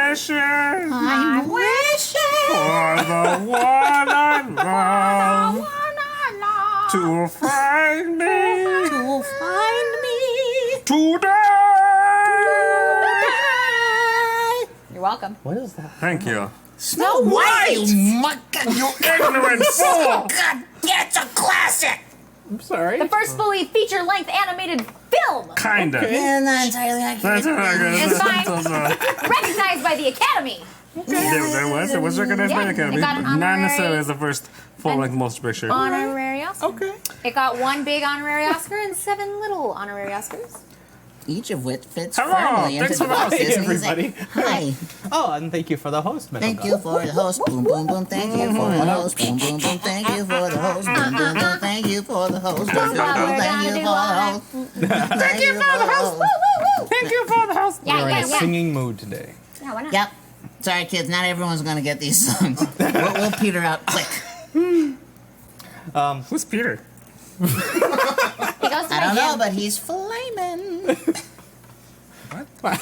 wishing I'm wishing for the one I love to find me to find me today. You're welcome. What is that? Thank you. Snow White. You ignorant fool! God, it's a classic. I'm sorry. The first fully feature-length animated film, Kinda. Yeah, not entirely accurate. That's not good. It's fine. That's recognized by the Academy. There was recognized by the Yeah, Academy. it got an Not honorary- necessarily as the first full-length motion picture. Honorary Oscar. Okay. It got 1 big honorary Oscar and 7 little honorary Oscars. Each of which fits Hello, firmly into thanks the for box. the- Isn't it? He's everybody. Hi. Oh, and thank you for the host, Metal Thank God. you for the host. Boom, boom, boom. Thank you for the host. Boom, boom, boom. Thank you for the host. Boom, boom, boom. Thank you for the host. Boom, boom, boom. Thank you for the host. Thank you for the host. Thank you for the house. Yeah, We're in yeah, a yeah. singing mood today. Yeah, why not? Yep. Sorry, kids. Not everyone's gonna get these songs. We'll peter out quick. Who's Peter? He goes to I don't my know, gym. but he's flaming. What?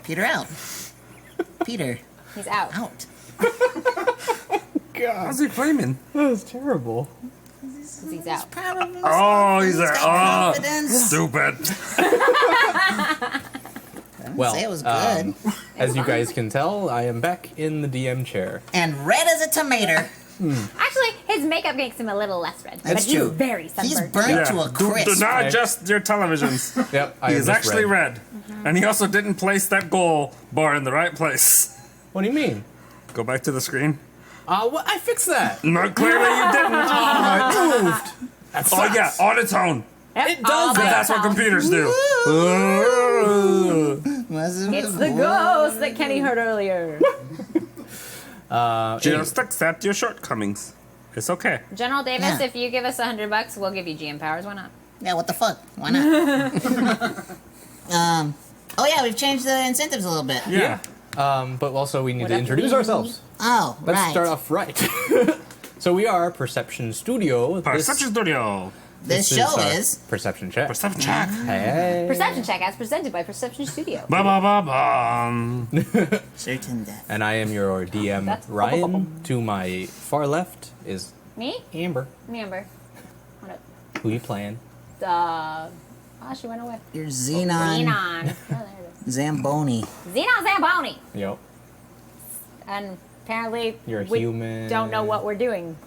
Peter out. Peter He's out. out. How's he flaming? That was terrible. He's out. Proud of himself. Oh, he's there. got Oh, confidence. stupid. Well, Say it was good. As you guys can tell, I am back in the DM chair. And red as a tomato. Actually, his makeup makes him a little less red. That's but he's true. very sunburned. He's burnt to a Do crisp. not Okay. adjust your televisions. Yep, I He am is just actually red. And he also didn't place that goal bar in the right place. What do you mean? Go back to the screen. What? I fixed that. No, clearly you didn't. It moved. That Oh, sucks. yeah, on its own. Yep, It does all by that. That's what itself. computers do. It's the ghost that Kenny heard earlier. Just accept your shortcomings. It's okay. General Davis, Yeah. if you give us $100, we'll give you GM powers. Why not? Yeah, what the fuck? Why not? Oh yeah, we've changed the incentives a little bit. Yeah. But also we need to Whatever. introduce ourselves. Oh, Let's right. start off right. So we are Perception Studio. Perception Studio. This show our is Perception Check. Perception check. Hey. Perception check as presented by Perception Studio. Ba ba ba bum. certain death. And I am your DM, That's- Ryan. To my far left is Me? Amber. Me, Amber. What up? Who you playing? Oh, she went away. You're Xenon Xenon. Oh, there it Zamboni. is. Xenon Zamboni. Yep. And apparently You're a we human. don't know what we're doing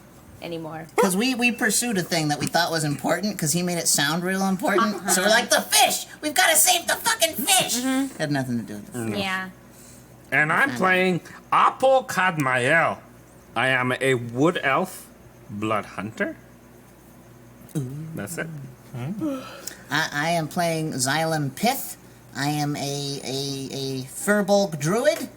anymore. Because we pursued a thing that we thought was important because he made it sound real important. So we're like, the fish! We've got to save the fucking fish! Had nothing to do with the fish. Yeah. And I'm playing Apo Kadmael. I am a wood elf blood hunter. That's it. I am playing Xylem Pith. I am a Furbolg druid.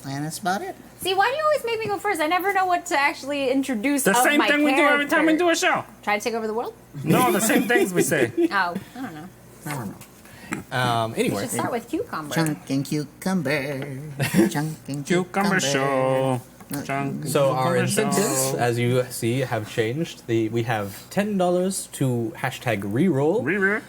And that's about it. See, why do you always make me go first? I never know what to actually introduce. The of same my thing we do every time we character. do a show. Try to take over the world? No, the same things we say. Oh, I don't know. I don't know. Anyway. Should start with cucumber. Chunk and cucumber. Chunk and Cucumber show. Chunk. So our Cucumber incentives, show. as you see, have changed. We have $10 to hashtag reroll. Rear.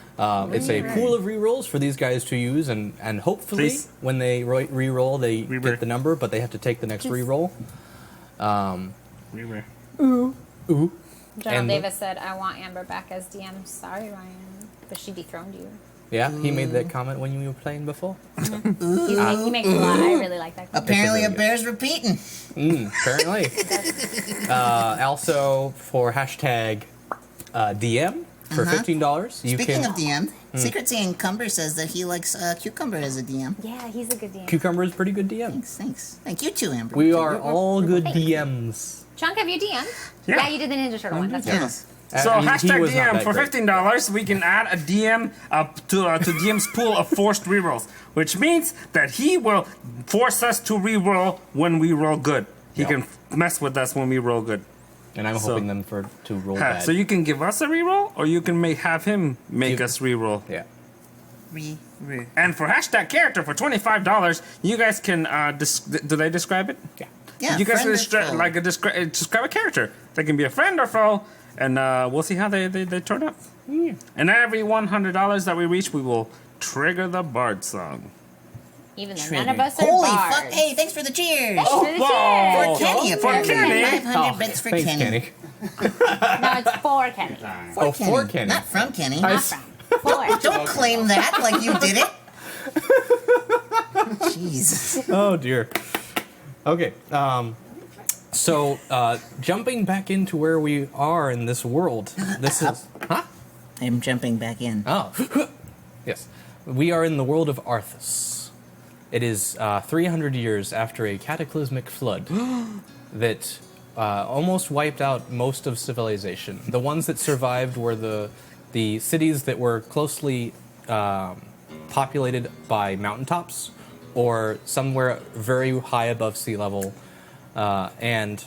It's a pool of rerolls for these guys to use, and hopefully Please. when they reroll, they Reroll. get the number, but they have to take the next reroll. Rear. Ooh. General And- Davis said, I want Amber back as DM. Sorry, Ryan. But she dethroned you. Yeah, he made that comment when you were playing before. He makes a lot. I really like that. Apparently, It's a a bear's repeating. Apparently. Also, for hashtag DM, for $15, you Speaking can... of DM, Secret Seeing Cumber says that he likes Cucumber as a DM. Yeah, he's a good DM. Cucumber is pretty good DM. Thanks. Thank you too, Amber. We are all good DMs. Chunk, have you DM'd? Yeah. You did the Ninja Turtle one. That's right. Yes. So I mean, he hashtag was not DM that for great. $15. We can add a DM to DM's pool of forced rerolls, which means that he will force us to reroll when we roll good. He Yep. can mess with us when we roll good. And I'm So- hoping them to roll bad. So you can give us a reroll, or you can have him make Give- us reroll. Yeah. And for hashtag character for $25, you guys can do they describe it? Yeah. Yeah, You guys friend can or foe. describe a character. They can be a friend or foe, and we'll see how they turn out. And every $100 that we reach, we will trigger the Bard song. Even though Triggered. none of us are Holy bards. fuck! Hey, thanks for the cheers. Thanks for the whoa. For Kenny, For apparently. Kenny. 500 bits for Thanks, Kenny. Kenny. No, it's for Kenny. Oh, for Kenny. Not from Kenny. Not from. For. Don't claim that like you did it. Jesus. Oh dear. Okay. So jumping back into where we are in this world. This is. Huh? I'm jumping back in. Oh. Yes. We are in the world of Arthas. It is 300 years after a cataclysmic flood that almost wiped out most of civilization. The ones that survived were the cities that were closely populated by mountaintops or somewhere very high above sea level. And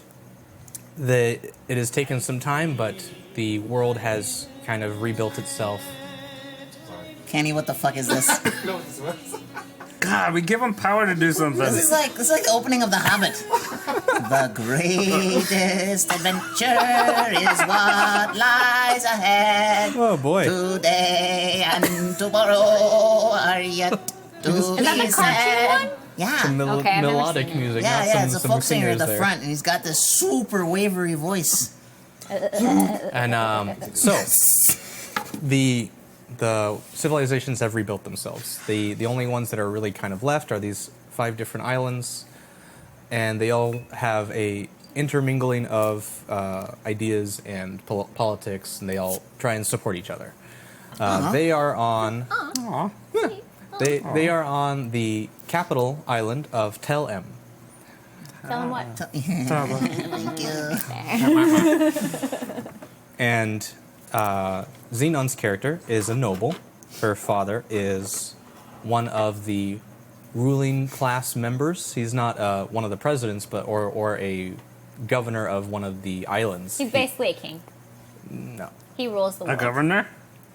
it has taken some time, but the world has kind of rebuilt itself. Kenny, what the fuck is this? God, we give him power to do something. This is like the opening of The Hobbit. The greatest adventure is what lies ahead. Oh boy. Today and tomorrow are yet to Is that be the said. cartoon one? Yeah. Okay, I've never melodic seen it. music. Yeah, not yeah, some, it's a some folk singer at singers the there. front, and he's got this super wavery voice. And so the civilizations have rebuilt themselves. The only ones that are really kind of left are these 5 different islands, and they all have a intermingling of ideas and politics, and they all try and support each other. They are on. They are on the capital island of Tel Em. Tell him what. Thank you. And Xenon's character is a noble. Her father is one of the ruling class members. He's not one of the presidents, but or a governor of one of the islands. He's basically a king. No, He rules the A world. governor?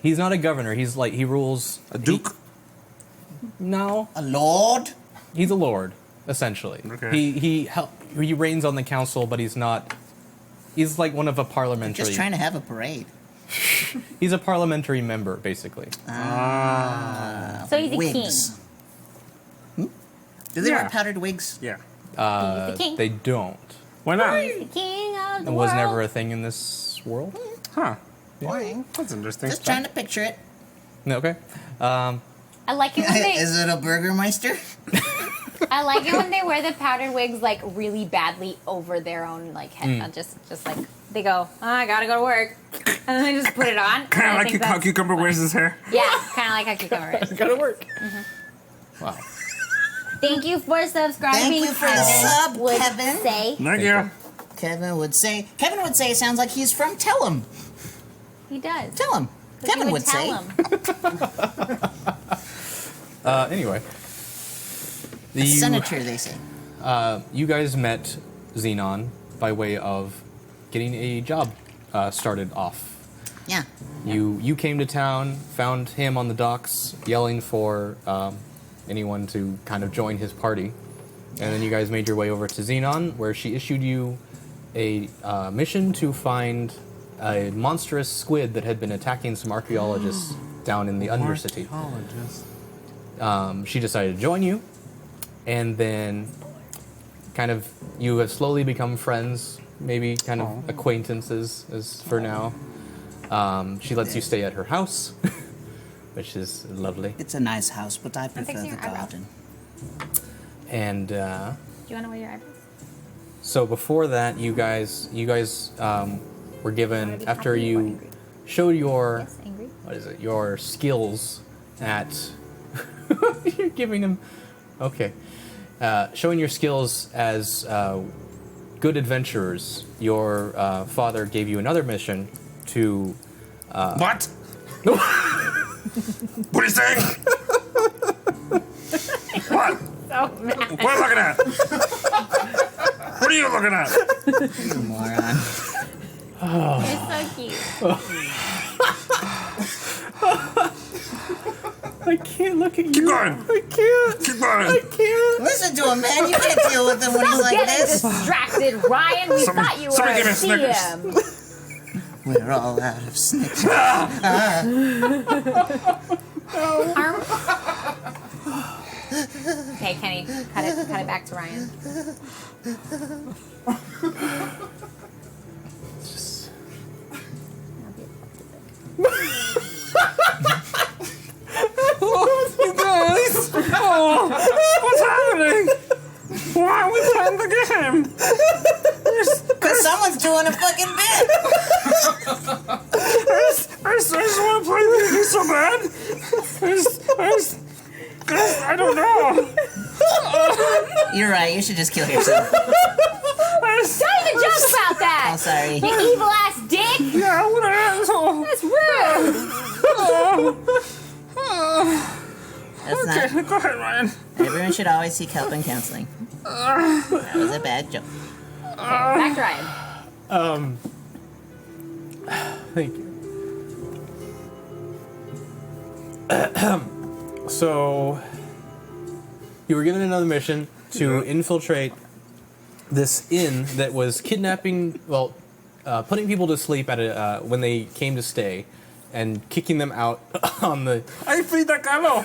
he's not a governor. He's like he rules A duke? No, A lord? he's a lord essentially. Okay. He reigns on the council, but he's not. He's like one of a parliamentary. Just trying to have a parade. He's a parliamentary member, basically. So he's a Wigs. Do they Yeah. wear powdered wigs? Yeah. king. He's the king. They don't. Why not? He's the king of the It world. was never a thing in this world. Huh. Boring. That's interesting. Just trying to picture it. No, okay. I like it when they. Is it a Burgermeister? I like it when they wear the powdered wigs like really badly over their own like head. Just like they go, oh, I gotta go to work, and then they just put it on. Kind And I of like think how that's- Cucumber wears his hair. Yeah, kind of like how Cucumber is. Gotta work. Wow. Thank you for subscribing. Thank you for the Kevin sub, would Kevin. Say Thank you. Kevin would say it sounds like he's from Tell him. he does. Tell him. Kevin He would say. tell him. Anyway. A senator, they say. You guys met Xenon by way of getting a job started off. Yeah. You came to town, found him on the docks, yelling for anyone to kind of join his party, and then you guys made your way over to Xenon, where she issued you a mission to find a monstrous squid that had been attacking some archaeologists down in the Undercity. She decided to join you, and then kind of you have slowly become friends, maybe kind of acquaintances as for now. She lets you stay at her house, which is lovely. It's a nice house, but I prefer fixing the your eyebrows. garden. And Do you want to wear your eyebrows? so before that, you guys were given be after happy or you angry? showed your Yes, angry. what is it? Your skills at you're giving him okay. Showing your skills as good adventurers, your father gave you another mission to. What? What are you saying? What? So mad. What are you looking at? What are you looking at? You moron. You're so cute. I can't look at you. Keep going. I can't. Keep going. Can't. Listen to him, man. You can't deal with him when he's Stop like getting this. distracted, Ryan. We Somebody- thought you were somebody give me a a Snickers. CM. We're all out of Snickers. Arm- Okay, Kenny, cut it back to Ryan. It's just... You guys! Oh, what's happening? Why are we playing the game? Because someone's doing a fucking bit. I just want to play the game so bad. I don't know. You're right. You should just kill yourself. Don't even joke about that! I'm sorry. You evil ass dick! Yeah, what an asshole. That's rude! That's Okay, not. go ahead, Ryan. Everyone should always seek help in counseling. That was a bad joke. Back to Ryan. Thank you. So, you were given another mission to infiltrate this inn that was kidnapping, putting people to sleep at when they came to stay, and kicking them out on the... I'm Frida Kahlo.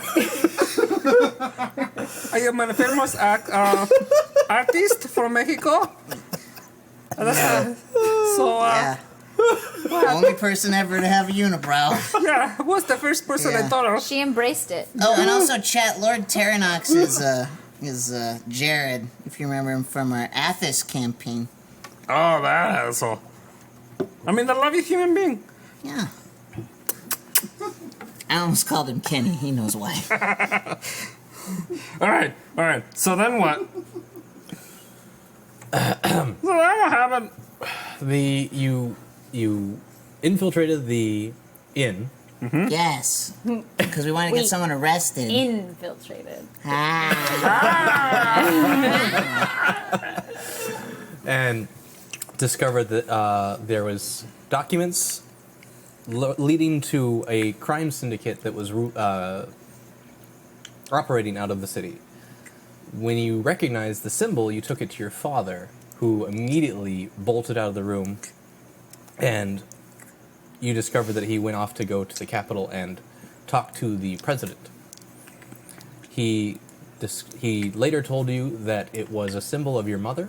I am a famous artist from Mexico. Yeah. Only person ever to have a unibrow. Yeah, who was the first person I Yeah. thought of? She embraced it. Oh, and also, chat. Lord Terranox is Jared, if you remember him from our Athos campaign. Oh, that asshole. I mean, the lovely human being. Yeah. I almost called him Kenny. He knows why. All right. So then what? So then what happened? You infiltrated the inn. Yes. Because we want to get We- someone arrested. Infiltrated. And discovered that there was documents leading to a crime syndicate that was operating out of the city. When you recognized the symbol, you took it to your father, who immediately bolted out of the room, and you discovered that he went off to go to the capital and talk to the president. He later told you that it was a symbol of your mother,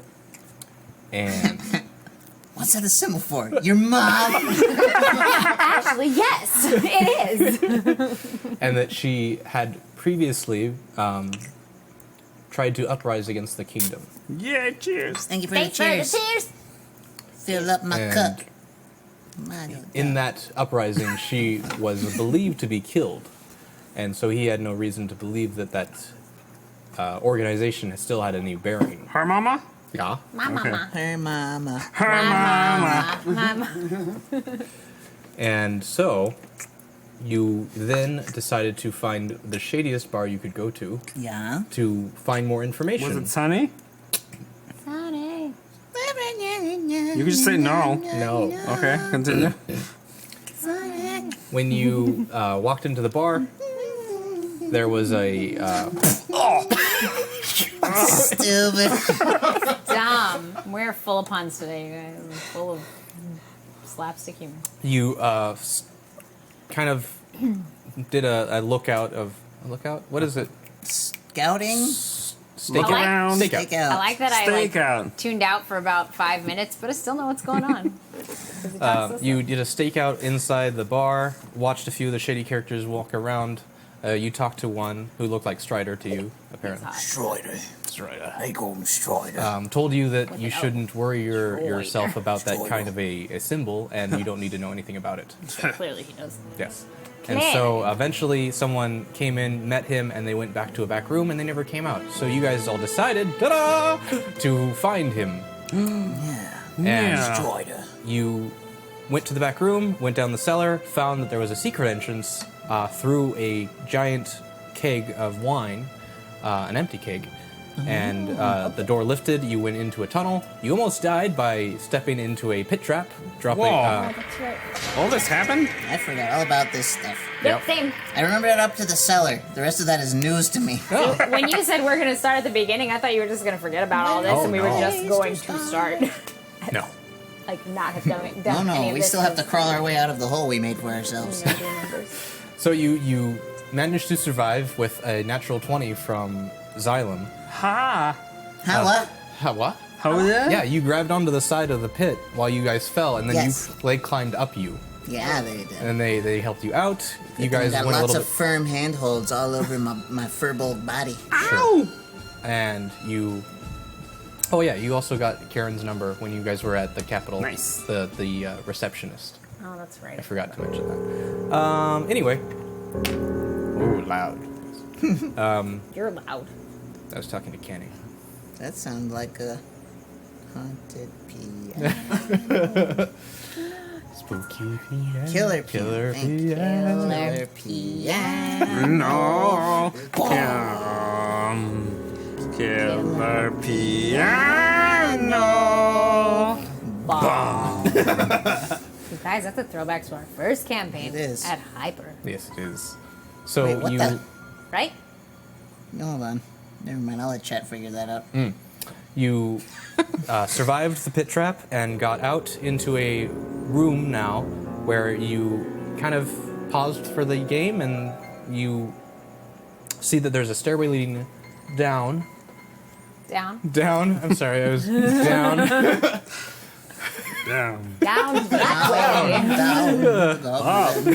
and What's that a symbol for? Your mom? Actually, yes, it is. and that she had previously tried to uprise against the kingdom. Yeah, cheers. Thank you for Thanks the for the cheers. cheers. Fill up my And cup. Mighty in that uprising, she was believed to be killed, and so he had no reason to believe that organization still had any bearing. Her mama? Yeah. My Okay. mama. Her mama. Her mama. My mama. And so, you then decided to find the shadiest bar you could go to Yeah. find more information. Was it Sunny? Honey. You could just say no. No. Okay, continue. When you walked into the bar, there was a Stupid. Dumb. We're full of puns today, you guys. We're full of slapstick humor. you kind of did a lookout. What is it? Scouting? Stake I like- Around. Stakeout. Take out. I like that I Stakeout. tuned out for about 5 minutes, but I still know what's going on. 'Cause he talks so You slow. did a stakeout inside the bar, watched a few of the shady characters walk around. You talked to one who looked like Strider to you, apparently. hot. Strider. Strider. They call him Strider. Told you that you With an O. shouldn't worry yourself about that Strider. kind of a symbol, and you don't need to know anything about it. Clearly he knows. Yes. And so eventually someone came in, met him, and they went back to a back room, and they never came out. So you guys all decided, ta-da, to find him. And Yeah. Strider. you went to the back room, went down the cellar, found that there was a secret entrance through a giant keg of wine, an empty keg. And the door lifted, you went into a tunnel. You almost died by stepping into a pit trap, dropping... Whoa. That's right. All this happened? I forgot all about this stuff. Yep, same. I remember it up to the cellar. The rest of that is news to me. oh, When you said we're going to start at the beginning, I thought you were just going to forget about all this Oh, and we were no. just going to start. no. Like, not have done, No, any no, of we this still have to since crawl our way out of the hole we made for ourselves. nobody remembers. So you managed to survive with a natural 20 from Xylem. Ha! How what? What? How is that? Yeah, you grabbed onto the side of the pit while you guys fell, and then Yes. they climbed up you, Yeah, they did. and they helped you out. You guys got went a lots little of bit, firm handholds all over my furboled body. Ow! and you. Oh yeah, you also got Karen's number when you guys were at the Capitol. Nice. The receptionist. Oh, that's right. I forgot to mention that. Anyway. Ooh, loud. You're loud. I was talking to Kenny. That sounds like a haunted piano. Spooky piano. Killer piano. Killer Thank you. piano. Killer piano. No. Killer piano. Bomb. You guys, that's a throwback to our first campaign It is. at Hyper, Yes, it is. So Wait, what you the? right? No, hold on. Never mind. I'll let chat figure that out. you survived the pit trap and got out into a room now where you kind of paused for the game, and you see that there's a stairway leading down. Down. Down. I'm sorry, I was down. Down. Down that way.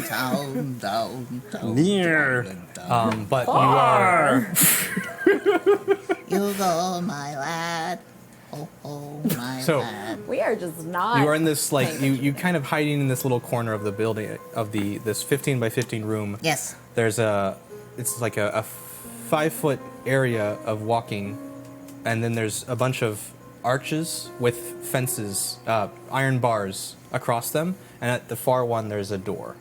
Down. Near. But you are. You go, my lad. Oh, my So- lad. We are just not. You are in this like you kind of hiding in this little corner of the building of this 15 by 15 room. Yes. There's it's like a 5-foot area of walking, and then there's a bunch of arches with fences, iron bars across them, and at the far one there's a door.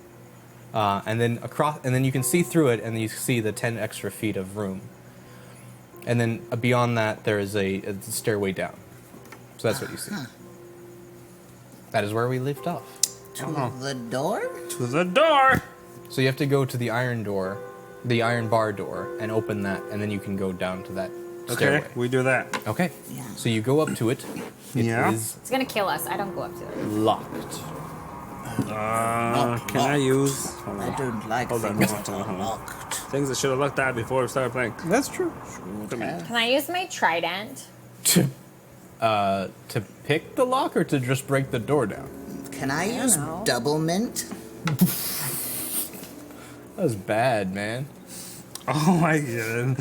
And then you can see through it, and you see the 10 extra feet of room. And then beyond that, there is a stairway down. So that's what you see. That is where we left off. To the door? To the door. So you have to go to the iron door, the iron bar door, and open that, and then you can go down to that stairway. Okay, we do that. Okay. Yeah. So you go up to it. It Yeah. is It's gonna kill us. I don't go up to it. locked. Can I use I don't like Hold on, things hold that on, are hold on. locked. things I should have looked at before we started playing? That's true. Come here. Can I use my trident? To pick the lock or to just break the door down? Can I use know. double mint? That was bad, man. Oh my god.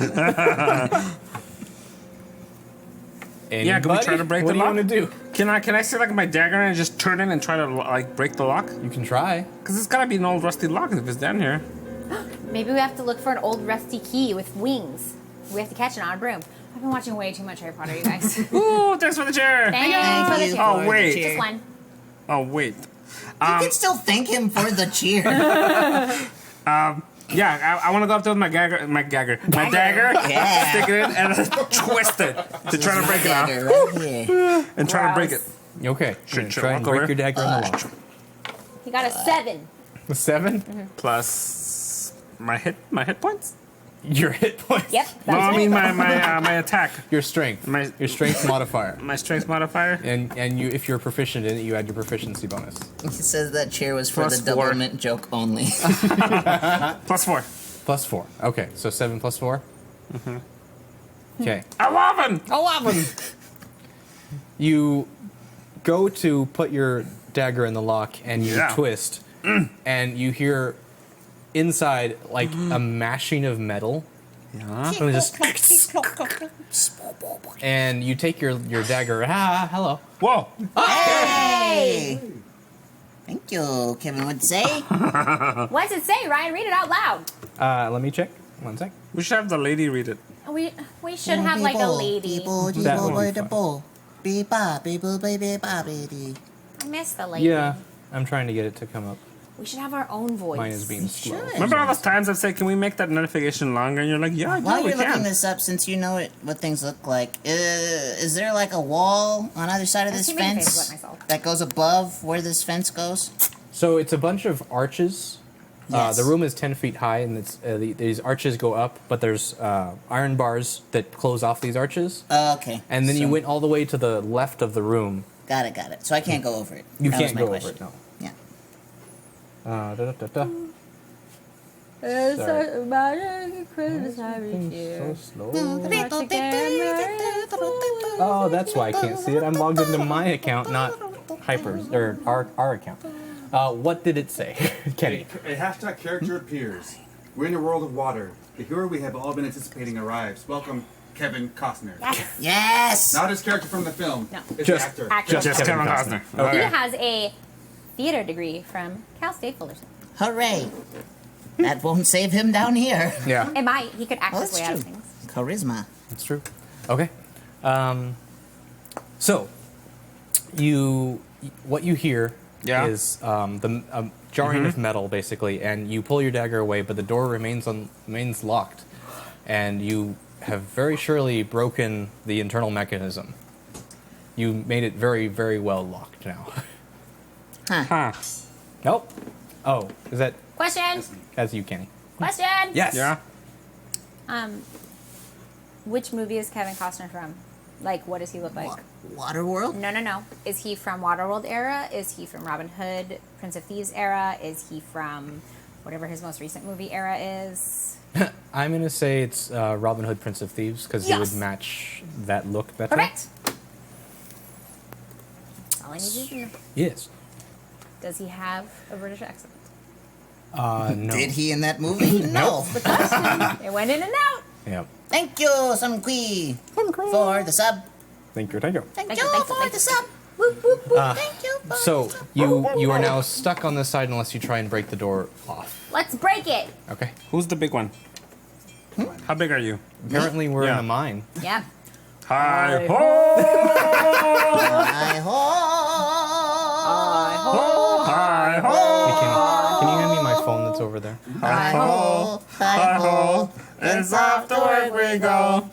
Anybody? can we try to break what the do lock? you want to do? Can I see like my dagger and just turn it and try to like break the lock? You can try. Cause it's gotta be an old rusty lock if it's down here. Maybe we have to look for an old rusty key with wings. We have to catch it on a broom. I've been watching way too much Harry Potter, you guys. Ooh, thanks for the chair. Thanks for the you chair. Oh, for the wait. cheer. Just one. Oh wait. You can still thank him for the cheer. Yeah, I want to go up there with my dagger, my dagger, Yeah. stick it in and twist it to try to break it out Dagger right here. and try to break it. Okay. Sure, You're gonna sure, try and walk break over. your dagger on the lock. He got a 7. The 7? Plus my hit points. Your hit points. Yep. No, That's I mean right. my attack, Your strength. My- Your strength modifier. my strength modifier. And you, if you're proficient in it, you add your proficiency bonus. He says that chair was for Plus the double 4. mint joke only. +4. Plus 4. Okay, so 7 plus 4? Mm-hmm. Okay. 11. 11! You go to put your dagger in the lock, and you Yeah. twist, and you hear inside, like, a mashing of metal. Yeah. And, just, and you take your dagger. Ah, hello. Whoa. Hey! Thank you, Kevin would say. What's it say, Ryan? Read it out loud. Let me check. 1 sec. We should have the lady read it. We should have like a lady. That would be fun. I miss the lady. Yeah, I'm trying to get it to come up. We should have our own voice. Mine is being slow. should. Remember all those times I've said, can we make that notification longer? And you're like, yeah, While we you're looking can. this up, since you know what things look like, is there like a wall on either side of I this keep making faces fence at myself. that goes above where this fence goes? So it's a bunch of arches. Yes. The room is 10 feet high, and these arches go up, but there's iron bars that close off these arches. Okay. And then you So- went all the way to the left of the room. Got it. So I can't go over it. You That was can't my go question. over it, no. Yeah. Da-da-da-da. It's Sorry. about Christmas every year. slow. Oh, that's why I can't see it. I'm logged into my account, not Hyper's or our account. What did it say, Kenny? A hashtag character appears. We're in a world of water. The hero we have all been anticipating arrives. Welcome, Kevin Costner. Yes. Not his character from the film. No. It's Just- the actor. Actor. Just Kevin Costner. He Okay. has a theater degree from Cal State Fullerton. Hooray. That won't save him down here. Yeah, It might. He could act Oh, his that's way out of true. things. Charisma. that's true. Okay. So, what you hear Yeah. is the jarring of metal, basically, and you pull your dagger away, but the door remains locked, and you have very surely broken the internal mechanism. You made it very, very well locked now. Huh. Nope. Oh, is that Question. as you, Kenny? Question. Yes. Yeah. Which movie is Kevin Costner from? Like, what does he look like? Waterworld? No. Is he from Waterworld era? Is he from Robin Hood, Prince of Thieves era? Is he from whatever his most recent movie era is? I'm gonna say it's Robin Hood, Prince of Thieves, because he Yes. would match that look better. Correct. All I need you to know. Yes. Does he have a British accent? No. Did he in that movie? No. It went in and out. Yeah. Thank you, some quee, for the sub. Thank you. Thank Thank you you, for thank the you. sub. Whoop, whoop, whoop. Thank you for So the sub. you are now stuck on this side unless you try and break the door off. Let's break it. Okay. Who's the big one? How big are you? Apparently we're in Yeah. a mine. Yep. Hi ho! Hi ho. Hi ho! Hey, Kenny, can you hand me my phone that's over there? Hi ho. Hi ho. It's off to work we go.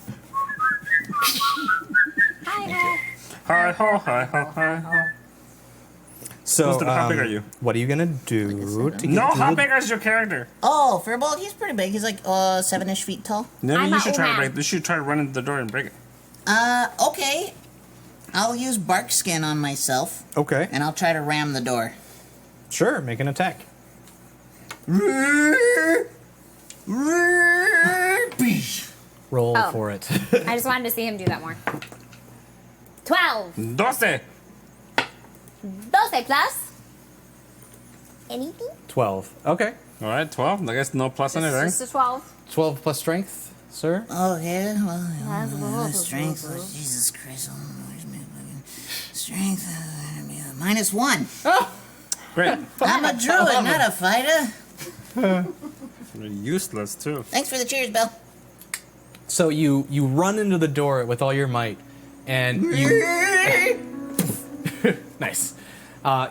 Hi. Hi ho, hi ho, hi ho. So How big are you? What are you gonna do to get No, to how the- big is your character? Oh, Firbolg, he's pretty big. He's like 7-ish feet tall. Maybe I'm you a should try to woman. break. You should try to run into the door and break it. Okay. I'll use bark skin on myself, Okay. and I'll try to ram the door. Sure. Make an attack. Roll Oh. for it. I just wanted to see him do that more. 12. 12. 12 plus. Anything? 12. Okay. All right, 12. I guess no plus anything. Just a 12. 12 plus strength, sir. Okay, well, strength. Oh, Jesus Christ. Oh, where's my fucking strength? -1. Great. I'm a druid, not a fighter. Useless too. Thanks for the cheers, Bill. So you run into the door with all your might, and you nice.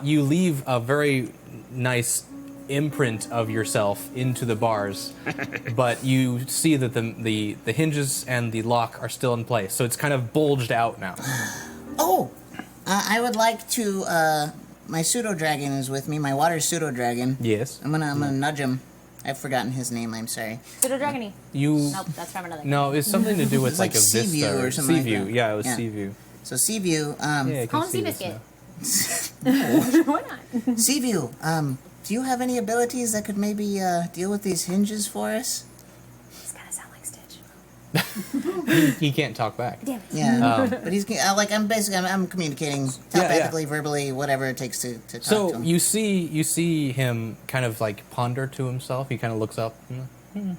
You leave a very nice imprint of yourself into the bars, but you see that the hinges and the lock are still in place, so it's kind of bulged out now. Oh, I would like to. My pseudo dragon is with me. My water pseudo dragon. Yes. I'm gonna nudge him. I've forgotten his name. I'm sorry. Pseudo Dragony. You. Nope, that's from another game. No, it's something to do with It's like, like a vista Seaview or something like Seaview. that. Yeah, it was Yeah. Seaview. So Seaview. Yeah, I Call can him see this Seabiscuit. now. Why not? Seaview. Do you have any abilities that could maybe deal with these hinges for us? It's gonna sound like Stitch. He can't talk back. Damn it. Yeah, but he's I'm communicating telepathically, verbally, whatever it takes to talk to So him. you see him kind of like ponder to himself. He kind of looks up, and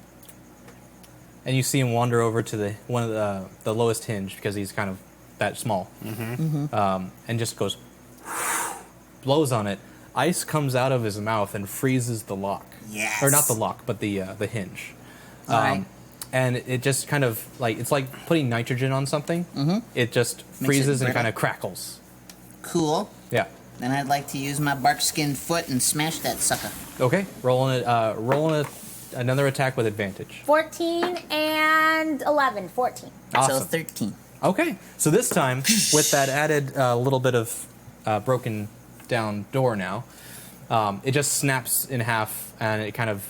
you see him wander over to one of the lowest hinge because he's kind of that small, and just goes, blows on it. Ice comes out of his mouth and freezes the lock. Yes. Or not the lock, but the hinge. All right. And it just kind of like it's like putting nitrogen on something. Mm-hmm. It just freezes and brittle. kind of crackles. Cool. Yeah. Then I'd like to use my bark skinned foot and smash that sucker. Okay. Rolling another attack with advantage. 14 and 11. 14. Awesome. So 13. Okay, so this time, with that added little bit of broken down door now, it just snaps in half and it kind of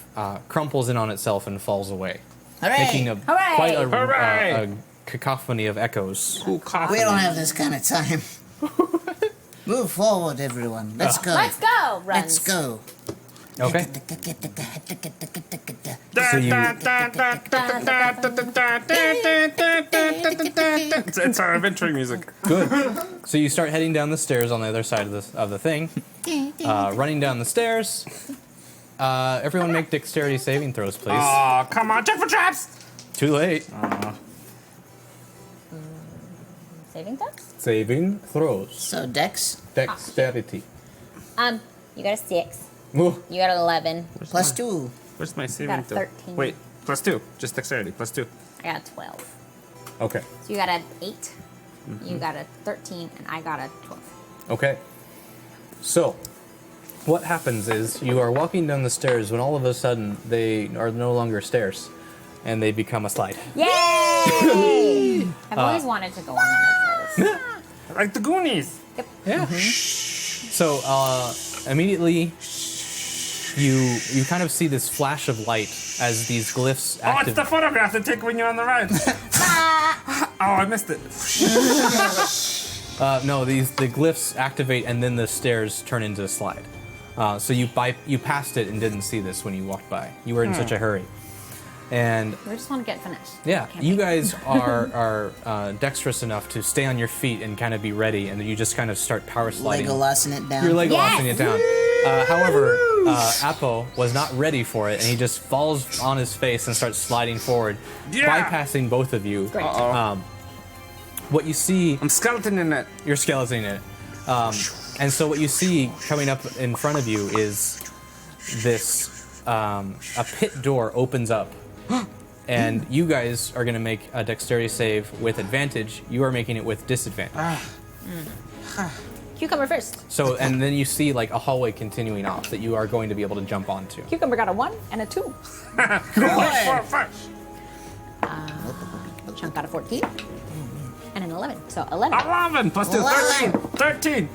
crumples in on itself and falls away, Hooray! making Hooray! quite a Hooray! cacophony of echoes. Who coughed? We don't have this kind of time. Move forward, everyone. Let's go. Let's go, runs. Let's go. Okay. So you- It's our adventuring music. Good. So you start heading down the stairs on the other side of the thing. Running down the stairs. Everyone make dexterity saving throws, please. Aw, come on, check for traps! Too late. Saving throws? Saving throws. So Dex Dexterity. You got a 6. Ooh. You got an 11. plus 2. Where's my saving got a throw? 13. Wait, plus 2. Just dexterity, plus 2. I got a 12. Okay. So you got an 8. You got a 13, and I got a 12. Okay. So, what happens is you are walking down the stairs when all of a sudden they are no longer stairs, and they become a slide. Yay! I've always wanted to go on one of those. Like the Goonies. Yeah. So immediately, you kind of see this flash of light as these glyphs Oh, it's activate. the photograph they take when you're on the ride. Oh, I missed it. No, the glyphs activate and then the stairs turn into a slide. So you passed it and didn't see this when you walked by. You were in such a hurry. And We just want to get finished. yeah, Can't you wait. guys are dexterous enough to stay on your feet and kind of be ready, and then you just kind of start power sliding. Legolasing it down. You're Legolasing Yes! it down. However, Apo was not ready for it, and he just falls on his face and starts sliding forward, Yeah! bypassing both of you. Great. What you see, I'm skeleton in it. you're skeleton it. And so what you see coming up in front of you is this, a pit door opens up. And you guys are going to make a dexterity save with advantage. You are making it with disadvantage. Cucumber first. So, and then you see like a hallway continuing off that you are going to be able to jump onto. Cucumber got a 1 and a 2. Chunk got a 14 and an 11. So 11, 11 plus 2, 13. 13.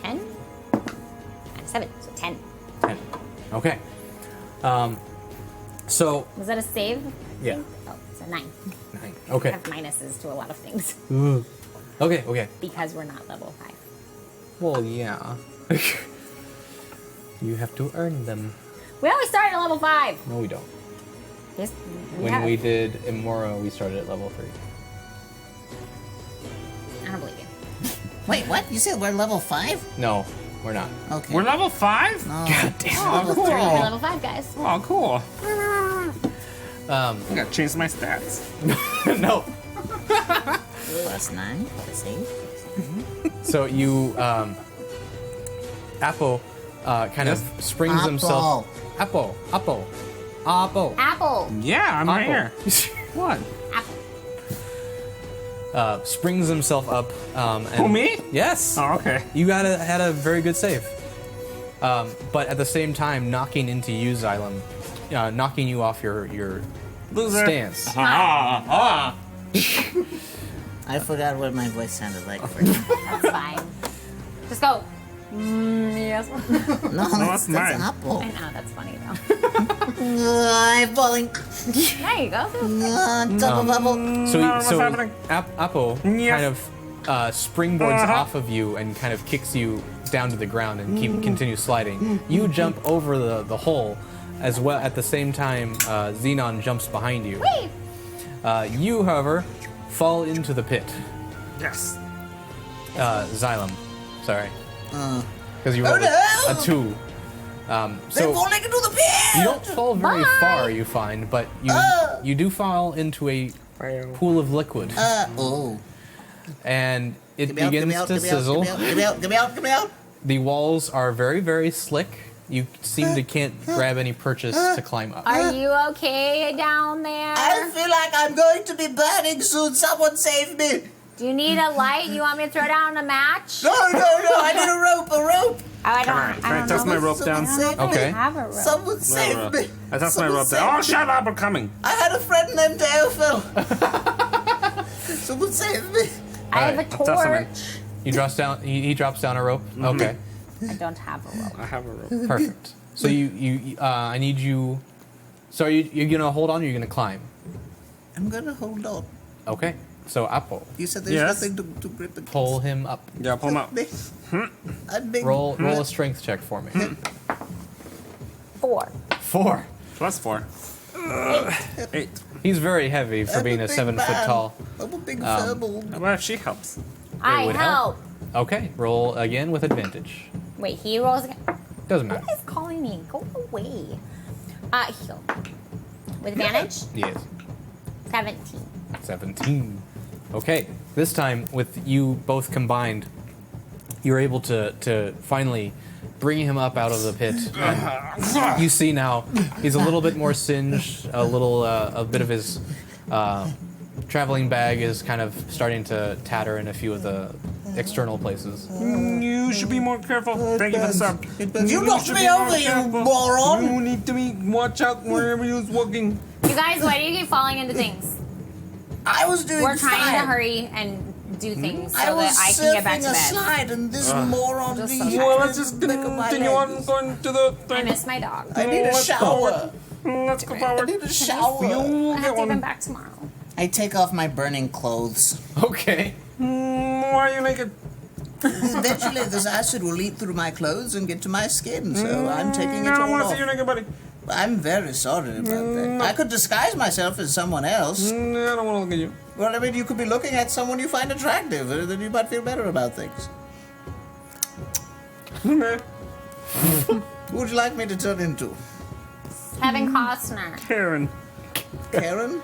10, and 7. So 10. 10. Okay. So, Was that a save? yeah. Oh, it's a 9. 9. I Okay. have minuses to a lot of things Okay. because we're not level 5. Well, yeah. You have to earn them. We always start at level 5. No, we don't. Yes, When have. we did Imora, we started at level 3. I don't believe you. Wait, what? You said we're level 5? No, we're not. Okay. We're level 5? No. Oh, cool. We're level 5, guys. Oh, cool. Um, I gotta change my stats. no. Plus 9. See? So you, Apple, kind of springs himself. Apple. Apple. Yeah, I'm right here. What? Apple. Springs himself up. And Who, me? Yes. Oh, okay. You had a very good save. But at the same time, knocking into you, Xylem, knocking you off your Loser. stance. I forgot what my voice sounded like. For now. That's fine. Just go. Yes. No, that's that's mine. an apple. I know, that's funny though. I'm falling. There you go. Double bubble. So what's happening? Apple Yeah. kind of springboards off of you and kind of kicks you down to the ground and continue sliding. You jump over the hole, as well. At the same time, Xenon jumps behind you. Whee! You, however, fall into the pit. Yes. Xylem, sorry, because you rolled no! a 2. They're So falling into the pit. you don't fall very Bye. far, you find, but you do fall into a pool of liquid, Oh. and it Get me out, begins get me out, to get me out, sizzle. Get me out, get me out, get me out. The walls are very, very slick. You seem to can't grab any purchase to climb up. Are you okay down there? I feel like I'm going to be burning soon. Someone save me. Do you need a light? You want me to throw down a match? No, I need a rope, Oh, I don't. Can I toss my rope down? Save Okay. I have a rope. Someone save me. I toss my Someone rope save down. Oh, me. shut up, we're coming. I had a friend named Theophil. Someone save me. I have a Alright, I'll toss him in. torch. He drops down. He drops down a rope. Okay, I don't have a rope. I have a rope. perfect. So I need you. So you're gonna hold on. Or you're gonna climb. I'm gonna hold on. Okay. So Apple, You said there's Yes. nothing to grip it. pull him up. Yeah, pull him out. I'm big. Roll a strength check for me. 4. 4. Plus 4. 8. He's very heavy for being a 7 foot tall. I'm a big furball. What if she helps? I would help. help. Okay, roll again with advantage. Wait, he rolls again. Doesn't matter. Who is calling me? Go away. Heal. With advantage? Yes. 17. 17. Okay, this time with you both combined, you're able to finally bring him up out of the pit. And you see now he's a little bit more singed. A bit of his traveling bag is kind of starting to tatter in a few of the external places. You should be more careful. Thank you for the sub. You knocked should me be more over, you careful. moron. You need to watch out wherever you're walking. You guys, why do you keep falling into things? I was doing We're trying to fine. hurry and do things so I was that I can get back surfing to a bed. slide and this moron Just leaves sometimes. Well, let's just the back of my continue on legs. going to the I thing. miss my dog. I need a Let's shower. Let's go I forward. need a shower. You'll I get have to one. come back tomorrow. I take off my burning clothes. Okay. Why are you naked? Eventually, this acid will leak through my clothes and get to my skin, so I'm taking it I don't all want to off. see you naked, buddy. I'm very sorry about that. I could disguise myself as someone else. I don't want to look at you. Well, I mean, you could be looking at someone you find attractive, and then you might feel better about things. Okay. Who would you like me to turn into? Kevin Costner. Karen. Karen?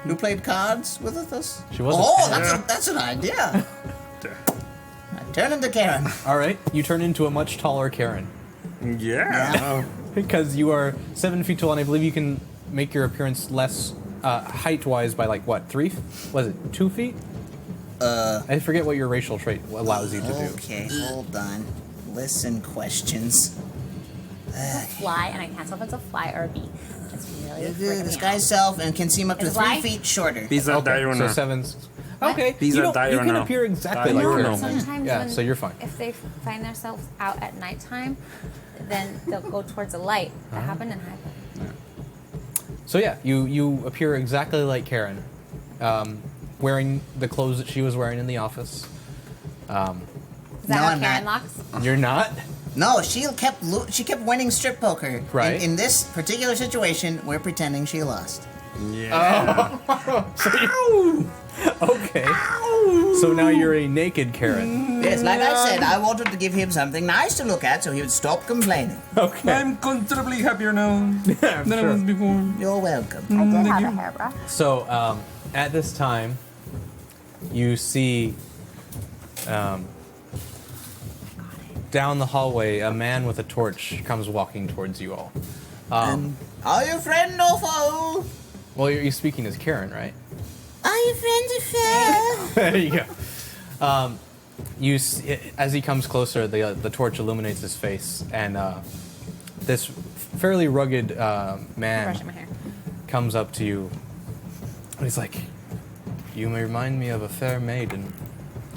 Who played cards with us? She was. Oh, that's an idea. I turn into Karen. All right. You turn into a much taller Karen Yeah. because you are 7 feet tall, and I believe you can make your appearance less height-wise by like what 3? Was it 2 feet? I forget what your racial trait allows you to do. Okay, hold on. Listen, questions. Fly, and I can't tell if it's a fly or a bee. It's really freaking me Disguise self and can seem up to Is it 3 live? feet shorter. These are Okay, so diurnal. 7s. Okay, These you are don't- You can diurnal. appear exactly Diurnal. like out. Karen. Sometimes Yeah, when, so you're fine. if they find themselves out at nighttime, then they'll go towards a light. That happened in Hyper. So yeah, you appear exactly like Karen, wearing the clothes that she was wearing in the office. Is that No, how I'm Karen not. looks? You're not. No, she kept winning strip poker. Right. In this particular situation, we're pretending she lost. Yeah. Okay. So now you're a naked Karen. Yes, like I said, I wanted to give him something nice to look at so he would stop complaining. Okay. I'm considerably happier now than I was before. You're welcome. I did have a hairbrush. So at this time, you see down the hallway a man with a torch comes walking towards you all. Are you friend or foe? Well, you're speaking as Karen, right? Are you friend or foe? There you go. As he comes closer, the torch illuminates his face, and this fairly rugged man Brushing my hair. comes up to you, and he's like, "You may remind me of a fair maiden."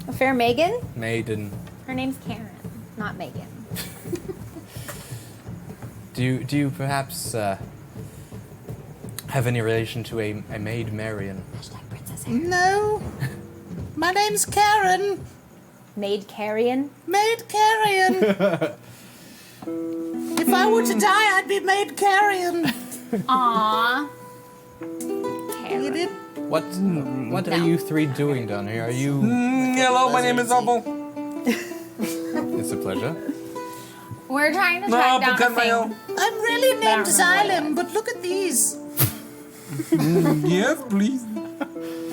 A fair Megan? Maiden. Her name's Karen, not Megan. Do you perhaps have any relation to a maid Marian? Hashtag princess hair. No. My name's Karen. Maid Carrion? Maid Carrion. If I were to die, I'd be Maid Carrion. Aww. You Karen. did? What are you three doing down here? Are you? Hello, my name is Opal. It's a pleasure. We're trying to No, track down Opal a thing. Mayo. I'm really But I named don't remember Xylem, but look at these. Yes, please.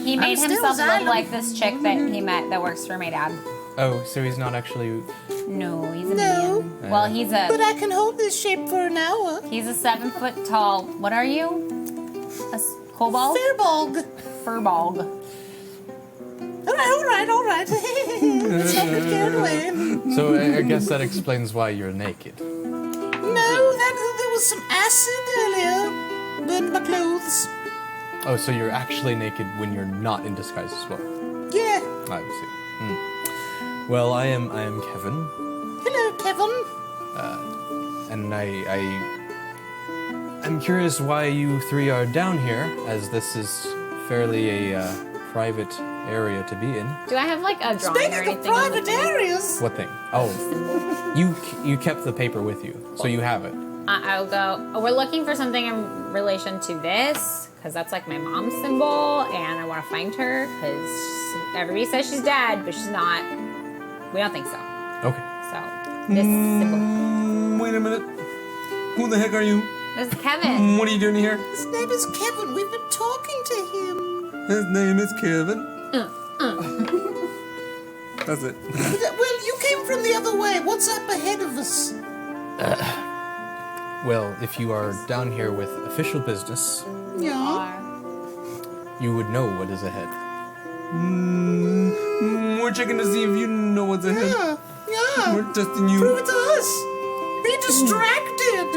He made still himself look Xylem. like this chick that he met that works for my dad. Oh, so he's not actually. No, he's a No. man. Well, he's But a I can hold this shape for an hour. 7 foot tall. What are you? Kobold? Firbolg. Furbog. All right. Let's not get carried away. So I guess that explains why you're naked. No, there was some acid earlier. Burned my clothes. Oh, so you're actually naked when you're not in disguise as well. Yeah. I see. Well, I am Kevin, Hello, Kevin. and I'm curious why you three are down here, as this is fairly a private area to be in. Do I have like a drawing or Speaking anything? of private areas. What thing? Oh, you kept the paper with you, so you have it. I'll go, we're looking for something in relation to this, because that's like my mom's symbol, and I want to find her, because everybody says she's dead, but she's not. We don't think so. Okay. So, this symbol. Wait a minute. Who the heck are you? This is Kevin. What are you doing here? His name is Kevin. We've been talking to him. His name is Kevin. That's it. Well, you came from the other way. What's up ahead of us? Well, if you are down here with official business, Yeah. you would know what is ahead. We're checking to see if you know what's ahead. Yeah. We're testing you. Prove it to us. Be distracted.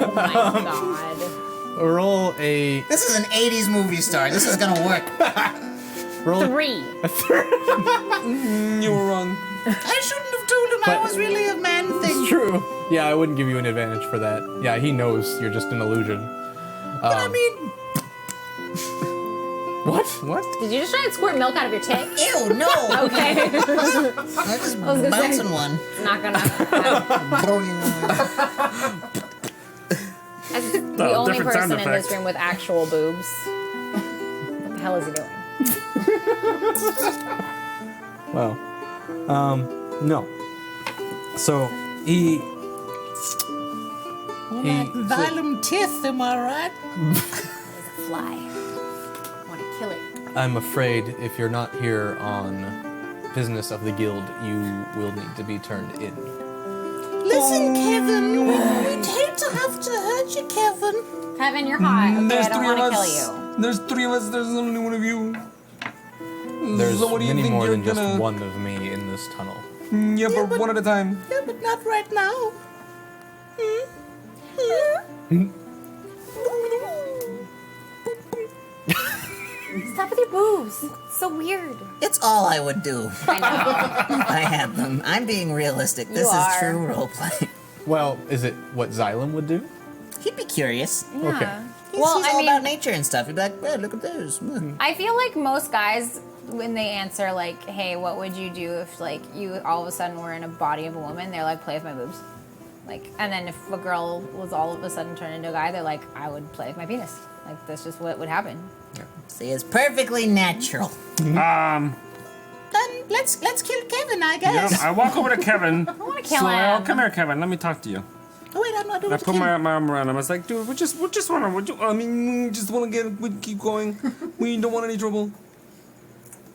Oh my god. Roll a This is an 80s movie star. This is gonna work. roll. 3. You were wrong. I shouldn't have told him I But- was really a man thing. True. Yeah, I wouldn't give you an advantage for that. Yeah, he knows you're just an illusion. But I mean, What? What? Did you just try and squirt milk out of your tit? ew, no. Okay. I'm just gonna bouncing say- one. It's not gonna. Throwing one. As the Oh, only different sound person in this effect. room with actual boobs. What the hell is he doing? Well, no. So he Violent teeth, am I right? There's a fly. I want to kill it. I'm afraid if you're not here on business of the guild, you will need to be turned in. Listen, Kevin. We'd hate to have to hurt you, Kevin. Kevin, you're hot. Okay, I don't want to kill you. There's 3 of us. There's only one of you. There's So what do you many think more you're than just gonna- one of me in this tunnel. Yeah, but one at a time. Yeah, but not right now. Stop with your boobs. It's so weird. It's all I would do. I know. I have them. I'm being realistic. This You is are. true roleplay. Well, is it what Xylem would do? He'd be curious. Okay. He's, Well, he's I all mean- about nature and stuff. He'd be like, hey, look at this. I feel like most guys, when they answer like, "Hey, what would you do if like you all of a sudden were in a body of a woman?" They're like, "Play with my boobs." Like, and then if a girl was all of a sudden turned into a guy, they're like, "I would play with my penis." Like that's just what would happen. See, it's perfectly natural. Then let's kill Kevin, I Yeah, guess. I walk over to Kevin. I want to kill So, him. come here, Kevin. Let me talk to you. Oh wait, I'm not doing I it. put my arm around him. I was like, dude, we just want to. We just want to we keep going. We don't want any trouble.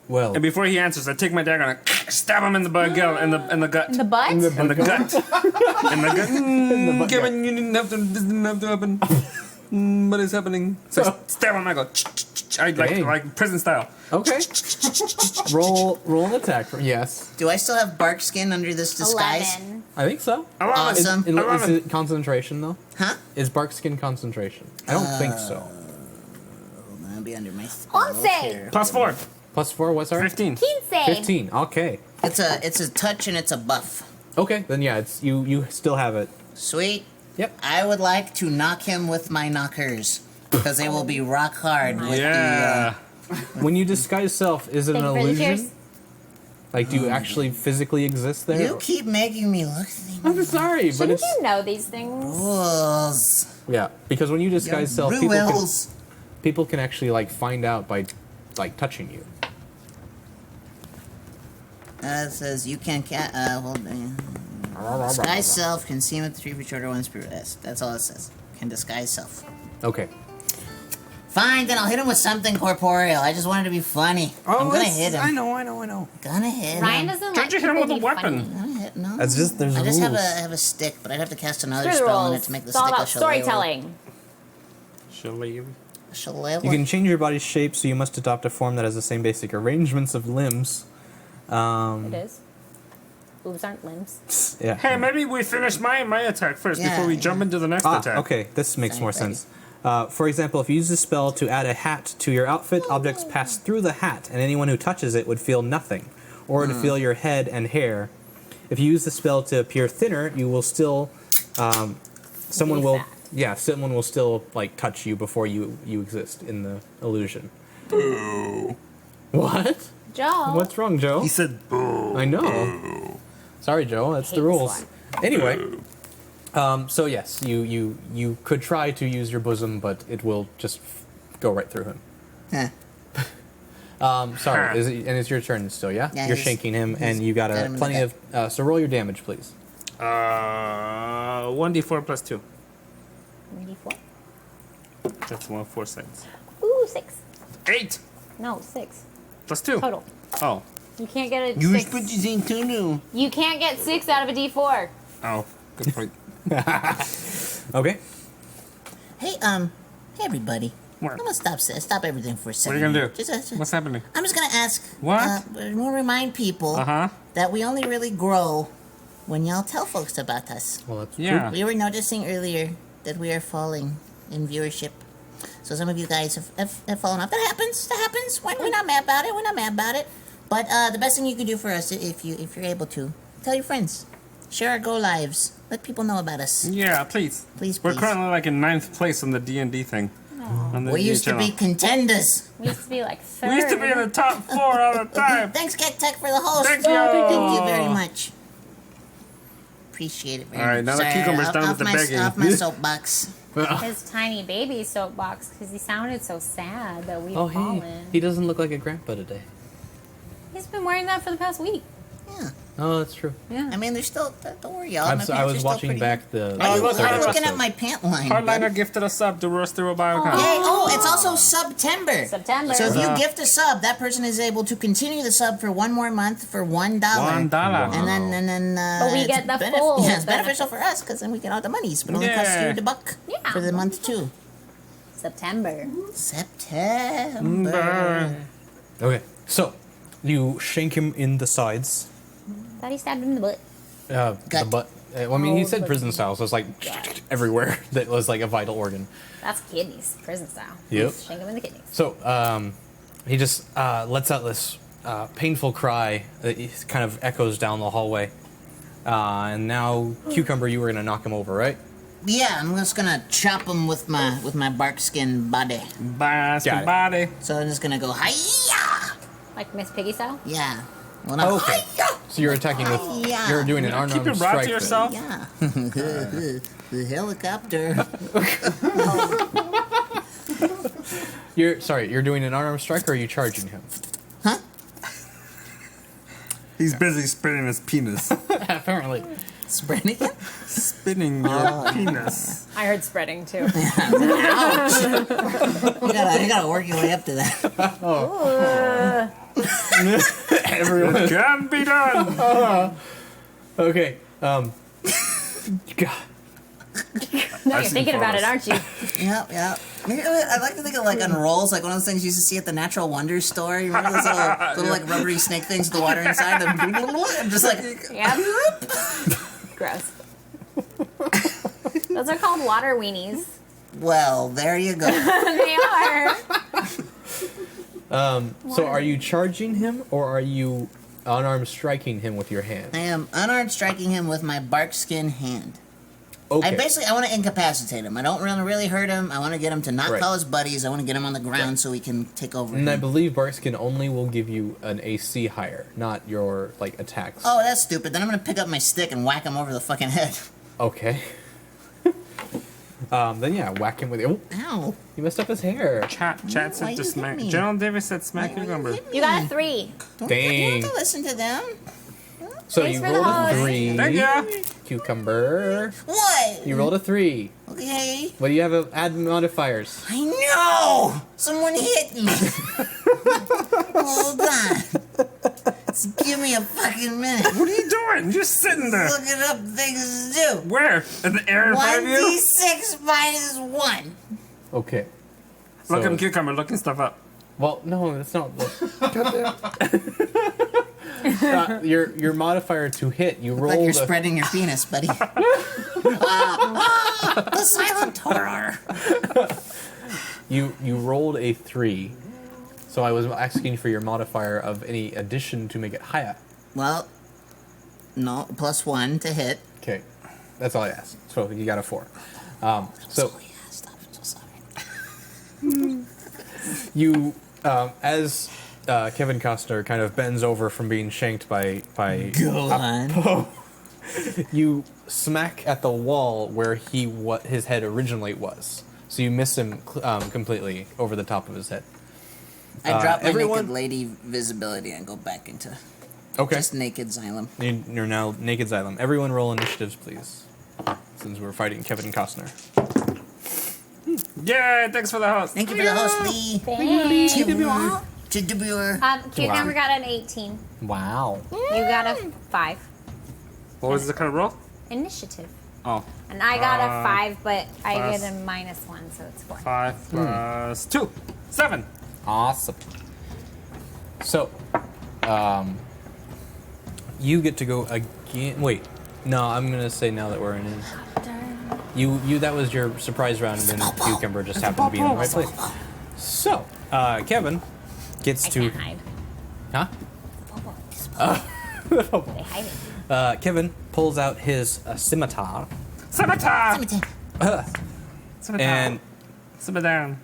Well, And before he answers, I take my dagger and I stab him in the gut, in the gut, In the butt? in the gut, in the gut. Kevin, you didn't have to. This didn't have to happen. But it's happening. So I stab him. I go. I Dang. like prison style. okay. roll an attack. Yes, Do I still have bark skin under this disguise? 11. I think so. Awesome. Is it concentration though? Huh? Is bark skin concentration? I don't think so. That'll be under my spell 11. here. +4, +4. What's our 15. 15. 15. Okay. It's a touch and it's a buff. Okay. Then yeah, it's you still have it. Sweet. Yep. I would like to knock him with my knockers because they will be rock hard with Yeah. When you disguise self, is it an Thank you for the illusion? cheers. Like, do you actually physically exist the. there? You keep making me look things. I'm sorry, but Shouldn't it's you know these things? Rules. yeah. Because when you disguise self, Rules. people can actually like find out by like touching you. It says you can disguise self can seem with 3 for shorter ones per rest. That's all it says. Can disguise self. Okay. Fine, then I'll hit him with something corporeal. I just wanted to be funny. I'm gonna hit him. I know. Gonna hit Ryan him. doesn't Don't like you hit him people with a be weapon? funny. Gonna hit no. That's just there's I just rules. have a stick, but I'd have to cast another Screw the spell on rules. it to make the It's all stick about a shillelagh. storytelling. Shillelagh. You can change your body's shape, so you must adopt a form that has the same basic arrangements of limbs. It is. Boobs aren't limbs. Yeah. Hey, maybe we finish my attack first Yeah, before we jump into the next attack. Okay, this makes more Sorry, sense. For example, if you use the spell to add a hat to your outfit, objects pass through the hat, and anyone who touches it would feel nothing, or to feel your head and hair. If you use the spell to appear thinner, you will still, someone Be will, fat. yeah, someone will still like touch you before you exist in the illusion. Boo. What? Joe. What's wrong, Joe? He said, boo. I know. Sorry, Joe. That's the Hate rules. this Anyway, So yes, you could try to use your bosom, but it will just go right through him. Huh. Sorry, and it's your turn still, yeah? Yeah, You're he's- shanking him, he's and you got got him in the plenty of. So roll your damage, please. 1d4 plus 2. 94. That's 1 4 sides. Ooh, 6. 8 No, 6 plus 2. total. Oh. You can't get a You 6. put this in too. You can't get 6 out of a D4. Oh. Good point. Okay. Hey, everybody. What? I'm gonna stop everything for a What second. are you gonna do? Just, What's happening? I'm just gonna ask. What? We'll remind people Uh-huh. that we only really grow when y'all tell folks about us. Well, that's Yeah. We were noticing earlier that we are falling in viewership. So some of you guys have fallen off. That happens. That happens. We're not mad about it. We're not mad about it. But the best thing you can do for us, if you're able to, tell your friends, share our go lives, let people know about us. Yeah, please. Please, We're please. currently like in 9th place on the D&D thing. On the We D&D used to channel. be contenders. We used to be like 3rd. We used to be in the top 4 all the time. Thanks, Cat Tech, for the host. Thank you. Thank you very much. Appreciate it very All right, much. now that Cucumber's done with the begging. Off my soapbox. His tiny baby soapbox because he sounded so sad that we've Oh, hey. fallen. He doesn't look like a grandpa today. He's been wearing that for the past week. Yeah. Oh, that's true. Yeah. I mean, there's still. Don't worry, y'all. I My was pants are still watching pretty back the. Oh, look, good. I'm look. looking at my pant line. Hardliner bud. gifted us up to Rusty Robiocon. Yay! Oh, it's also September. September. So if you gift a sub, that person is able to continue the sub for one more month for $1. $1. And then. But we it's get the full Yeah, it's benefit. beneficial for us because then we get all the monies. But it only costs Yeah. you $1 Yeah. for the month too. September. September. Okay, so you shank him in the sides. Thought he stabbed him in the butt. The Gut. butt. Well, I mean, he Oh, said the prison style, so it's like everywhere that was like a vital organ. That's kidneys, prison style. Yep. Shank him in the kidneys. So he just lets out this painful cry that kind of echoes down the hallway. And now, Cucumber, you were gonna knock him over, right? Yeah, I'm just gonna chop him with my bark skin body. Basket Got it. body. So I'm just gonna go hi-ya! Like Miss Piggy style? Yeah. Well, not Okay. hi-ya! So you're attacking with. Yeah. You're doing an Keep unarmed it right strike. to yourself. Yeah. The helicopter. You're doing an unarmed strike, or are you charging him? Huh? He's busy spinning his penis. Apparently. Spreading it? Spinning your penis. I heard spreading too. Ouch! You gotta work your way up to that. Everyone can be done. Okay. God. Now you're thinking about it, aren't you? Yep. I like to think of like on rolls, like one of those things you used to see at the Natural Wonders store. You remember those little like rubbery snake things with the water inside them? Just like Yep. Gross. Those are called water weenies. well, there you go. They are. So are you charging him, or are you unarmed striking him with your hand? I am unarmed striking him with my bark skin hand. Okay. I want to incapacitate him. I don't really hurt him. I want to get him to not Right. call his buddies. I want to get him on the ground so he can take over. And I him. believe Barkskin only will give you an AC higher, not your like attacks. Oh, that's stupid. Then I'm gonna pick up my stick and whack him over the fucking head. Okay. Then yeah, whack him with it. Oh, Ow! you messed up his hair. Chat Why said to you hit smack. me? General Davis said smack Why you cucumber. hit me? You got a 3. Don't Dang. have to listen to them. So Thanks you for the rolled a host. 3. Thank you. Cucumber. What? You rolled a 3. Okay. What do you have? Add modifiers. I know! Someone hit me! Hold on. Just give me a fucking minute. What are you doing? You're just sitting there. Looking up things to do. Where? In the air in front of you? 1d6 minus 1. Okay. Look So- at cucumber, looking stuff up. Well, no, that's not. Your modifier to hit. You Like rolled. you're a- spreading your penis, buddy. The silent horror. You rolled a 3. So I was asking for your modifier of any addition to make it higher. Well, no, plus 1 to hit. Okay, that's all I asked. So you got a 4. So Oh, yeah, stop. I'm so sorry. you, as Kevin Costner kind of bends over from being shanked by Go on. You smack at the wall where his head originally was. So you miss him completely over the top of his head. I drop my everyone- naked lady visibility and go back into Okay. just naked Xylem. You're now naked Xylem. Everyone roll initiatives, please. Since we're fighting Kevin Costner. Yay! Thanks for the host. Thank you for the host, Lee. Thanks. To Debure. Cucumber got an 18. Wow. You got a 5. What was the kind of roll? Initiative. Oh, And I got a 5, but I plus- get a -1, so it's 4. 5 plus 2. 7. Awesome. So, you get to go again. Wait, no, I'm gonna say now that we're in it. You that was your surprise round, and then Cucumber just happened to be in the right place. So, Kevin gets I to, can't hide. huh? They hide it. Kevin pulls out his scimitar, Scimitar! Scimitar. and Scimitar.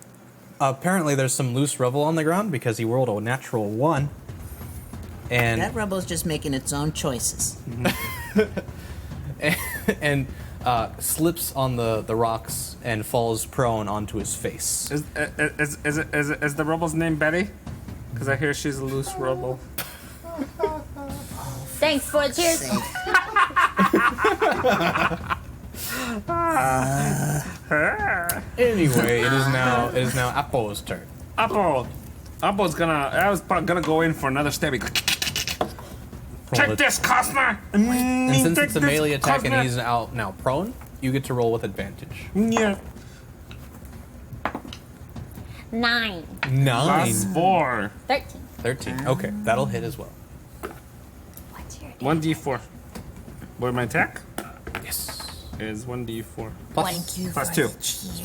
apparently there's some loose rubble on the ground because he rolled a natural 1. And That Rubble's just making its own choices. and slips on the rocks and falls prone onto his face. Is the rubble's name Betty? Because I hear she's a loose rubble. Thanks for the cheers. Same. Anyway, it is now Apple's turn. Apple. Apple's I was gonna go in for another stabbing. Take this, Costner! And since Take it's a this, melee attack and Costner. he's out now prone, you get to roll with advantage. Yeah. 9. 9. Plus 4. 13. 13. Okay, that'll hit as well. What's your 1d4. What my attack? Yes. Is 1d4. Plus Thank you Plus for 2. the cheers.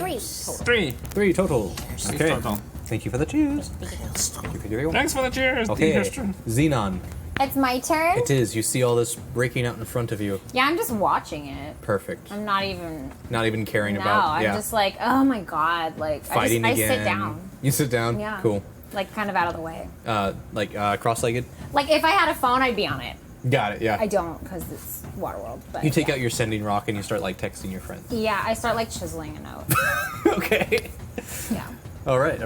3 total. 3. 3 total. Okay. Total. Thank you for the cheers. Thank you for doing Thanks for the cheers. Okay, History. Xenon. It's my turn? It is. You see all this breaking out in front of you. Yeah, I'm just watching it. Perfect. I'm not even. Not even caring No, about. I'm Yeah. just like, oh my god. Like, Fighting I again. sit down. You sit down. Yeah. Cool. Like, kind of out of the way. Cross-legged. Like, if I had a phone, I'd be on it. Got it. Yeah. I don't, because it's Waterworld. But You take yeah. out your sending rock and you start like texting your friends. Yeah, I start, like, chiseling a note. Okay. Yeah. All right.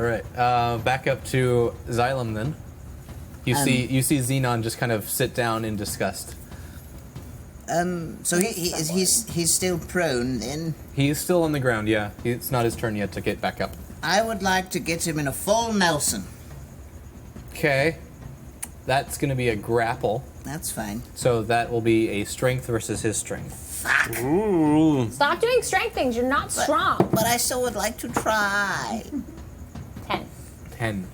Back up to Xylem then. You see Xenon just kind of sit down in disgust. So he's still prone then. He is still on the ground. Yeah. It's not his turn yet to get back up. I would like to get him in a full Nelson. Okay. That's going to be a grapple. That's fine. So that will be a strength versus his strength. Ooh. Stop doing strength things. You're not strong. But I still would like to try. 10. 10.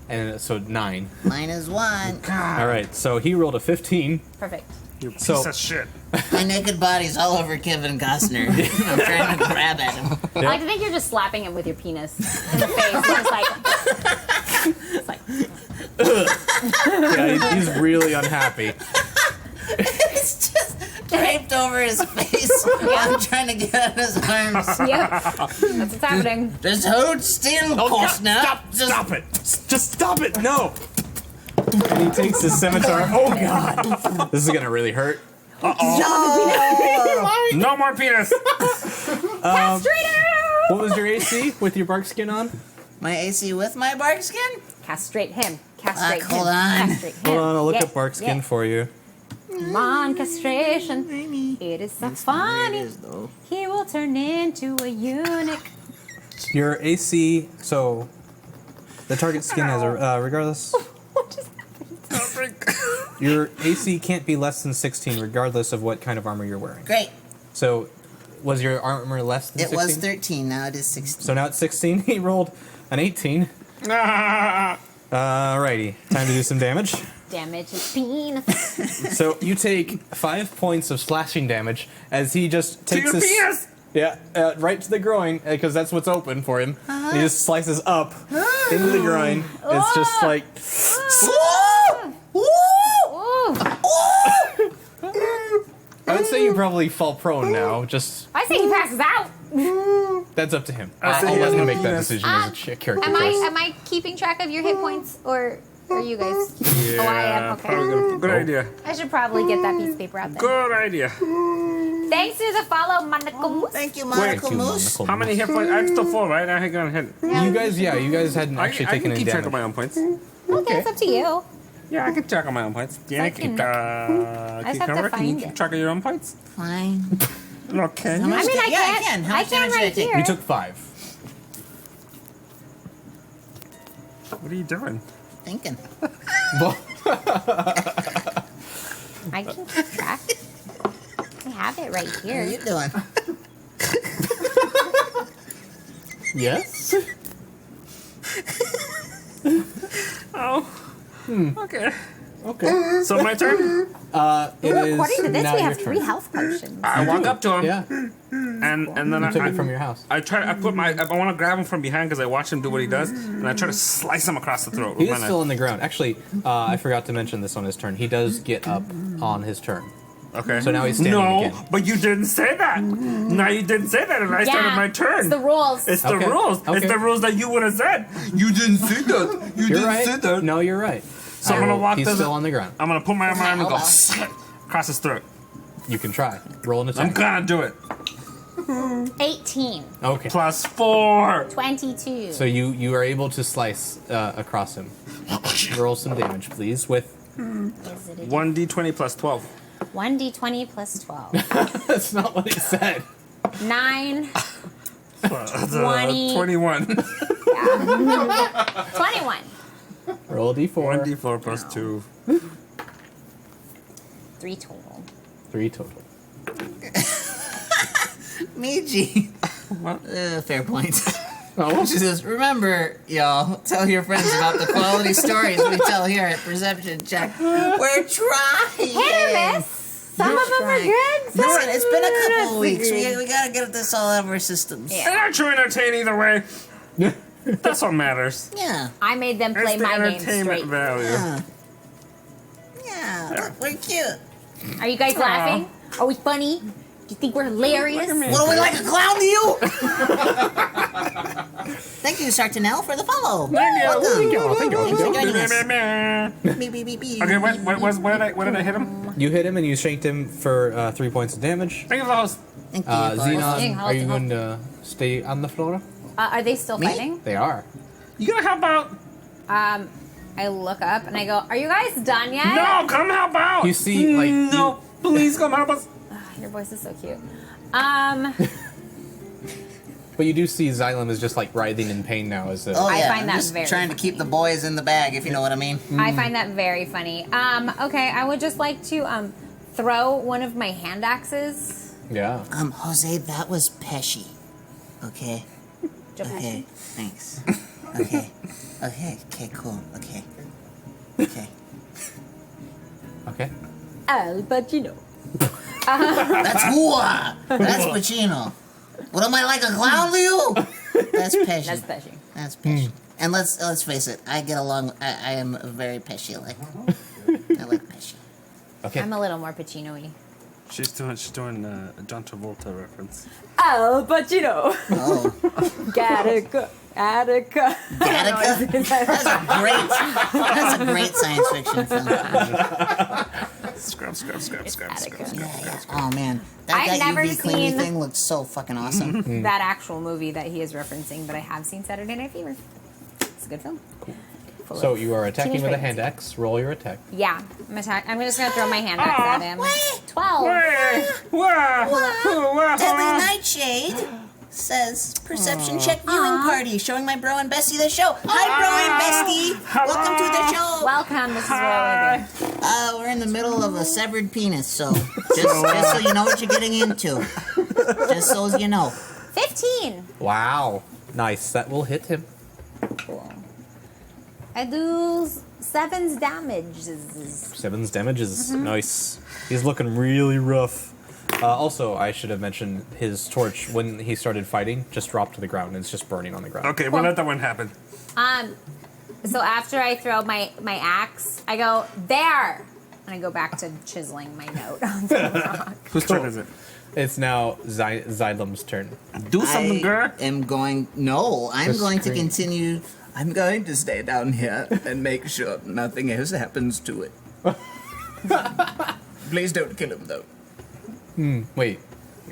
And so 9. Minus 1. All right. So he rolled a 15. Perfect. You piece So- of shit. My naked body's all over Kevin Costner. I'm trying to grab at him. I like to think you're just slapping him with your penis in the face. Just like, it's like, Yeah, he's really unhappy. It's just draped over his face. I'm trying to get out his arms. yep. That's what's happening. Just hold still, Costner. Stop it. Just stop it! No! And he takes his scimitar. Oh god! This is gonna really hurt. No more penis. Castrate him! What was your AC with your bark skin on? My AC with my bark skin? Castrate him. Castrate him. Hold on. Castrate him. Hold on, I'll look Yeah, up bark skin yeah. for you. Come on, castration. It is so funny. It is, though. He will turn into a eunuch. Your AC, so the target skin has a regardless. What just happened? Your AC can't be less than 16, regardless of what kind of armor you're wearing. Great. So, was your armor less than It 16? was 13, now it is 16. So now it's 16. He rolled an 18. Alrighty, time to do some damage. Damage his penis. So you take 5 points of slashing damage as he just To takes your his penis. yeah right to the groin because that's what's open for him. He just slices up into the groin. It's just like Ooh. I would say you probably fall prone now. Just I say he passes out. that's up to him. I say I'll he let has him no make that penis. decision as a character choice. Am I keeping track of your hit points or Or you guys? Oh, I am. Okay. Probably good idea. I should probably get that piece of paper out there. Good idea. Thanks for the follow, Monaco. Thank you, Wait. Monaco Thank you, Moose. Monaco How many Moose. hit points? I'm still full, right? I ain't gonna hit. You guys, you guys hadn't actually I taken can any keep track of damage. my own points. Okay, it's up to you. Yeah, I can check on my own points. Yeah, I I keep, just have to Cucumber, can you find keep it. track of your own points? Fine. Okay. How much I mean, da- I yeah, can. I can. How I much can damage did I right take? here. You took 5. What are you doing? Thinking. Well, I can keep track. I have it right What are here. you doing? yes. Oh. Okay. Okay. So my turn. It is According to this, now we your have turn. 3 health potions. I walk up to him, Yeah, and then you took I it from your house. I try. I put my. I want to grab him from behind because I watch him do what he does, and I try to slice him across the throat. He with my is knife. still on the ground. Actually, I forgot to mention this on his turn. He does get up on his turn. Okay. So now he's standing No, again. but you didn't say that. No, you didn't say that, and I started my turn. It's the rules. It's the Okay, rules. okay. It's the rules that you would have said. You didn't say that. You You're didn't right. say that. No, you're right. So I'm gonna walk He's to still the. on the ground. I'm gonna put my arm around and go Elbow. across his throat. You can try. Roll an I'm attack. gonna do it. 18. Okay. Plus 4. 22. So you are able to slice across him. Roll some damage, please. With Is it a 1d20 plus 12. 1d20 plus 12. that's not what he said. 9. 20. 21. 21. Roll a d4. 1d4 plus 2. 3 total. 3 total. Meiji. What? Fair point. Oh, She says, remember, y'all, tell your friends about the quality stories we tell here at Perception Check. We're trying. Hit or miss. Some of them are good. Some Listen, it's been a couple of are weeks. good. We gotta get this all out of our systems. Yeah. They're not too entertain either way. That's what matters. Yeah. I made them It's play the my game entertainment straight. value. Yeah. Look, we're cute. Are you guys laughing? Are we funny? Do you think we're hilarious? What, are we like a clown to you? Thank you, Sartanel, for the follow. Welcome. thank you. Thanks for joining us. Okay, Beep, beep, beep, beep. what did I hit him? You hit him and you shanked him for 3 points of damage. Thank you for the host. Thank you, Forrest. Xenon, Hold are you on. going to stay on the floor? Are they still Me? fighting? They are. You gonna help out? I look up and I go, "Are you guys done yet?" No, come help out. You see, like, no, please come help us. Your voice is so cute. But you do see Xylem is just like writhing in pain now as Oh, I yeah. find I'm that just very trying to keep the boys in the bag, if you know what I mean. I find that very funny. Okay, I would just like to throw one of my hand axes. yeah. Jose, that was Pesci. Okay. Joe Pesci. Okay. Thanks. Okay. Okay. Okay. Cool. Okay. Okay. Okay. Al Pacino. That's hooah. That's Pacino. What am I, like a clown to you? That's Pesci. That's Pesci. That's Pesci. And let's face it, I get along. I am very Pesci-like. I like Pesci. Okay. I'm a little more Pacino-y. She's doing a John Travolta reference. Al Pacino. Oh, Gattaca. Attica. Gattaca. That's a great science fiction film. Scrub. Attica. Yeah. Oh man, that I've never UV cleaning seen- thing looks so fucking awesome. That actual movie that he is referencing, but I have seen Saturday Night Fever. It's a good film. Full So of you are attacking teenage with a pregnancy. hand axe. Roll your attack. Yeah, I'm just gonna throw my hand axe at him. Wait. 12. Deadly Nightshade says Perception Check viewing party showing my bro and Bestie the show. Hi, bro and Bestie. Welcome to the show. Welcome. This is what we do. We're in the middle of a severed penis, so just so you know what you're getting into. Just so you know. 15. Wow. Nice. That will hit him. Cool. I do 7's damage. 7's damage is nice. He's looking really rough. Also, I should have mentioned his torch when he started fighting just dropped to the ground and it's just burning on the ground. Okay, we'll let that one happen. So after I throw my axe, I go there, and I go back to chiseling my note onto the rock. Whose turn is it? It's now Xylem's turn. Do something, girl. I'm Just going to scream. continue I'm going to stay down here and make sure nothing else happens to it. Please don't kill him, though. Wait,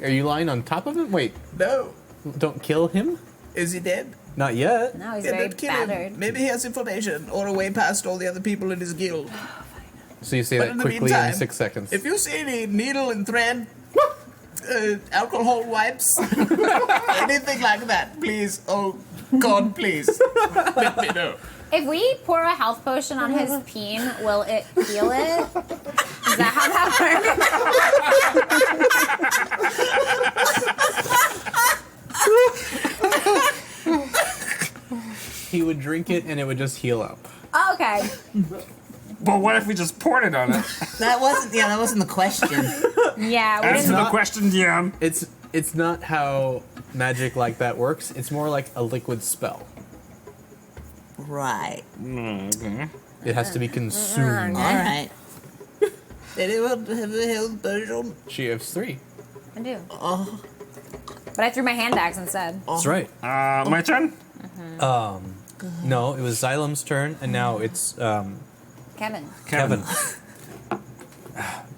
are you lying on top of him? Wait, No. don't kill him? Is he dead? Not yet. No, he's Then very don't kill battered. him. Maybe he has information or a way past all the other people in his guild. So you say But that in the quickly meantime, in 6 seconds. If you see any needle and thread, alcohol wipes, anything like that, please, oh God, please, let me know. If we pour a health potion on his peen, will it heal it? Is that how that works? He would drink it and it would just heal up. Oh, okay. But what if we just poured it on it? That wasn't the question. Yeah, we Answer didn't. the not- question, DM. It's not how magic like that works. It's more like a liquid spell. Right. It has to be consumed. All right. Anyone have a health potion? She has 3. I do. But I threw my hand axe instead. That's right. My turn? No, it was Xylem's turn, and now it's Kevin. Kevin.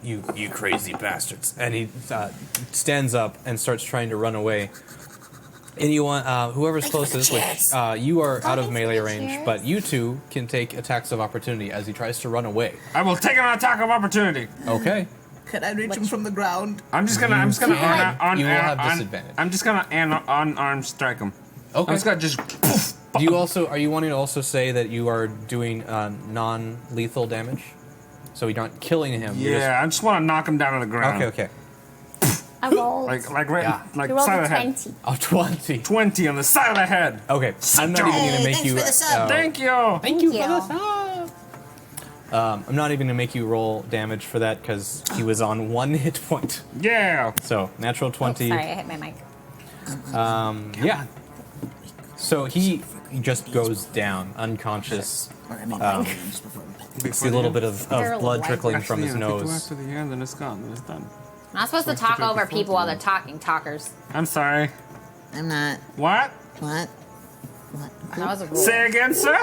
You crazy bastards! And he stands up and starts trying to run away. And you want whoever's closest, which you are out of melee range, but you two can take attacks of opportunity as he tries to run away. I will take an attack of opportunity. Okay. Can I reach him from the ground? I'm just gonna You will have disadvantage. I'm just gonna unarmed strike him. I'm Okay. just gonna just poof. Do you also are you wanting to also say that you are doing non-lethal damage? So you're not killing him. You're Yeah, I just want to knock him down to the ground. Okay. I rolled. Like Yeah. like you rolled side a of the head. 20. Oh, 20. 20 on the side of the head. Okay. I'm not even Hey, going to make thanks you. for the sub. Thank you. Thank you. I'm not even going to make you roll damage for that because he was on 1 hit point. Yeah. So natural 20. Sorry, I hit my mic. Yeah. So he just goes down unconscious. Or, I mean, just before we- See a little bit of blood trickling from his Actually, if you do nose. after the end, then it's gone. Then it's done. I'm not supposed to talk over people while they're talking. Talkers. I'm sorry. I'm not. What? What? What? That was a rule. Say again, sir.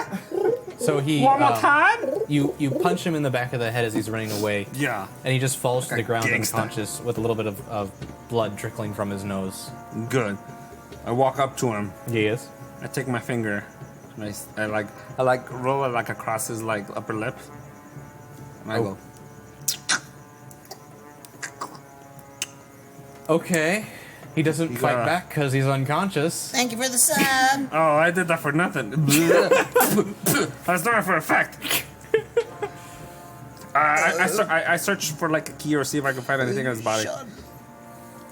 So he One more time. you punch him in the back of the head as he's running away, Yeah. and he just falls to the ground gangsta. unconscious with a little bit of blood trickling from his nose. Good. I walk up to him. Yes. I take my finger. I roll it like across his like upper lip. And I Oh. go. Okay. He doesn't fight gotta- back because he's unconscious. Thank you for the sub. Oh, I did that for nothing. I was doing it for effect. I search for like a key or see if I can find anything in his body. Sean,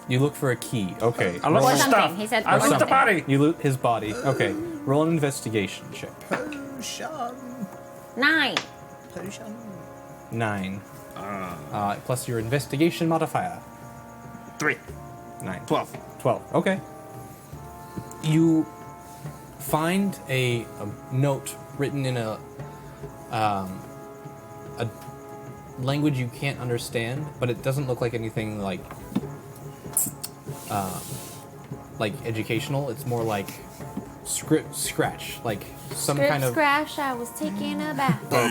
You look for a key. Okay. I look Or for something. stuff. He said I or look the something. body. You loot his body. Okay. Roll an investigation check. Sean, 9. potion. 9. Plus your investigation modifier. 3, 9. 12. 12. Okay. You find a note written in a language you can't understand, but it doesn't look like anything like educational. It's more like scratch, like some kind of Scratch, I was taking a bath. Ba,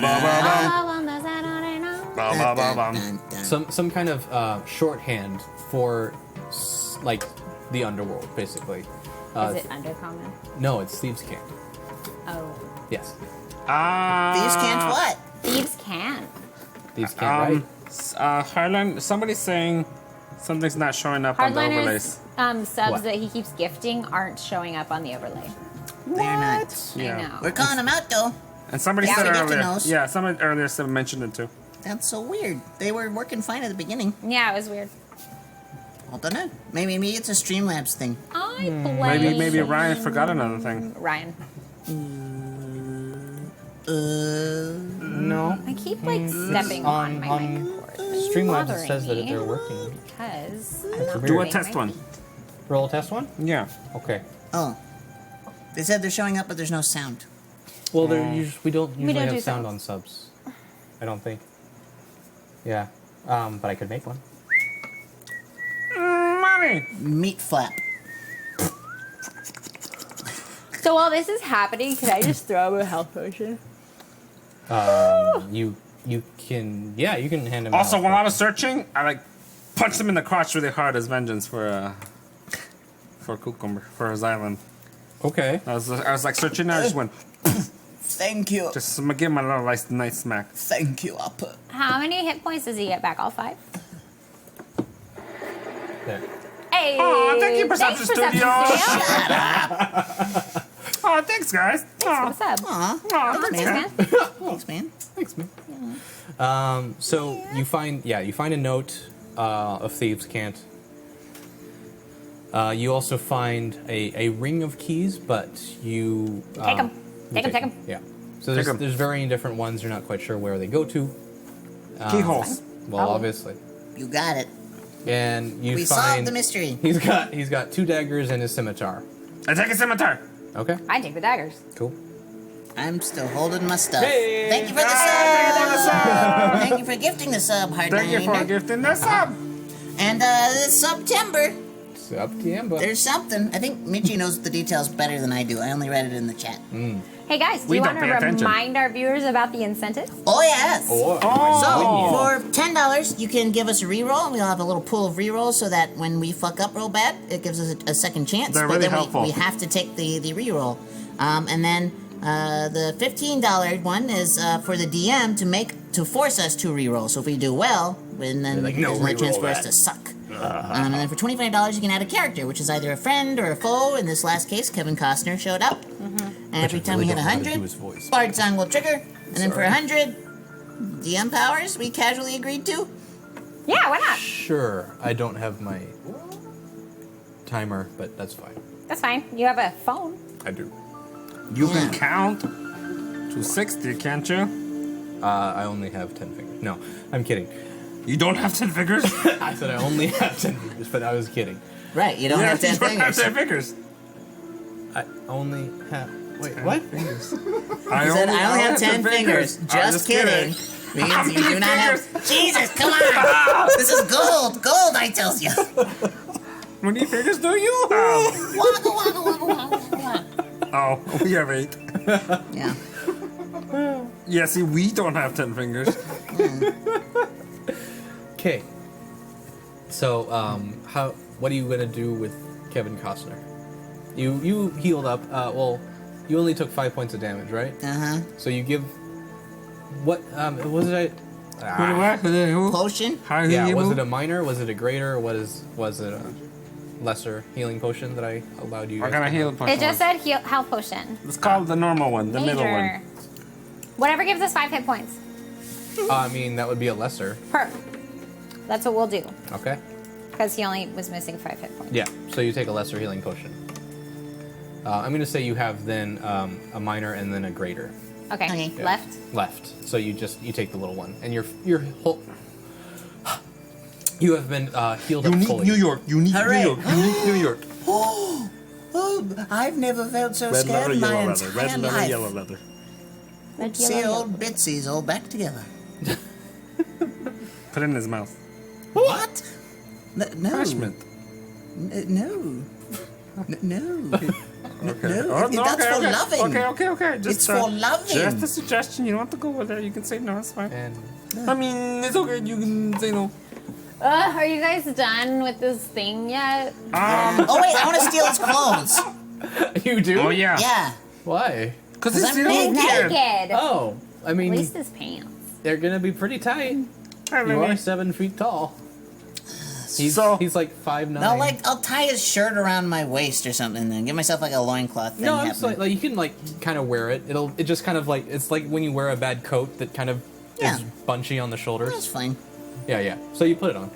ba, ba, bum. some kind of shorthand for like the underworld, basically. Is it undercommon? No, it's thieves' camp. Oh. Yes, These can't what? Thieves can. thieves' camp, right? Harlan, somebody's saying something's not showing up on the overlays. Hardliner's subs What? that he keeps gifting aren't showing up on the overlay. They're not. Yeah. I know. We're calling them out though. And somebody Yeah, said we get to earlier. those. Yeah, somebody earlier said mentioned it too. That's so weird. They were working fine at the beginning. Yeah, it was weird. I don't know. Maybe it's a Streamlabs thing. I blame Maybe Ryan forgot another thing. Ryan. No. I keep like stepping on my mic cord. It's Streamlabs bothering says that me they're working. because I'm not Do a moving test my one. feet. Roll a test one. Yeah. Okay. Oh. They said they're showing up, but there's no sound. Well, we don't usually don't have do sound subs. on subs. I don't think. Yeah. But I could make one. Money. Meat flap. So while this is happening, can I just throw him a health potion? You can hand him. a Also, health while I potion. was searching, I like punched him in the crotch really hard as vengeance for Cucumber for his island. Okay. I was like searching, and I just went Thank you. just give him a little nice smack. Thank you, Upper. How many hit points does he get back? All 5? There. Hey! Aw, thank you, Thanks, Perception Studio. Studio. Oh, thanks, guys. What's up? Aw, Aw, Thanks, man. thanks, man. Thanks, man. So you find a note of Thieves' Cant. You also find a ring of keys, but you Take 'em. you Take 'em. Yeah. So Take there's 'em. there's varying different ones. You're not quite sure where they go to. Keyholes. Well, Oh. obviously, You got it. and you We find solved the mystery. He's got 2 daggers and his scimitar. I take a scimitar. Okay. I take the daggers. Cool. I'm still holding my stuff. Hey! Thank you for the Hey, sub. for the sub. Thank you for gifting the sub, Hard Thank you for Niner. gifting the sub. And this September, It's up to you, but there's something. I think Michi knows the details better than I do. I only read it in the chat. Hey guys, do We you don't want to pay attention. remind our viewers about the incentives? Oh yes. Oh. So for $10, you can give us a reroll, and we'll have a little pool of rerolls so that when we fuck up real bad, it gives us a second chance. They're but really then helpful. we have to take the reroll, and then the $15 one is for the DM to force us to reroll. So if we do well, then like, no, there's no chance reroll for us that. to suck. And then for $25, you can add a character, which is either a friend or a foe. In this last case, Kevin Costner showed up. And every time we hit 100, Bard song will trigger. And then for 100 DM powers, we casually agreed to. Yeah, why not? Sure, I don't have my timer, but that's fine. That's fine. You have a phone. I do. You can count to 60, can't you? I only have 10 fingers. No, I'm kidding. You don't have 10 fingers? I said I only have 10 fingers, but I was kidding. Right, you don't have 10 you don't have fingers. 10 fingers. I only have. Wait, what? I He said, I only have 10 fingers. I'm Just kidding. Means you do not have. Jesus, come on! This is gold! Gold, I tells you! How many fingers do you have? Wagga, wagga, wagga, wagga, wagga. Oh, we have 8. Yeah. Yeah, see, we don't have 10 fingers. Okay. So, what are you gonna do with Kevin Costner? You healed up. Well, you only took 5 points of damage, right? Uh-huh. So you give. What? Was it? Who? Potion? How Yeah. you Was move? it a minor? Was it a greater? Was it a lesser healing potion that I allowed you? What guys kind of to heal have? potion? It just said health potion. It's called the normal one, the middle Major. one. Whatever gives us 5 hit points. I mean, that would be a lesser. That's what we'll do. Okay. Because he only was missing 5 hit points. Yeah. So you take a lesser healing potion. I'm gonna say you have then a minor and then a greater Okay. Okay. Yeah. Left. left. So you take the little one, and your whole. You have been healed up fully. York. Unique Hooray. New York. Unique New York. Oh, I've never felt so scared in my entire life. leather. Red, See yellow, old Bitsy's all back together. Put it in his mouth. What? No. Punishment. No. No. Okay. No, that's for loving. Okay. Just, It's for loving. Just a suggestion. You don't have to go with it. You can say no. It's fine. And I mean, it's okay. You can say no. Are you guys done with this thing yet? Oh wait, I want to steal his clothes. you do? Oh yeah. Yeah. Why? Because I'm he's naked. Naked. Oh, I At mean, least his pants. they're gonna be pretty tight. You are 7 feet tall. He's like 5'9". No, like I'll tie his shirt around my waist or something, and give myself like a loincloth thing. No, I'm just happening. like you can like kind of wear it. It just kind of like it's like when you wear a bad coat that kind of Yeah. is bunchy on the That's shoulders. fine. Yeah. So you put it on.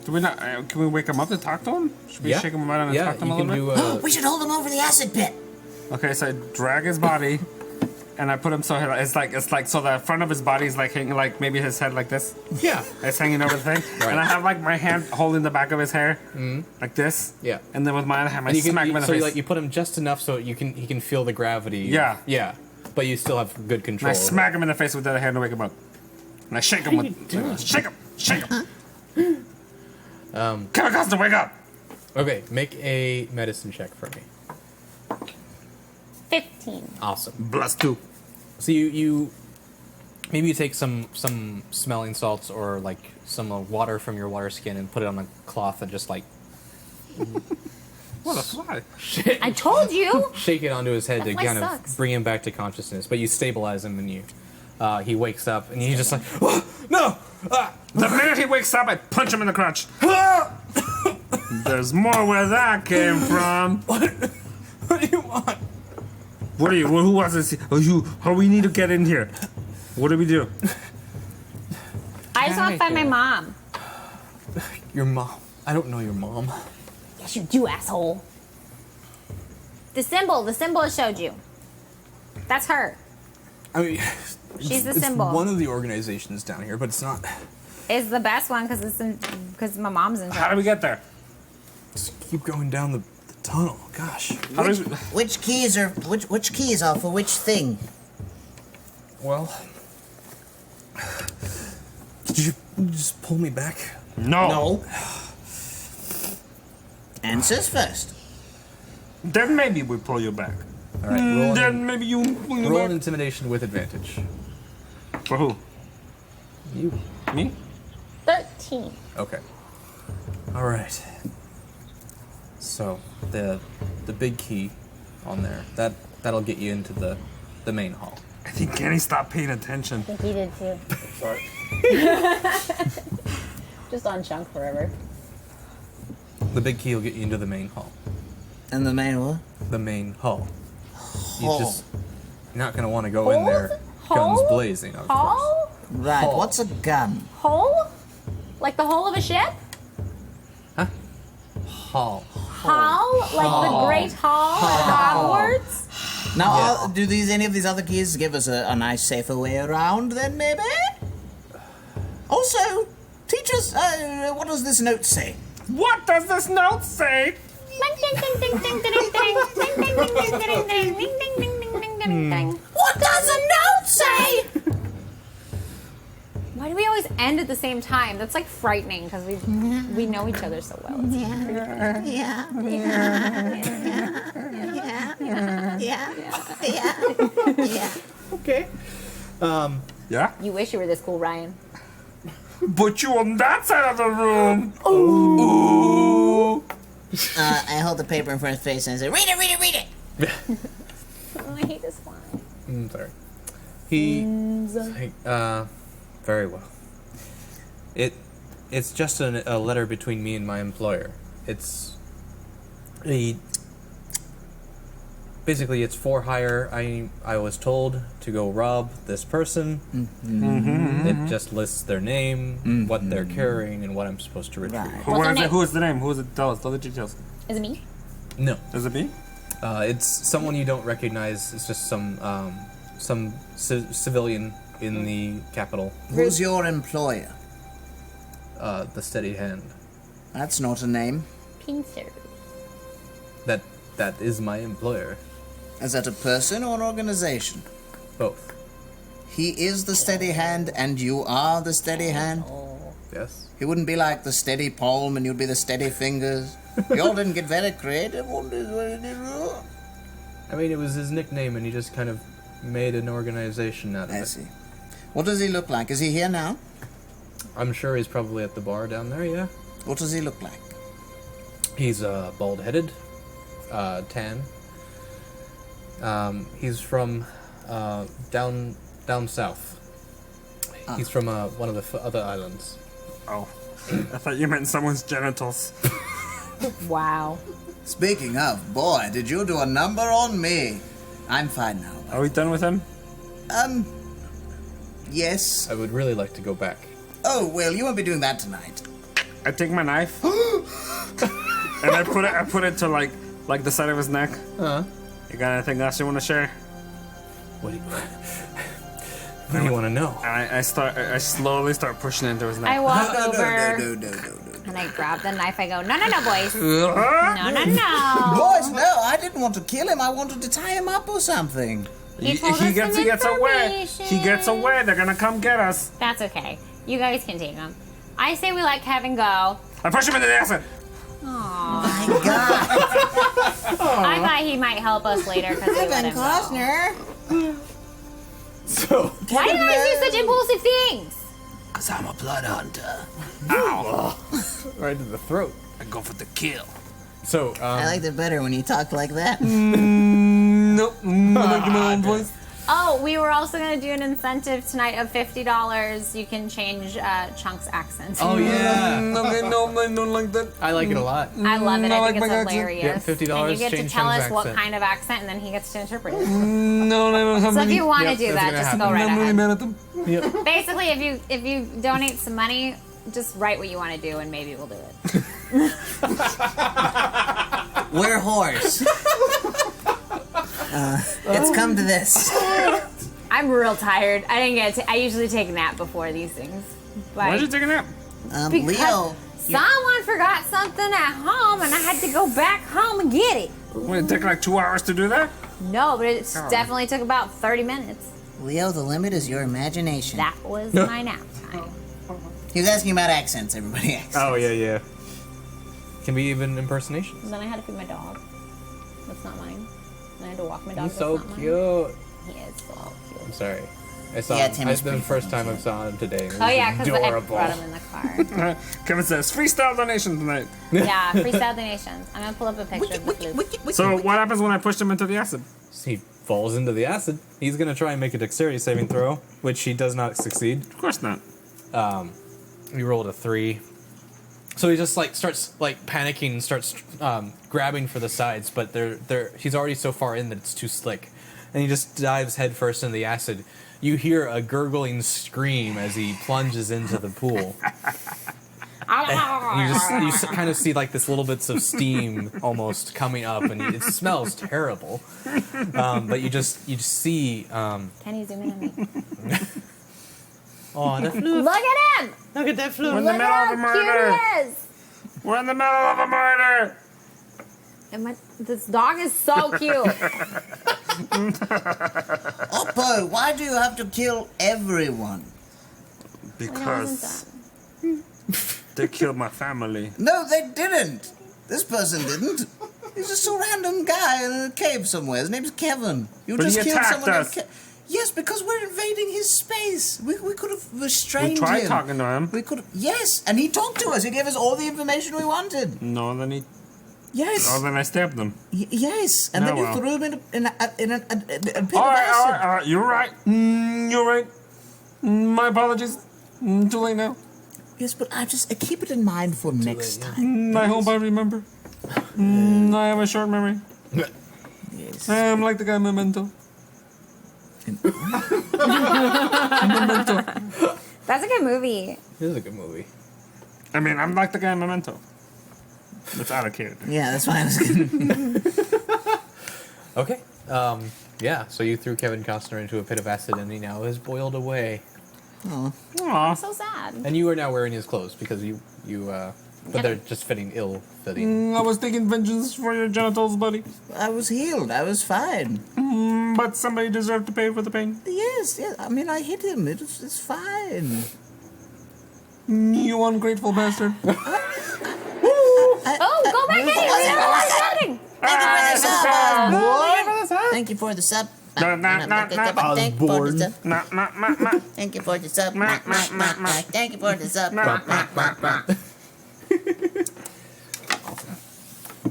Do we not? Can we wake him up to talk to him? Should we Yeah. shake him around and Yeah, talk to him you a can little bit? do. We should hold him over the acid pit. Okay, so I drag his body, and I put him so it's like so the front of his body is like hanging, like maybe his head like this. Yeah. It's hanging over the thing, Right. and I have like my hand holding the back of his hair, like this. Yeah. And then with my other hand, I And you can smack him in the so face. you put him just enough so he can feel the gravity. Yeah. Yeah. But you still have good and control. I smack him in the face with the other hand to wake him up. And I shake him with shake him. Kevin Costner, wake up! Okay, make a medicine check for me. 15. Awesome. +2. So you maybe you take some smelling salts or like some water from your water skin and put it on a cloth and just like What a fly. I told you! shake it onto his head That to fly kind sucks. of bring him back to consciousness. But you stabilize him and he wakes up and he's just like, "Oh, no! The minute he wakes up, I punch him in the crotch. There's more where that came from. What do you want?" What are you? Who wants to see? Oh, you. Oh, we need to get in here. What do we do? I just want to find my mom. Your mom. I don't know your mom. Yes, you do, asshole. The symbol I showed you. That's her. I mean, She's the it's symbol. one of the organizations down here, but it's not. It's the best one because my mom's in How charge. do we get there? Just keep going down the tunnel. Gosh. How do we, Which keys are for which thing? Well, did you just pull me back? no. No. Answers first. Then maybe we pull you back. All right, roll, Then maybe you pull you roll an back. intimidation with advantage. For who? You. Me? 13. Okay. All right. So the big key on there that'll get you into the main hall. I think Kenny stopped paying attention. I think he did too. Sorry. Just on chunk forever. The big key will get you into the main hall. And the main what? The main hall. Hall. You're not gonna want to go in there, guns Hall? blazing, of course. Hole? Right. Hall. What's a gun? Hole? Like the hull of a ship? Hall. Hall? Like the Great Hall at Hogwarts? Now, do any of these other keys give us a nice, safer way around? Then maybe. Also, teach us. What does this note say? What does this note say? What does a note say? Why do we always end at the same time? That's like frightening because we know each other so well. Okay. Yeah? You wish you were this cool, Ryan. But you on that side of the room. I hold the paper in front of his face and I say, "Read it, read it, read it." Oh, I hate this line. Sorry. Very well. It's just a letter between me and my employer. It's basically it's for hire. I was told to go rob this person. It just lists their name, what they're carrying, and what I'm supposed to retrieve. Right. What's her name? Who is the name? Who is it? Tell us. Tell the details. Is it me? No, Is it me? it's someone you don't recognize. It's just some civilian in the capital. Who's your employer? The steady hand. That's not a name. Pincer. That is my employer. Is that a person or an organization? Both. He is the steady hand, and you are the steady hand. Yes. He wouldn't be like the steady palm, and you'd be the steady fingers. Y'all didn't get very creative on this. I mean, it was his nickname, and he just kind of made an organization out of I it. see. What does he look like? Is he here now? I'm sure he's probably at the bar down there, yeah. What does he look like? He's bald-headed, tan. He's from down south. He's from one of the other islands. Oh. I thought you meant someone's genitals. Wow. Speaking of, boy, did you do a number on me? I'm fine now. Are we done with him? Yes. I would really like to go back. Oh, well, you won't be doing that tonight. I take my knife and I put it to like the side of his neck. You got anything else you want to share? What do you want to know? And I slowly start pushing into his I neck. walk No, over no. and I grab the knife. I go, no, boys. No. Boys, no, I didn't want to kill him. I wanted to tie him up or something. He told us some He gets away. information. He gets away. They're gonna come get us. That's okay. You guys can take him. I say we let Kevin go. I push him into the acid. Aww. My God. I thought he might help us later because we let Kevin him go. Costner. So, Why do you guys do such impulsive things? Cause I'm a blood hunter. Right to the throat. I go for the kill. So, I liked it better when you talked like that. Nope. I like my own voice. Oh, we were also going to do an incentive tonight of $50. You can change Chunk's accent. oh yeah, Okay, no, I don't like that. I like it a lot. I love it. I I like think it's my accent. hilarious. Yep, $50 And you get to change tell Chunk's us what accent. kind of accent, and then he gets to interpret it. No, I don't have So if any. you want to Yep, do that's that, gonna just happen. go right I'm really ahead. mad at them. Yep. Basically, if you donate some money, just write what you want to do, and maybe we'll do it. We're whores. It's come to this. I'm real tired. I didn't get. I usually take a nap before these things, Why'd but you take a nap? because Leo. someone forgot something at home, and I had to go back home and get it. Wait, it took like 2 hours to do that? No, but it definitely took about 30 minutes. Leo, the limit is your imagination. That was my nap time. He was asking about accents, everybody. Accents. Oh yeah. Can be even impersonations. And then I had to feed my dog. That's not mine. And I had to walk my dog. He's That's so not mine. cute. He is so I'm cute. sorry. I saw Yeah, him. Tim is It's the pretty first fucking time I cute. saw him today. It was Oh yeah, because I adorable. brought him in the car. Kevin says, freestyle donation tonight. Yeah, freestyle donations. I'm gonna pull up a picture of the flute. So what happens when I push him into the acid? He falls into the acid. He's gonna try and make a dexterity saving throw, which he does not succeed. Of course not. He rolled a 3. So he just like starts like panicking and starts grabbing for the sides, but he's already so far in that it's too slick, and he just dives headfirst into the acid. You hear a gurgling scream as he plunges into the pool. You kind of see like this little bits of steam almost coming up, and it smells terrible. But you just see. Can you zoom in on me? Oh, the flute! Look at him! Look at that flute! We're in the Look middle at of a how cute murder. he is! We're in the middle of a murder. And this dog is so cute. Oppo, why do you have to kill everyone? Because they killed my family. No, they didn't. This person didn't. He's just a random guy in a cave somewhere. His name's Kevin. You But just he killed attacked someone named us. Yes, because we're invading his space. We could have restrained We tried him. talking to him. We could. Yes, and he talked to us. He gave us all the information we wanted. No, then Yes. I stabbed them. Yes, and Oh, then you well. threw him in a pit of All acid. right. You're right. You're right. My apologies. Too late now. Yes, but I keep it in mind for next time. I hope I remember. I have a short memory. Yes. I'm like the guy in Memento. That's a good movie. This is a good movie. I mean, I'm like the guy in Memento. That's out of character. Yeah, that's why I was gonna. Okay. Yeah. So you threw Kevin Costner into a pit of acid, and he now is boiled away. Aw. So sad. And you are now wearing his clothes because but they're just ill-fitting. I was taking vengeance for your genitals, buddy. I was healed. I was fine. But somebody deserved to pay for the pain. Yes. I mean, I hit him. It's fine. You ungrateful bastard. Oh, go back in! What's happening? Thank you for the sub. Nah, nah, nah, nah. Thank you for the sub. Nah, nah, nah, nah. Thank you for the sub. Thank you for the sub.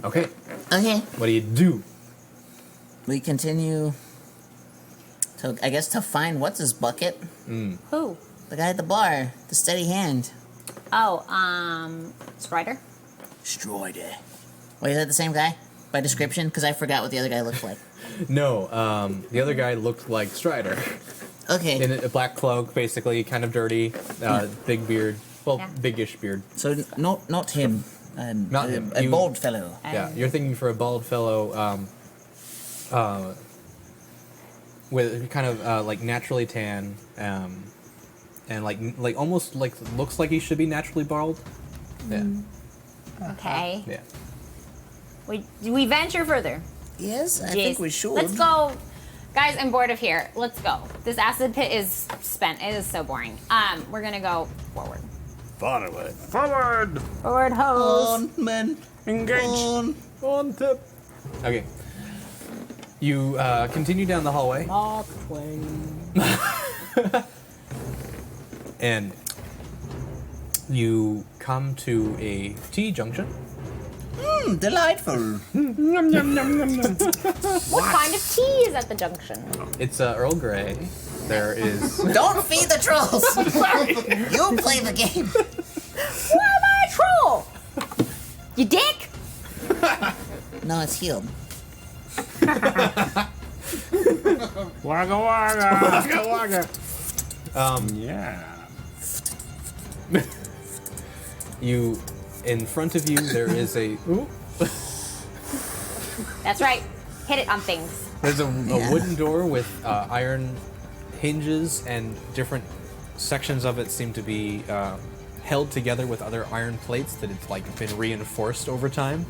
Okay. Okay. What do you do? We continue to, I guess, to find what's his bucket. Who? The guy at the bar, the steady hand. Oh, Strider? Strider. Wait, is that the same guy? By description? Because I forgot what the other guy looked like. No. The other guy looked like Strider. Okay. In a black cloak, basically, kind of dirty, big beard. Well, Yeah. biggish beard. So not him. Not him. A You- bald fellow. Yeah, you're thinking for a bald fellow, with kind of like naturally tan, and like almost like looks like he should be naturally bald. Yeah, Okay. yeah. We venture further. Yes, I Jeez. think we should. Let's go. Guys, I'm bored of here. Let's go. This acid pit is spent. It is so boring. We're gonna go forward. Forward. Forward hose. On, men. Engage. On. On tip. Okay. You continue down the hallway. Mark Twain. And you come to a T-junction. Delightful. What kind of tea is at the junction? It's Earl Grey. There is... Don't feed the trolls. You play the game. Why am I a troll? You dick? No, it's healed. Wagga wagga. Wagga wagga. Yeah. You... In front of you, there is a... That's right. Hit it on things. There's a wooden door with iron hinges, and different sections of it seem to be held together with other iron plates that it's like been reinforced over time.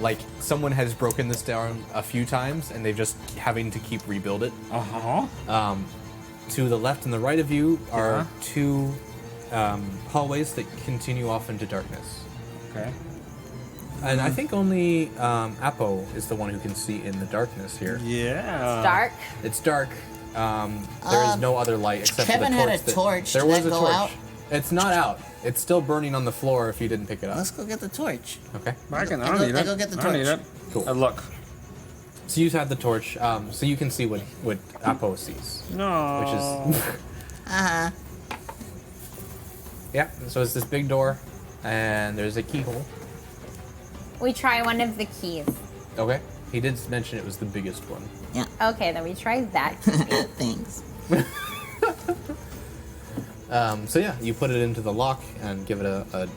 Like someone has broken this down a few times, and they're just having to keep rebuild it. To the left and the right of you are two hallways that continue off into darkness. Okay. And I think only Apo is the one who can see in the darkness here. Yeah. Dark. It's dark. There is no other light except Kevin for the torch. had a torch. There Did was that a go torch. out? It's not out. It's still burning on the floor if you didn't pick it up. Let's go get the torch. Okay. I don't I need it. go get the I don't need torch. it. Cool. Look. So you have the torch, so you can see what Apo sees. No. Which is... Uh-huh. Yeah, so it's this big door, and there's a keyhole. We try one of the keys. Okay. He did mention it was the biggest one. Okay, then we try that key. Thanks. So yeah, you put it into the lock and give it a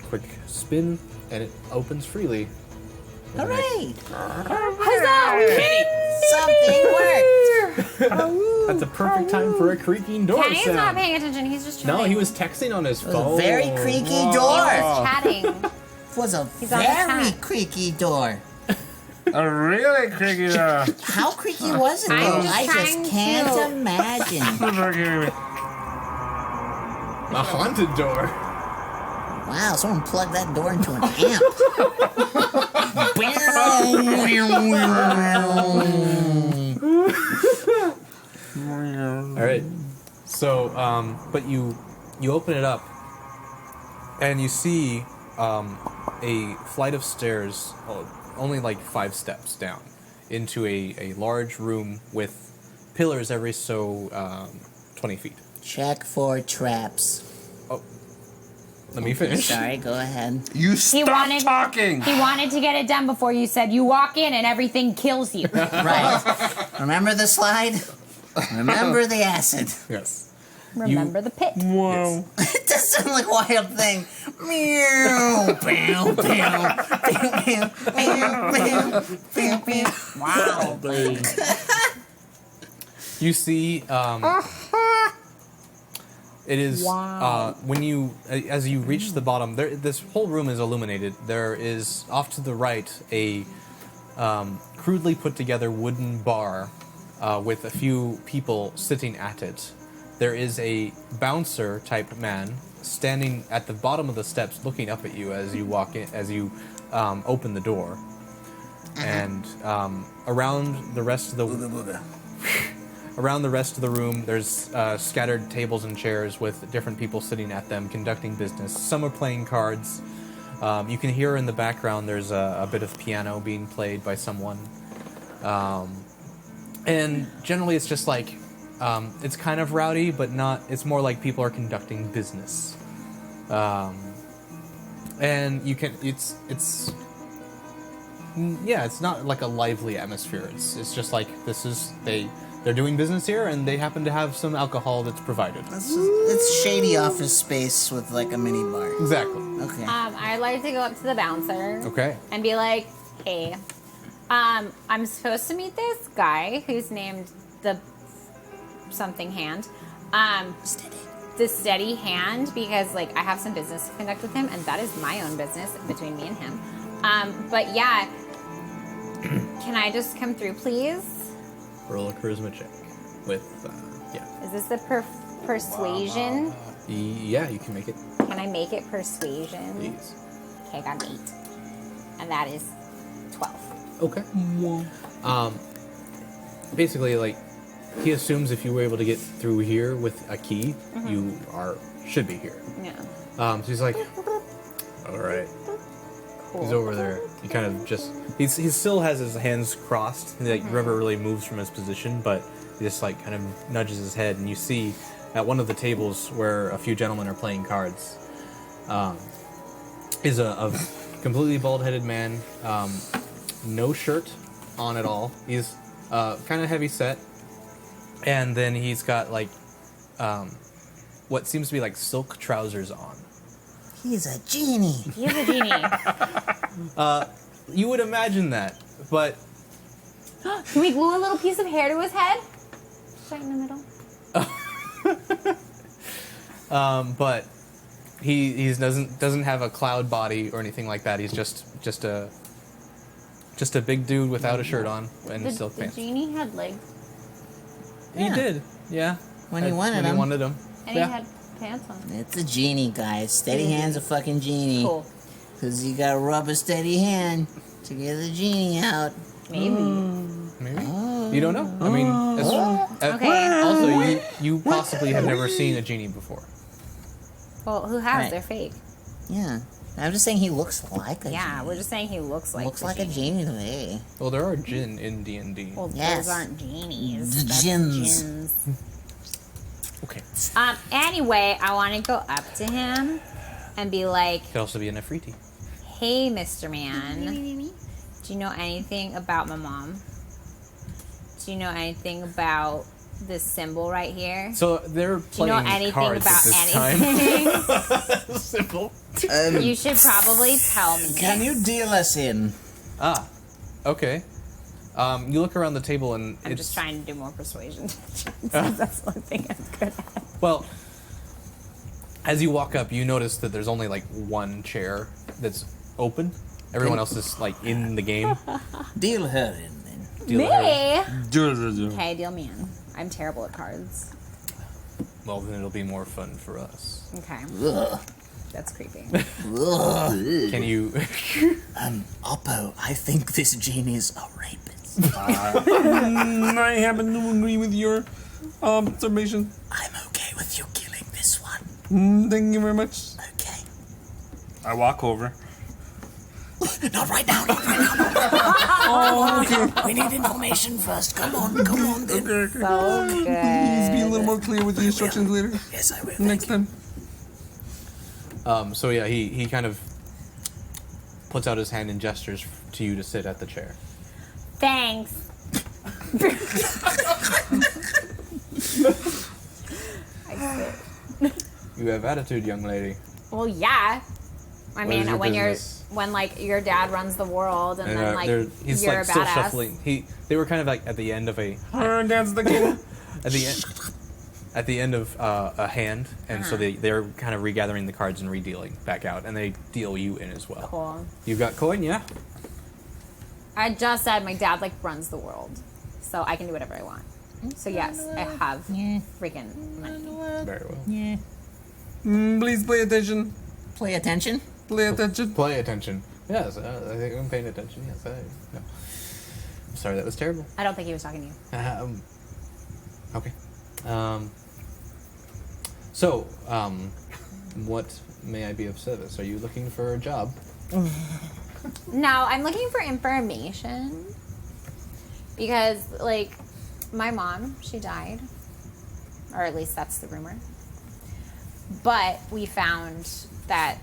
quick spin, and it opens freely. With a nice- Hooray! Huzzah! Something worked. That's a perfect time for a creaking door Kenny's sound. not paying attention. He's just No, chilling. he was texting on his It was phone. a very creaky He door. was chatting. It was a He's on the very chat. creaky door. A really creaky How creaky was it, I'm though? just I trying just can't to- imagine. A haunted door. Wow, someone plugged that door into an amp. All right. So, but you open it up, and you see a flight of stairs, only like 5 steps down, into a large room with pillars every so 20 feet. Check for traps. Let me finish. Sorry, go ahead. You stop talking. He wanted to get it done before you said you walk in and everything kills you. Right. Remember the slide? Remember the acid. Yes. Remember the pit. Wow. It does sound like Wild Thing. Meow. Pew, pew, pew, pew, pew, pew. Wow. You see, it is when you, as you reach the bottom. This whole room is illuminated. There is off to the right a crudely put together wooden bar with a few people sitting at it. There is a bouncer type man standing at the bottom of the steps, looking up at you as you walk in, as you open the door, and around the rest of the. Around the rest of the room, there's scattered tables and chairs with different people sitting at them, conducting business. Some are playing cards. You can hear in the background there's a bit of piano being played by someone. And generally it's just like, it's kind of rowdy, but not, it's more like people are conducting business. And you can, it's not like a lively atmosphere. It's just like, they're doing business here, and they happen to have some alcohol that's provided. It's shady office space with like a mini bar. Exactly. Okay. I'd like to go up to the bouncer Okay. and be like, hey, I'm supposed to meet this guy who's named the something hand. Steady. The steady hand, because like I have some business to conduct with him, and that is my own business between me and him. But yeah, can I just come through, please? Roll a charisma check with, Is this the persuasion? Yeah, you can make it. Can I make it persuasion? Please. Okay, I got an 8. And that is Okay. Basically, like, he assumes if you were able to get through here with a key, you should be here. Yeah. So he's like, all right. Cool. He's over there. He kind of just he still has his hands crossed. He like never really moves from his position, but he just like kind of nudges his head, and you see at one of the tables where a few gentlemen are playing cards, is a completely bald-headed man, no shirt on at all. He's kind of heavy set, and then he's got like what seems to be like silk trousers on. He's a genie. He's a genie. You would imagine that, but Can we glue a little piece of hair to his head? Right in the middle. but he doesn't have a cloud body or anything like that. He's just a big dude without a shirt on and silk The pants. genie had legs. He Yeah. did, yeah. When he wanted when them. he wanted them. And Yeah. he had pants on. It's a genie, guys. Steady hand's a fucking genie. Cool. Because you gotta rub a steady hand to get the genie out. Maybe. Maybe you don't know. I mean, Okay. also you possibly have never seen a genie before. Well, who has? Right. They're fake. Yeah. I'm just saying he looks like a Yeah, genie. we're just saying he looks like Looks the like a genie to me. Well, there are jinn in D&D. Well, Yes. those aren't genies. The That's jinns. jinns. Okay. Anyway, I want to go up to him and be like, Could also be an Afriti. "Hey, Mr. Man, do you know anything about my mom? Do you know anything about this symbol right here? So they're Do you know playing anything cards about at this time. anything? Simple. You should probably tell me. Can you deal us in? Ah, okay. You look around the table and I'm it's just trying to do more persuasion. That's one thing I'm good at. well. As you walk up, you notice that there's only like one chair that's open. Everyone else is like in the game. Deal her in then. Deal with her. Me? Okay, deal me in. I'm terrible at cards. Well, then it'll be more fun for us. Okay, Ugh. that's creepy. Ugh. Can you? Oppo, I think this genie's a rapist. I happen to agree with your observation. I'm okay with you killing this one. Thank you very much. Okay. I walk over. Not right now, not right now. Oh, okay. We need information first. Come on then. So good. Please be a little more clear with the instructions later. Yes, I will. Next time. So yeah, he kind of puts out his hand and gestures to you to sit at the chair. Thanks. I sit. You have attitude, young lady. Well, yeah. I What mean, is your when business? when like your dad runs the world, and then like he's you're like a still badass. shuffling. They were kind of like at the end of a That's the king. at the end of a hand, and so they're kind of regathering the cards and redealing back out, and they deal you in as well. Cool. You've got coin, yeah. I just said my dad like runs the world, so I can do whatever I want. So yes, I have freaking money. Very well. Yeah. Please pay attention. Play attention. Pay attention. Play attention. Yes, I think I'm paying attention. Yes, no. I'm sorry, that was terrible. I don't think he was talking to you. Okay. So, what may I be of service? Are you looking for a job? No, I'm looking for information because, like, my mom, she died, or at least that's the rumor. But we found that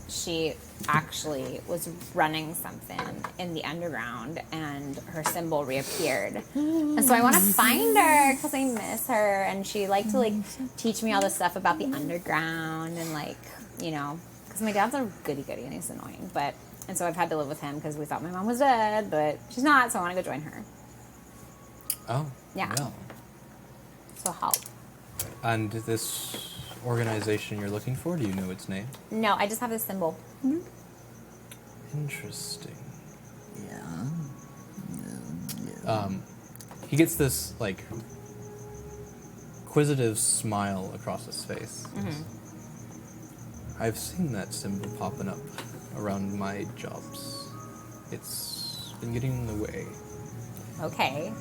she actually was running something in the underground, and her symbol reappeared. And so I want to find her because I miss her, and she liked to like teach me all this stuff about the underground and like, you know, because my dad's a goody and he's annoying, but. And so I've had to live with him because we thought my mom was dead, but she's not, so I want to go join her. Oh. Yeah. Well. So help. And this organization you're looking for, do you know its name? No, I just have this symbol. Interesting. Yeah. He gets this like inquisitive smile across his face. I've seen that symbol popping up around my jobs. It's been getting in the way. Okay.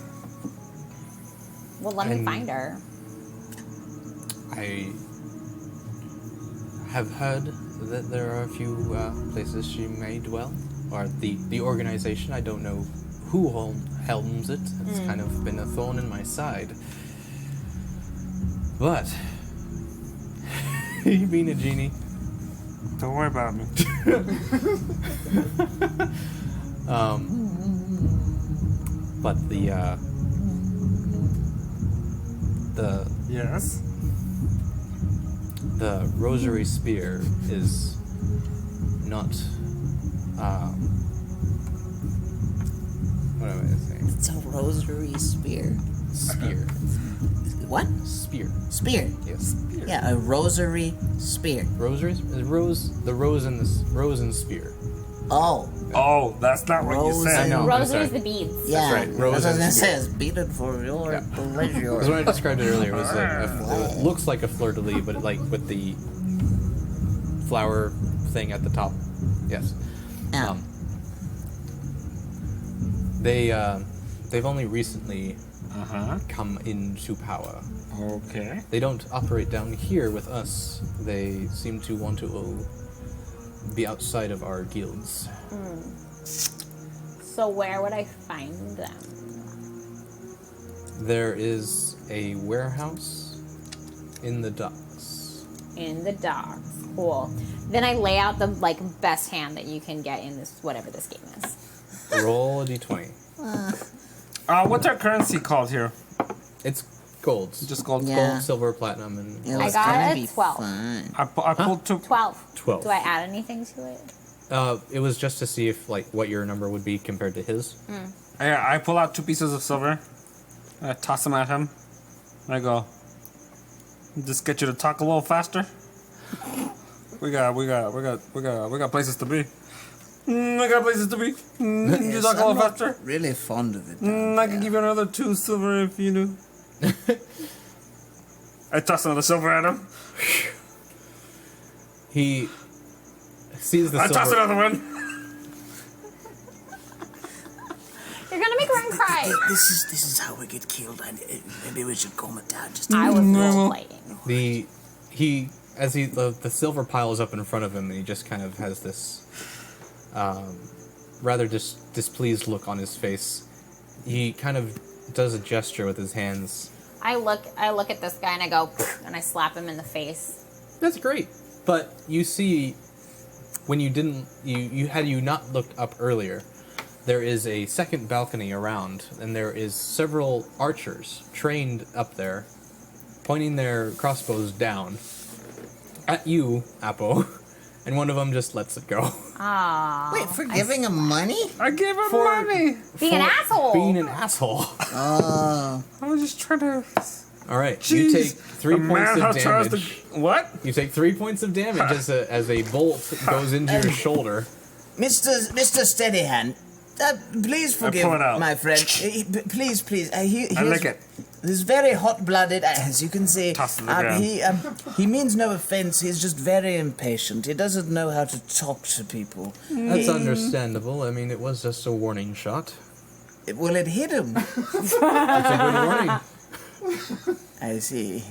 Well, let me And- find her. I have heard that there are a few places she may dwell, or the organization. I don't know who helms it. It's kind of been a thorn in my side. But you being a genie, Don't worry about me. but the Yes. the rosary spear is not. What am I saying? It's a rosary spear. Spear. What? Spear. Spear. Yes. Yeah, a rosary spear. Rosaries? The rose and spear. Oh, Oh, that's not what you Rose said. and- No, I'm Rosary's sorry. the beads. yeah. right, That's rose what I was and gonna say. spear. It's beaded for your Yeah. pleasure. Because when I described it earlier, it was Wow. it looks like a fleur-de-lis, but like with the flower thing at the top. Yes. Yeah. They've only recently Uh-huh. come into power. Okay. They don't operate down here with us. They seem to want to be outside of our guilds. So where would I find them? There is a warehouse in the docks. In the docks. Cool. Then I lay out the best hand that you can get in this whatever this game is. Roll a d20. What's our currency called here? It's gold. Just gold. Yeah. Gold, silver, platinum, and It I was got gonna a be 12. fun. I pulled two. 12. 12. Do I add anything to it? It was just to see if what your number would be compared to his. Yeah, I pull out 2 pieces of silver. I toss them at him. And I go, just get you to talk a little faster. We got places to be. I got places to be. You Yes, talk a I'm little not faster. really fond of it. I can give you another 2 silver if you knew. I toss another silver at him. He sees the I toss silver. another one. You're gonna make Ryan cry. This is how we get killed. Maybe we should calm it down. Just I was role playing. The silver piles up in front of him, and he just kind of has this rather displeased look on his face. He kind of does a gesture with his hands. I look at this guy and I go and I slap him in the face. That's great, but you see, when you not looked up earlier, there is a second balcony around, and there is several archers trained up there, pointing their crossbows down at you, Apo, and one of them just lets it go. Ah. wait for giving him money. I gave him For- money. Being an asshole. Being an asshole. I was just trying to. All right, Jeez. you take 3 The points man of who tries to- damage. What? You take 3 points of damage as a bolt goes into your shoulder. Mr. Steadyhand, please forgive pull it out. my friend. Please. I lick it. He's very hot-blooded, as you can see. Toss it to the ground. He means no offense. He's just very impatient. He doesn't know how to talk to people. That's understandable. I mean, it was just a warning shot. Well, it hit him. It's a good warning. I see.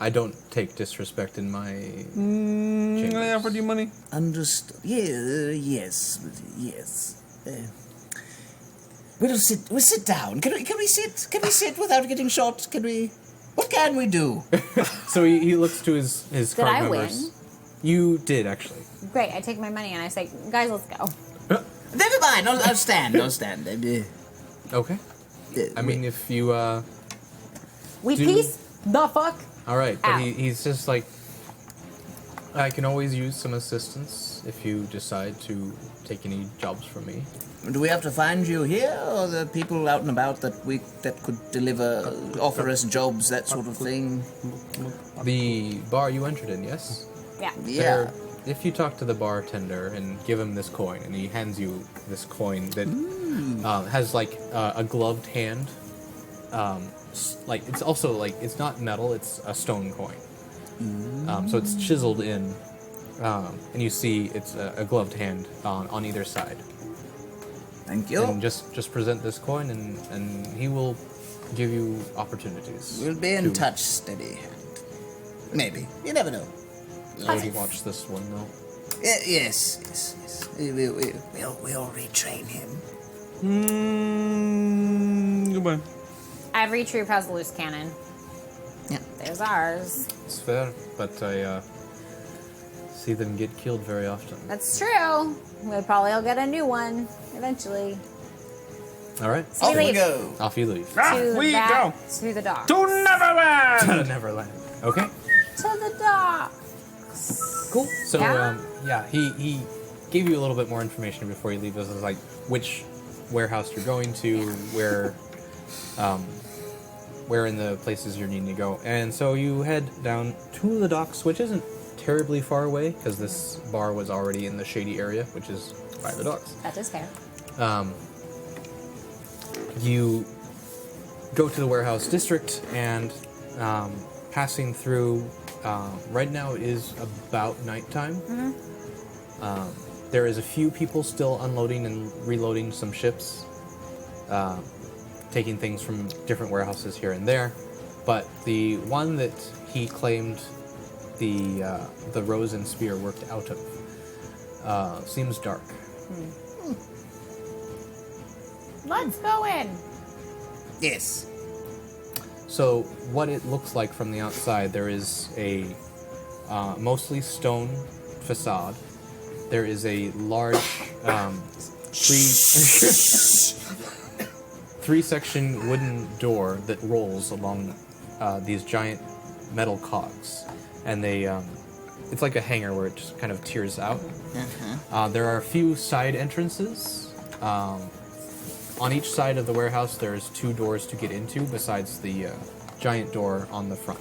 I don't take disrespect in my I chambers. offered you money. Understood. Yes. We'll sit down. Can we sit? Can we sit without getting shot? Can we? What can we do? So he looks to his Did card I members. win? You did, actually. Great. I take my money and I say, guys, let's go. Never mind. I'll stand. Okay. I mean, if you, We Do- peace the fuck. all right. But Ow. he's just like, I can always use some assistance if you decide to take any jobs from me. do we have to find you here, or the people out and about that could deliver, offer us jobs, that sort of thing? The bar you entered in, yes? Yeah. Yeah. There- if you talk to the bartender and give him this coin, and he hands you this coin that has like a gloved hand, like it's also like it's not metal; it's a stone coin. So it's chiseled in, and you see it's a gloved hand on either side. Thank you. And just present this coin, and he will give you opportunities. We'll be in to- touch, steady hand. Maybe. You never know. Would he watch this one though? Yes. We'll retrain him. Goodbye. Every troop has a loose cannon. Yeah. There's ours. It's fair, but I see them get killed very often. That's true. We probably will get a new one eventually. All right, So Off we we leave go. off you leave. to we that, go. to the dock. To Neverland! Neverland. Okay. To the dock. Cool. So Yeah. he gave you a little bit more information before you leave. This is like which warehouse you're going to, where in the places you're needing to go, and so you head down to the docks, which isn't terribly far away because this bar was already in the shady area, which is by the docks. That is fair. You go to the warehouse district and passing through. Right now it is about nighttime. There is a few people still unloading and reloading some ships, taking things from different warehouses here and there. But the one that he claimed the Rose and Spear worked out of seems dark. Let's go in. Yes. So what it looks like from the outside, there is a mostly stone facade. There is a large three-section wooden door that rolls along these giant metal cogs, and they it's like a hangar where it just kind of tears out. There are a few side entrances. On each side of the warehouse, there's 2 doors to get into, besides the giant door on the front.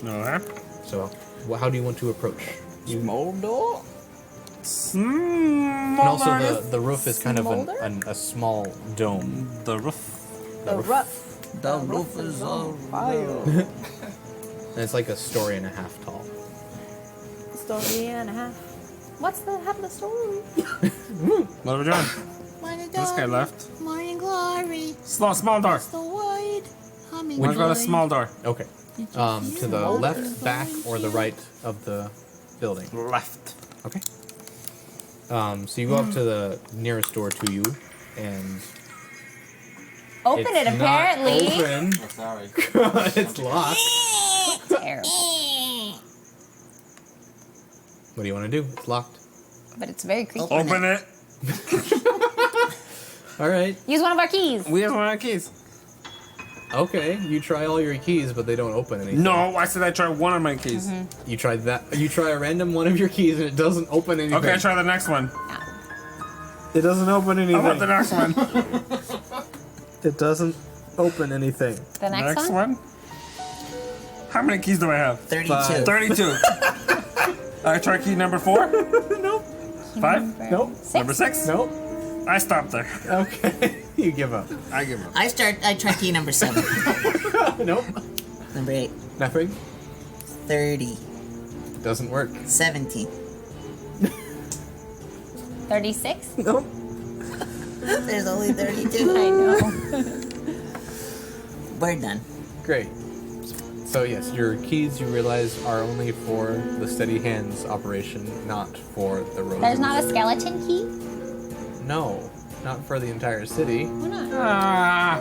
Alright. So, how do you want to approach? Small door. And also, the roof is kind of a small dome. The roof. The roof. The roof is on fire. And it's like a story and a half tall. Story and a half. What's the half of the story? What are we doing? This guy left. Morning glory. Small door. The wide humming. We've got a small door. Okay. To the left, back, or the right of the building. Left. Okay. So you go up to the nearest door to you, and Open it, it's not apparently. open. Oh, sorry. It's locked. Terrible. What do you want to do? It's locked. But it's very creepy. Open it. All right. Use one of our keys. We have one of our keys. Okay. You try all your keys, but they don't open anything. No, I said I try one of my keys. You try that. You try a random one of your keys, and it doesn't open anything. Okay, I try the next one. It doesn't open anything. How about the next one? It doesn't open anything. The next, one? How many keys do I have? 32. 32. I try key number 4? Nope. 5? Nope. Number 6? Nope. I stopped there. Okay. You give up. I give up. I try key number 7. Nope. Number 8. Nothing. 30. Doesn't work. 17. 36? Nope. There's only 32. I know. We're done. Great. So yes, your keys you realize are only for the Steady Hands operation, not for the Rose. There's not a skeleton key? No, not for the entire city. Why not? Ah.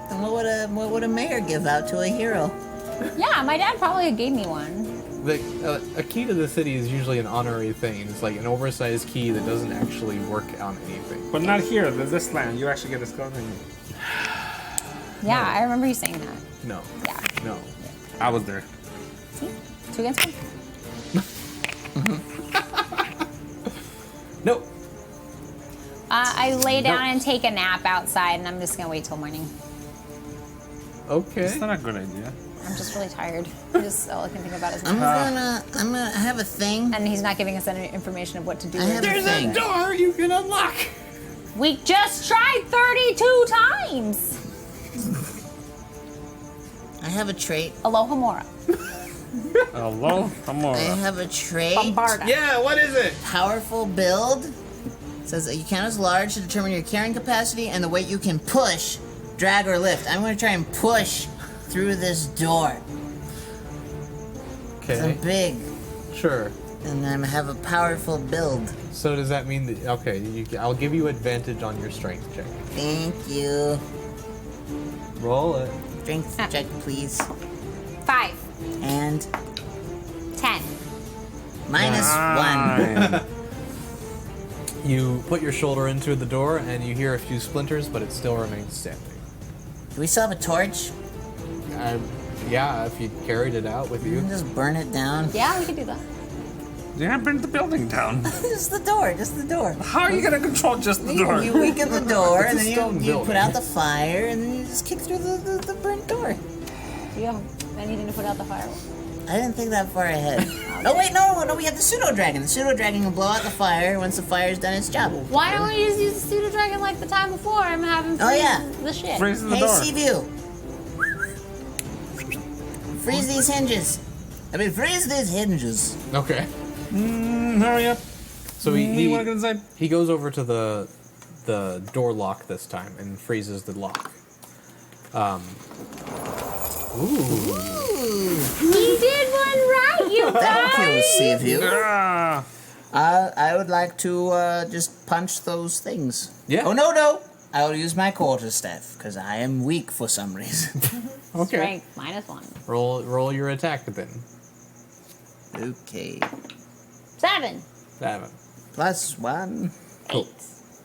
And what would a mayor give out to a hero? Yeah, my dad probably gave me one. A key to the city is usually an honorary thing. It's like an oversized key that doesn't actually work on anything. But not here. This land. You actually get a skeleton. Yeah, I remember you saying that. No. Yeah. No. I was there. See? 2 against 1. Nope. I lay down and take a nap outside, and I'm just gonna wait till morning. Okay. It's not a good idea. I'm just really tired. I'm just all I can think about is I'm nap. gonna have a thing. And he's not giving us any information of what to do. I have a thing. door you can unlock. We just tried 32 times. I have a trait. Aloha Mora. Hello? I Amora. have a trait. Bombarda. Yeah. What is it? Powerful build. It says you count as large to determine your carrying capacity and the weight you can push, drag, or lift. I'm going to try and push through this door. Okay. I'm big, Sure. and I have a powerful build. So does that mean that I'll give you advantage on your strength check. Thank you. Roll it. Strength check, please. 5, And 10. -1. Nine. You put your shoulder into the door and you hear a few splinters, but it still remains standing. Do we still have a torch? Yeah, if you carried it out with We can you. just burn it down. Yeah, we could do that. Yeah, burn the building down. Just the door, just the door. How are you gonna control just the door? You weaken the door, and It's a then stone you building. put out the fire, and then you just kick through the burnt door. Do you have anything to put out the fire with? I didn't think that far ahead. Oh wait, no, we have the pseudo dragon. The pseudo dragon will blow out the fire once the fire's done its job. Why don't we just use the pseudo dragon like the time before and have him Oh, freeze yeah. the shit? Freezing the Hey, door. Seaview. Freeze these hinges. Freeze these hinges. Okay. Hurry up. So What do you want he, to say? he goes over to the door lock this time and freezes the lock. Ooh. He did one right, you Thank you, guys! Seaview. Ah, I would like to just punch those things. Yeah. Oh, no. I will use my quarterstaff, because I am weak for some reason. Okay. Strength -1. Roll your attack then. Okay. 7. 7. +1. 8.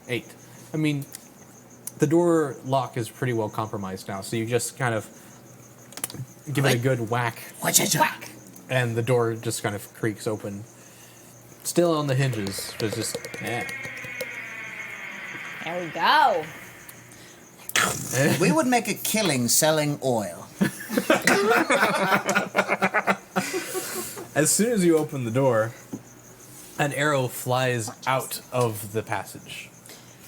8. I mean, the door lock is pretty well compromised now, so you just kind of give it a good whack, Whack. and the door just kind of creaks open. Still on the hinges, but it's just, There we go. We would make a killing selling oil. As soon as you open the door, an arrow flies out of the passage.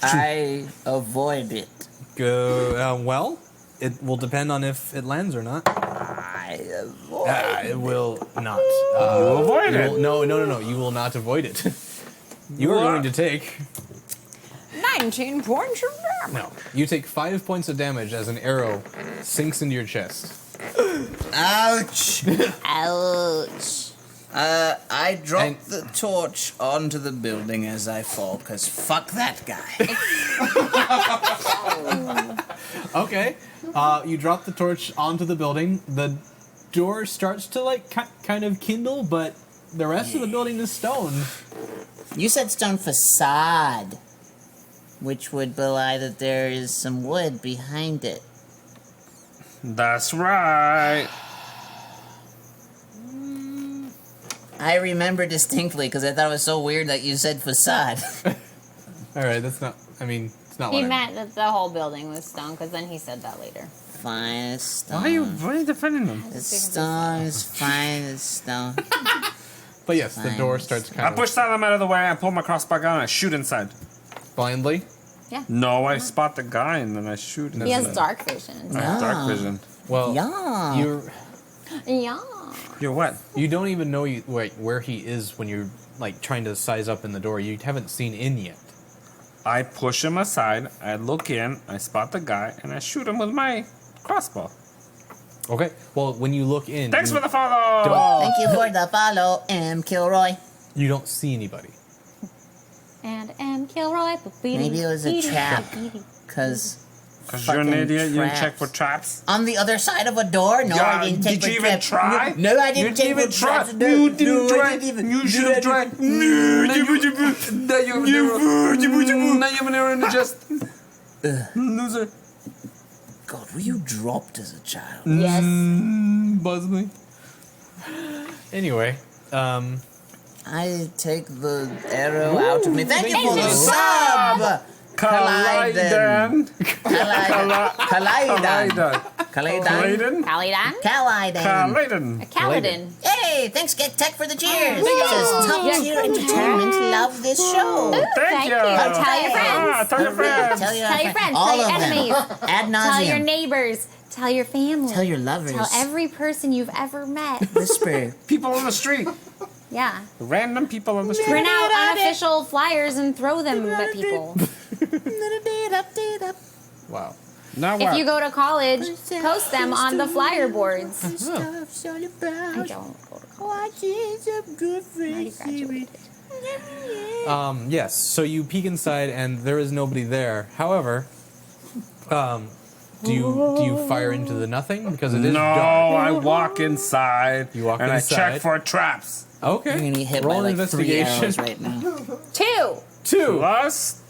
I avoid it. Well, it will depend on if it lands or not. I avoid It will not. you avoid You it. will- No. You will not avoid it. You are What? going to take. 19 points of damage. No. You take 5 points of damage as an arrow sinks into your chest. Ouch! Ouch. I drop And- the torch onto the building as I fall, because fuck that guy. Okay. You drop the torch onto the building. The door starts to kind of kindle, but the rest of the building is stone. You said stone facade, which would belie that there is some wood behind it. That's right. I remember distinctly because I thought it was so weird that you said facade. All right, that's not. I mean, it's not He what I meant that the whole building was stone, because then he said that later. Fine as stone. Why are you defending them? It's stone is fine as stone. But yes, the door Fine. starts I kind of push Salem out of the way. I pull my crossbow gun and I shoot inside. blindly. No, I spot the guy and then I shoot. He has inside. dark vision. I have dark vision. Well, Yeah. Yeah. You're what? you don't even know where he is when you're trying to size up in the door. You haven't seen in yet. I push him aside. I look in. I spot the guy and I shoot him with my crossbow. Okay. Well, when you look in, Thanks you, for the follow. Thank you for the follow, M. Kilroy. you don't see anybody. And M. Kilroy. Maybe it was a trap. Because Cause you're an idiot. You didn't check for traps. on the other side of a door? No, Yeah, I didn't take did you for even traps. try? No, I didn't You take didn't for traps. try. No, You didn't no, I try. didn't even. You should have tried. Now you have an arrow in the chest. Loser. God, were you dropped as a child? Yes. Buzz me. Anyway, I take the arrow out of me. Thank you for the Thank you. sub! Kalaidan. Kalaidan. Kalaidan. Kalaidan. Calidan? Kalaidan. Kalaidan. Caladin. Hey, thanks Get Tech for the cheers. Says top tier entertainment. Love this show. Thank you. Tell your friends. Ah, tell your friends. Tell your friends. All Tell your of them. enemies. Ad Tell your nauseum. neighbors. Tell your family. Tell your lovers. Tell every person you've ever met. Whisper. People on the street. Yeah. Random people on the street. Print out unofficial flyers and throw them at people. Wow. Now If what? you go to college, post them on the flyer boards. I don't go to college. I already graduated. Yes. So you peek inside, and there is nobody there. However, do you fire into the nothing because it is no, dark? I walk inside. You walk and inside. I check for traps. Okay. You're gonna get hit Roll by an like 3 investigation. arrows right now. 2. 2 Plus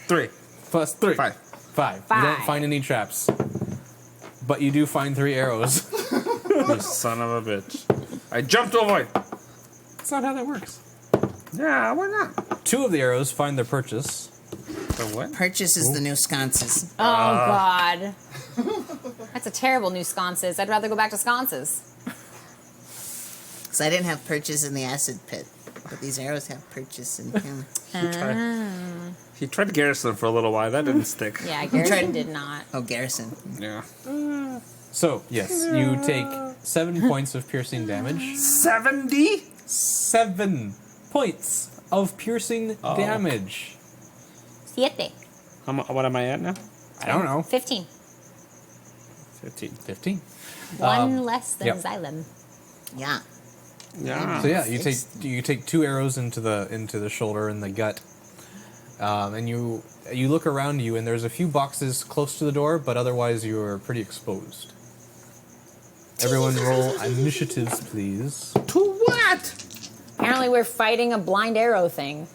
3. plus 3. 5. 5. You Five. don't find any traps, but you do find 3 arrows. You son of a bitch. I jumped to avoid. That's not how that works. Yeah, why not? 2 of the arrows find their purchase. The what? Purchase is the new sconces. Oh, God. That's a terrible new sconces. I'd rather go back to sconces. Because I didn't have purchase in the acid pit. But these arrows have purchase in him. He tried Garrison for a little while. That didn't stick. Yeah, Garrison did not. Oh, Garrison. Yeah. So, yes, you take 7 points of piercing damage. 70? 7 points of piercing damage. 7. What am I at now? I don't know. 15. 15. 15. One less than yep. Xylem. Yeah. Yeah. So yeah, you take 2 arrows into the shoulder and the gut, and you look around you, and there's a few boxes close to the door, but otherwise you are pretty exposed. Everyone roll initiatives, please. To what? Apparently we're fighting a blind arrow thing.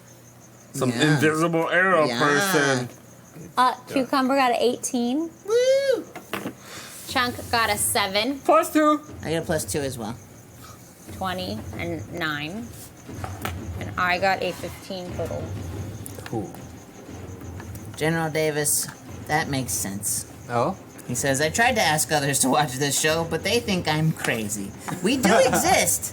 Some Yeah. invisible arrow Yeah. person. Cucumber got an 18. Woo! Chunk got a 7. Plus 2. I got a +2 as well. 20 and 9. And I got a 15 total. Cool. General Davis, that makes sense. Oh? He says, I tried to ask others to watch this show, but they think I'm crazy. We do exist.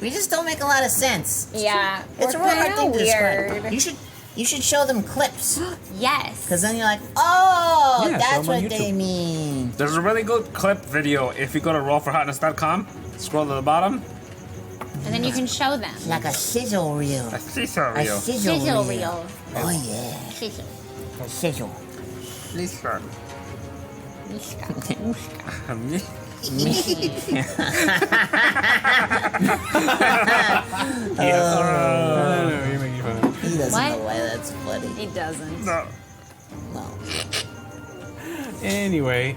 We just don't make a lot of sense. Yeah, It's a we're real hard kinda thing to weird. describe. You should show them clips. Yes. Because then you're like, oh, Yeah, show that's 'em on what they YouTube. mean. There's a really good clip video if you go to rollforhotness.com, scroll to the bottom. And then you can show them. Like a sizzle reel. I see some A real. sizzle Sizzle reel. reel. Oh, yeah. Sizzle. Sizzle. Lisa. Mishka. You're making fun of me. He doesn't What? know why that's funny. He doesn't. No. No. Anyway,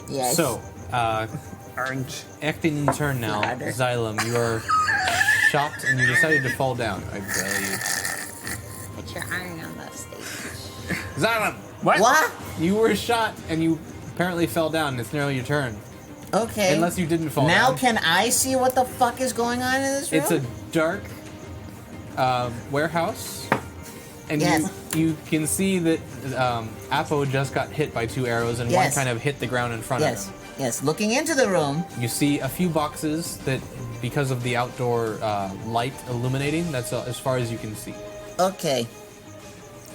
Yes. so, Orange. acting in turn now, Ladder. Xylem, you are shot and you decided to fall down. I believe. Put your iron on the stage. Xylem, What? you were shot and you apparently fell down. It's now your turn. Okay. Unless you didn't fall now down. can I see what the fuck is going on in this room? It's a dark warehouse, and Yes. you can see that Apo just got hit by 2 arrows, and one Yes. kind of hit the ground in front Yes. of him. Yes. Looking into the room. You see a few boxes that, because of the outdoor light illuminating, that's as far as you can see. Okay.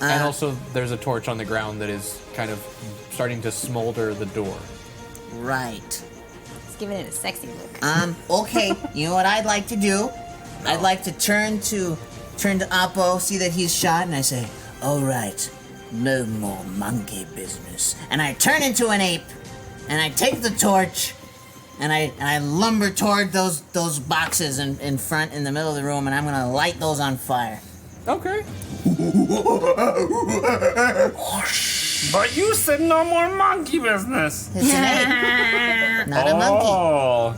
And also, there's a torch on the ground that is kind of starting to smolder the door. Right. It's giving it a sexy look. Okay. You know what I'd like to do? I'd like to turn to Apo, see that he's shot, and I say, all right, no more monkey business. And I turn into an ape, and I take the torch, and I lumber toward those boxes in front, in the middle of the room, and I'm gonna light those on fire. Okay. But you said no more monkey business. It's an ape, not a monkey. Oh.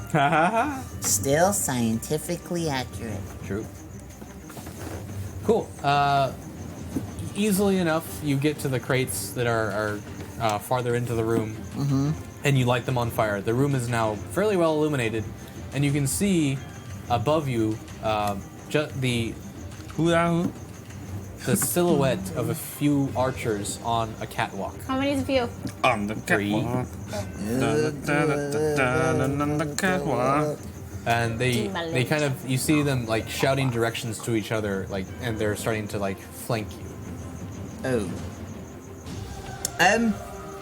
Still scientifically accurate. True. Cool. Easily enough, you get to the crates that are farther into the room, and you light them on fire. The room is now fairly well illuminated, and you can see above you the silhouette of a few archers on a catwalk. How many's of you? On the 3. catwalk. On the catwalk. And they kind of, you see them like shouting directions to each other, like, and they're starting to like flank you. Oh.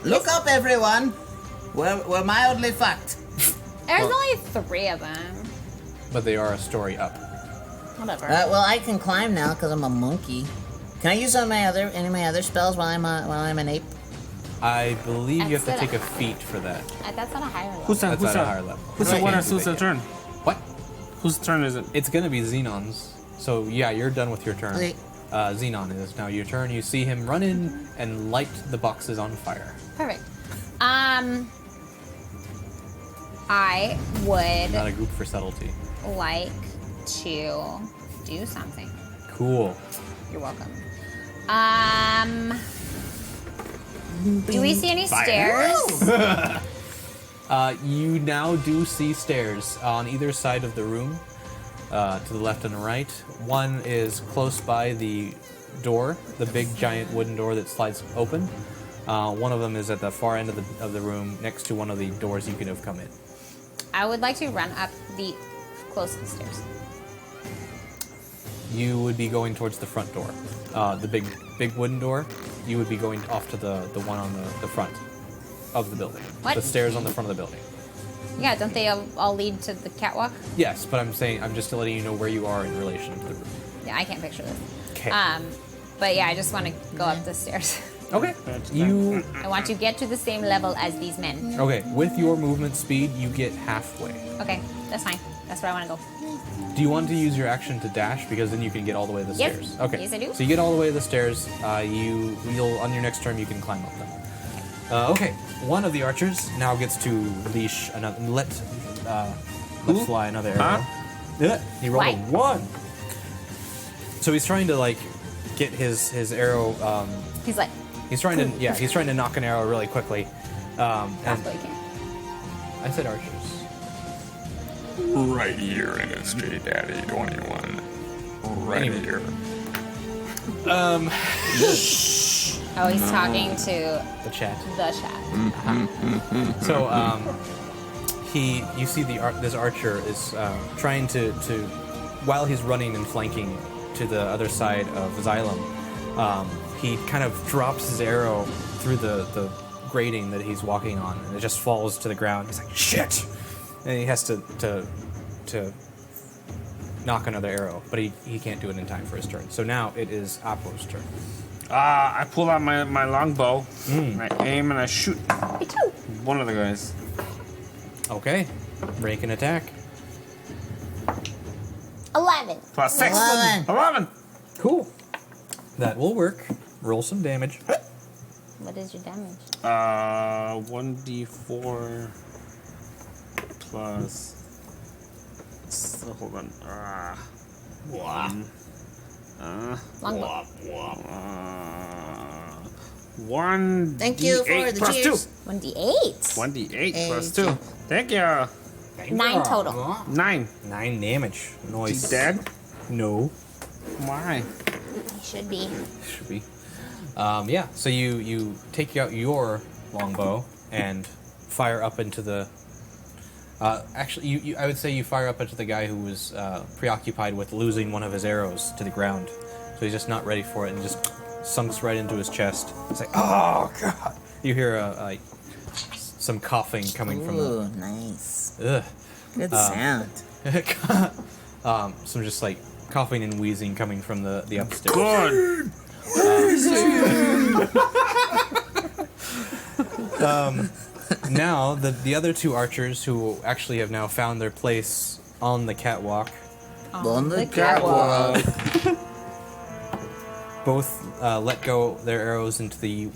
Look up, everyone. We're mildly fucked. There's only 3 of them. But they are a story up. Whatever. Well, I can climb now because I'm a monkey. Can I use any of my other spells while I'm an ape? I believe you have to That's take a it. feat for that. That's on a higher level. Who's that? That's Who's at a that? higher level. Who's I the winner? can't do Who's that the turn? What? Whose turn is it? It's gonna be Xenon's. So yeah, you're done with your turn. Okay. Xenon is now your turn. You see him run in and light the boxes on fire. Perfect. I would Not a group for subtlety. like to do something. Cool. You're welcome. Do we see any stairs? You now do see stairs on either side of the room, to the left and the right. One is close by the door, the big giant wooden door that slides open. One of them is at the far end of the room, next to one of the doors you could have come in. I would like to run up the closest stairs. You would be going towards the front door, the big wooden door. You would be going off to the one on the front of the building. What? The stairs on the front of the building. Yeah, don't they all lead to the catwalk? Yes, but I'm just letting you know where you are in relation to the room. Yeah, I can't picture this. Okay. But yeah, I just want to go up the stairs. Okay. You I want to get to the same level as these men. okay? With your movement speed, you get halfway. Okay, that's fine. That's where I want to go. Do you want to use your action to dash because then you can get all the way to the Yes. stairs? Okay. Yes, I do. So you get all the way to the stairs. You'll on your next turn you can climb up them. Okay. One of the archers now gets to leash another. Let fly another arrow. Yeah. He rolled a Why? 1. So he's trying to like get his arrow. He's like, He's trying to knock an arrow really quickly. that's And what he can. I said archers. Right here, NSJ Daddy 21. Right Anyway. here. Oh, he's talking to The chat. the chat. So you see this archer is trying to while he's running and flanking to the other side of Xylem, he kind of drops his arrow through the grating that he's walking on, and it just falls to the ground. He's like, shit! And he has to knock another arrow, but he can't do it in time for his turn. So now it is Apo's turn. I pull out my longbow, and I aim and I shoot one of the guys. Okay, break and attack. 11. Plus 6. 11. 11. Cool. That will work. Roll some damage. What is your damage? 1d4 plus. So hold on. Longbow. 1d8 Thank you for the plus cheers. 1d8. 1d8 plus Hey, 2. Thank you. 9 total. 9. 9 damage. Nice. He's dead? No. Why? He should be. Should be. Yeah. So you take out your longbow and fire up into the. Actually, I would say you fire up into the guy who was preoccupied with losing one of his arrows to the ground. So he's just not ready for it and just sunks right into his chest. It's like, oh god! You hear some coughing coming from Ooh, nice. the. Good sound. Some just like coughing and wheezing coming from the upstairs. Good. Now the other two archers who actually have now found their place on the catwalk On the catwalk. both let go their arrows into the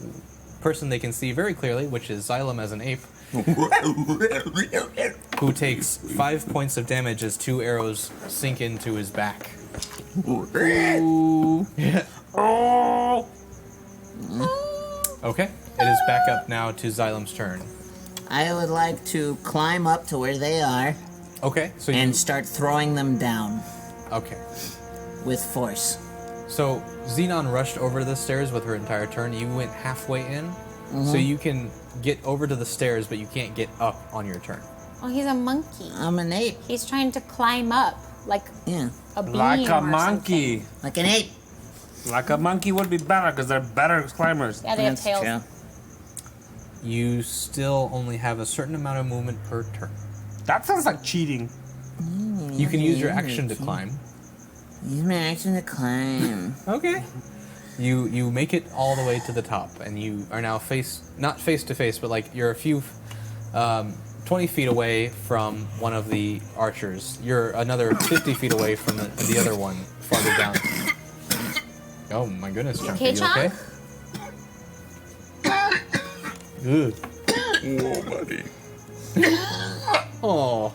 person they can see very clearly, which is Xylem as an ape, who takes 5 points of damage as 2 arrows sink into his back. Oh. Okay, it is back up now to Xylem's turn. I would like to climb up to where they are Okay, so and start throwing them down okay. with force. So Xenon rushed over the stairs with her entire turn. You went halfway in, so you can get over to the stairs, but you can't get up on your turn. Oh, he's a monkey. I'm an ape. He's trying to climb up like Yeah, a beam Like a or monkey. something. like an ape. Like a monkey would be better because they're better climbers. Yeah, they have That's tails. true. You still only have a certain amount of movement per turn. That sounds like cheating. You can use your action to climb. Use my action to climb. Okay. You make it all the way to the top, and you are now not face to face, but like you're a few 20 feet away from one of the archers. You're another 50 feet away from the other one farther down. Oh my goodness, Chunk, Okay, are you Chunk? okay? Good. Whoa, buddy. Oh.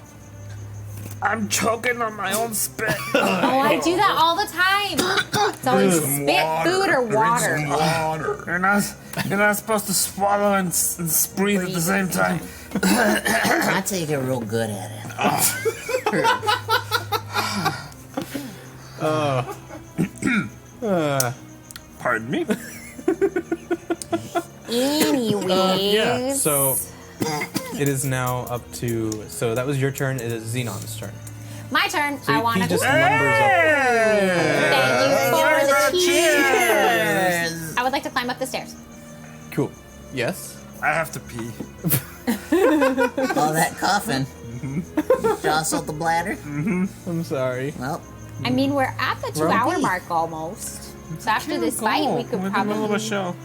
I'm choking on my own spit. Oh, I do that all the time. It's always spit, food, or water. Water. You're not supposed to swallow and breathe at the same time. I take it real good at it. Pardon me. Anyways. Yeah, so it is now up to. So that was your turn. It is Xenon's turn. My turn. So I he want to. just lumbers Thank you for the cheers. Cheers! I would like to climb up the stairs. up. Cool. Yes. I have to pee. All that coughing. Jostled the bladder. I'm sorry. Well, I mean, we're at the We're 2-hour okay. mark almost. So after this fight, we could We're doing a little probably show.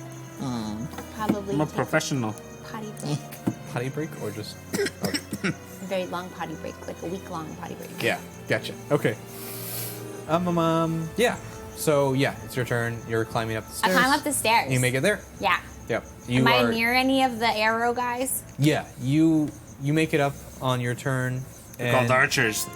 probably I'm a take professional. a potty break. Potty break or just? A very long potty break, like a week-long potty break. Yeah. Gotcha. Okay. Yeah. So yeah, it's your turn. You're climbing up the I stairs. climb up the stairs. You make it there. Yeah. Yep. You Am I are. near any of the arrow guys? Yeah. You make it up on your turn. They're called and archers.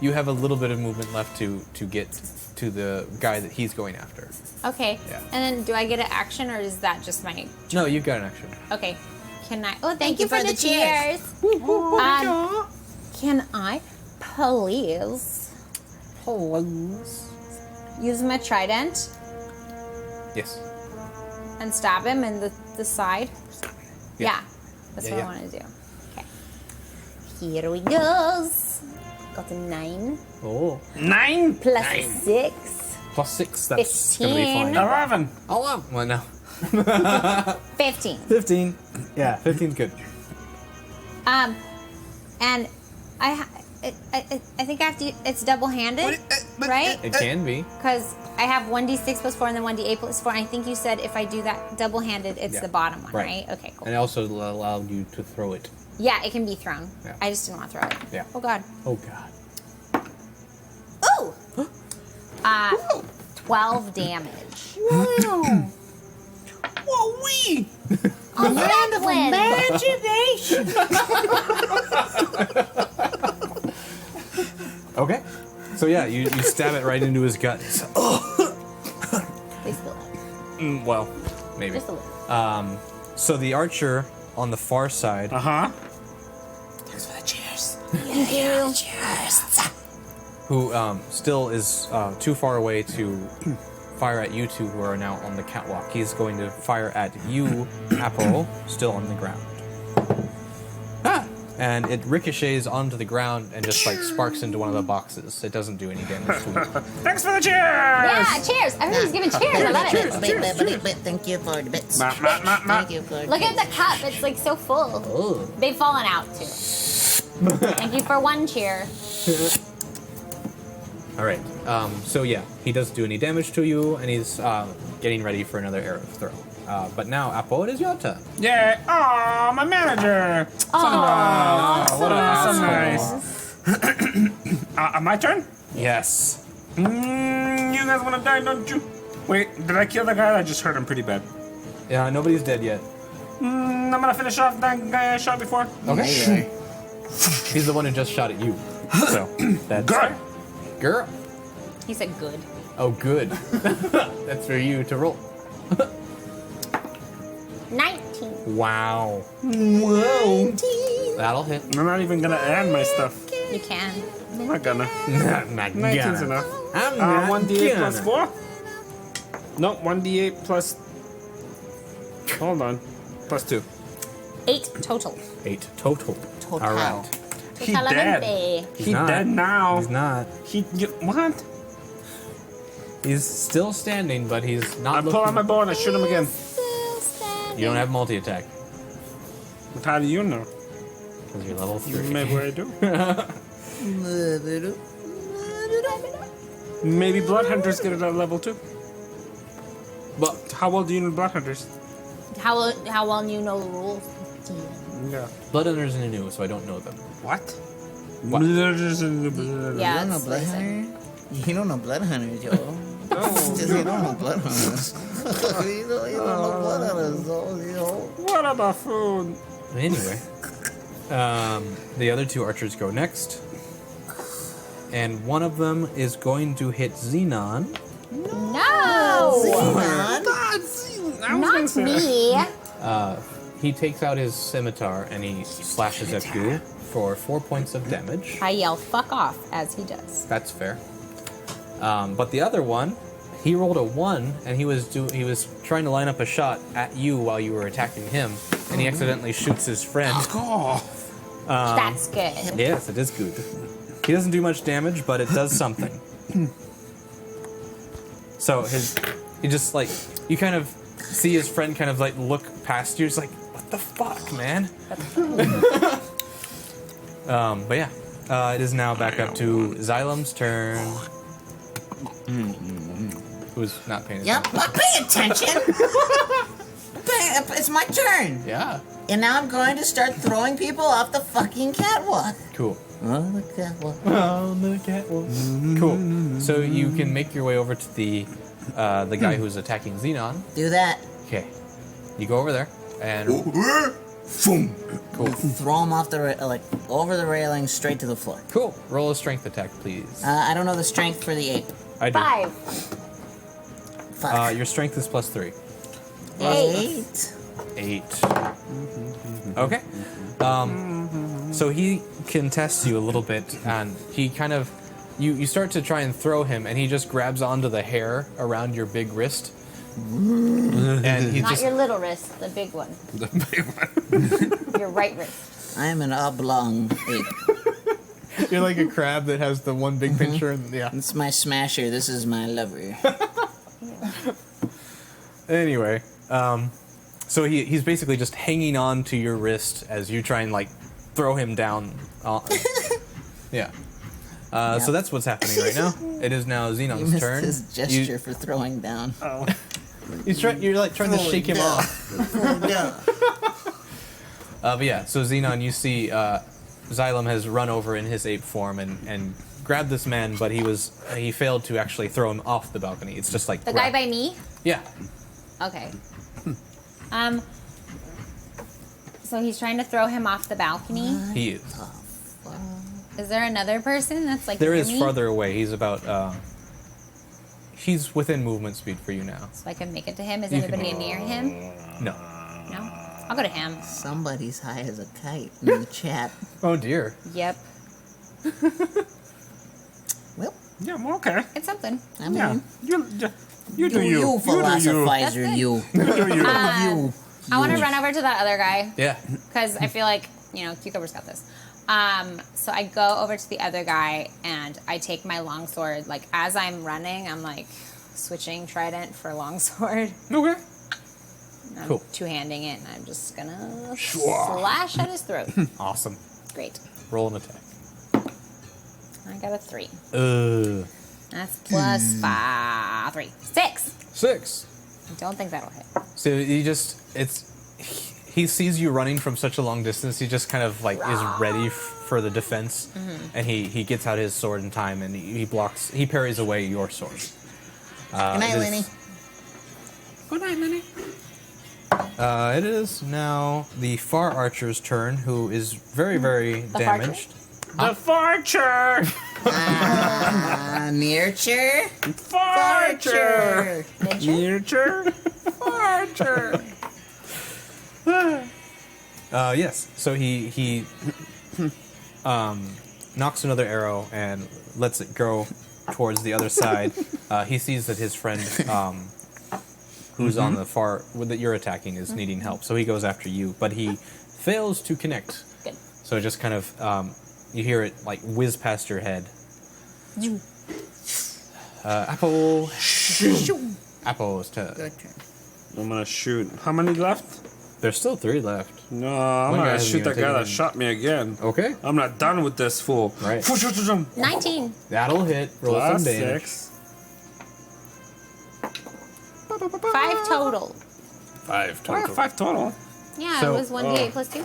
you have a little bit of movement left to get to the guy that he's going after. Okay. Yeah. And then do I get an action or is that just my... No, you've got an action. Okay. Can I... Oh, thank you for the cheers. cheers. Can I please use my trident Yes. and stab him in the side? Yeah. That's Yeah, what yeah. I want to do. Okay. Here we goes. Got a 9 Oh. 9? plus 6. Plus 6. That's gonna be 15. fine. 11. Oh, well, no. 15. 15. Yeah, 15's good. And I think I have to. It's double-handed, right? It can be. Because I have 1d6 plus 4 and then 1d8 plus 4. And I think you said if I do that double-handed, it's Yeah. the bottom one, Right. right? Okay, cool. And it also allowed you to throw it. Yeah, it can be thrown. Yeah. I just didn't want to throw it. Yeah. Oh god. Oh, God. Ooh. 12 damage. whoa, wee! On Franklin. Imagination! Okay. So, yeah, you stab it right into his gut. Please fill it. Well, maybe. Just a little. So the archer on the far side, Uh-huh. Thanks for the cheers. Thank you. Cheers! who still is too far away to fire at you two who are now on the catwalk. He's going to fire at you, Apple, still on the ground. Ah! And it ricochets onto the ground and just like sparks into one of the boxes. It doesn't do any damage to it. Thanks for the cheers! Yeah, cheers. Everybody's giving cheers. I love it. Thank you for the bits. Ma, ma, ma, ma. Thank you for Look at the cup. It's like so full. Oh. They've fallen out too. Thank you for one cheer. All right. So yeah, he doesn't do any damage to you, and he's getting ready for another arrow throw. But now, Apple, it is your turn. Yeah. Oh, my manager. What so nice. My turn? Yes. You guys want to die, don't you? Wait, did I kill the guy? I just hurt him pretty bad. Yeah, nobody's dead yet. I'm gonna finish off that guy I shot before. Okay. He's the one who just shot at you. So that's Good. girl. He said good. Oh, good. That's for you to roll. 19. Wow. Whoa. That'll hit. I'm not even gonna add my stuff. You can. I'm not gonna. Not 19's enough. I'm not 1d8 gonna. plus 4? No, 1d8 plus. Hold on. Plus 2. 8 total. 8 total. Total. All right. He dead. Totalmente. He not. dead now. He's not. What? He's still standing, but he's not I pull out my bow and I shoot him again. You don't have multi-attack. How do you know? Because you're level 3. Maybe I do. Maybe blood hunters get it at level 2. But How well do you know blood hunters? How well do you know the rules? Yeah. blood hunters are new, so I don't know them. What? What? Yeah, You don't know it's blood Lisa. hunter? You don't know blood hunters, yo. Oh, Just you don't know blood hunters. you don't know blood hunters, yo. what about food? Anyway, the other two archers go next, and one of them is going to hit Xenon. No! Xenon? Not me! He takes out his scimitar and he slashes at you for 4 points of damage. I yell fuck off as he does. That's fair. But the other one, he rolled a 1, and he was trying to line up a shot at you while you were attacking him, and he accidentally shoots his friend. Oh, That's good. Yes, it is good. He doesn't do much damage, but it does something. So he just like, you kind of see his friend kind of like look past you. He's like, what the fuck, man? But yeah, it is now back up to Xylem's turn. Who's not paying Yep, attention? pay attention. It's my turn. Yeah. And now I'm going to start throwing people off the fucking catwalk. Cool. Oh, the catwalk. Cool. So you can make your way over to the guy who's attacking Xenon. Do that. Okay. You go over there and cool. Throw him off the over the railing, straight to the floor. Cool. Roll a strength attack, please. I don't know the strength for the ape. I do. 5. Fuck. Your strength is +3. 8. 8. Okay. So he contests you a little bit, and he kind of, you start to try and throw him, and he just grabs onto the hair around your big wrist, and he Not just your little wrist, the big one. the big one. Your right wrist. I am an oblong ape. you're like a crab that has the one big pincher, and yeah. It's my smasher. This is my lover. Anyway, so he's basically just hanging on to your wrist as you try and like throw him down. Yeah. So that's what's happening right now. It is now You Xenon's missed turn. his gesture for throwing down. Oh. You're like trying to shake him off. But yeah, so Xenon, you see Xylem has run over in his ape form and grabbed this man, but he failed to actually throw him off the balcony. It's just like The guy by me? Yeah. Okay. So he's trying to throw him off the balcony. He is. Is there another person that's like There near is me? farther away. He's about he's within movement speed for you now. So I can make it to him. Is You can- anybody near him? No. No? I'll go to him. Somebody's high as a kite in the chat. Oh dear. Yep. Well, Yeah, well, okay. It's something. I mean, Yeah, you do do you. you, philosophizer, That's you. You do you. You. I want to run over to that other guy Yeah. because I feel like, Cucumber's got this. So I go over to the other guy and I take my longsword. Like, as I'm running, I'm like switching trident for longsword. Okay. I'm Cool. two-handing it and I'm just gonna slash at his throat. Awesome. Great. Roll an attack. I got a 3. That's plus 5. 3. 6. 6. I don't think that'll hit. So he sees you running from such a long distance. He just kind of like is ready for the defense, and he gets out his sword in time, and he parries away your sword. Good night, it is- Lenny. Good night, Lenny. It is now the far archer's turn, who is very, very The damaged. The Farcher! Nurture. Farcher! Nature? Nurture? Farcher! Yes. So he knocks another arrow and lets it go towards the other side. He sees that his friend, who's on the far that you're attacking, is needing help. So he goes after you, but he fails to connect. Good. So it just kind of you hear it like whiz past your head. Apple. Apple's turn. Good turn. I'm gonna shoot. How many left? There's still 3 left. No, I'm One guy gonna hasn't shoot even that guy taken that any. shot me again. Okay. I'm not done with this fool. Right. 19. That'll hit. Roll Plus some damage. 6. 5 total. 5 total. 5 total. Yeah, So- it was 1d8 plus 2.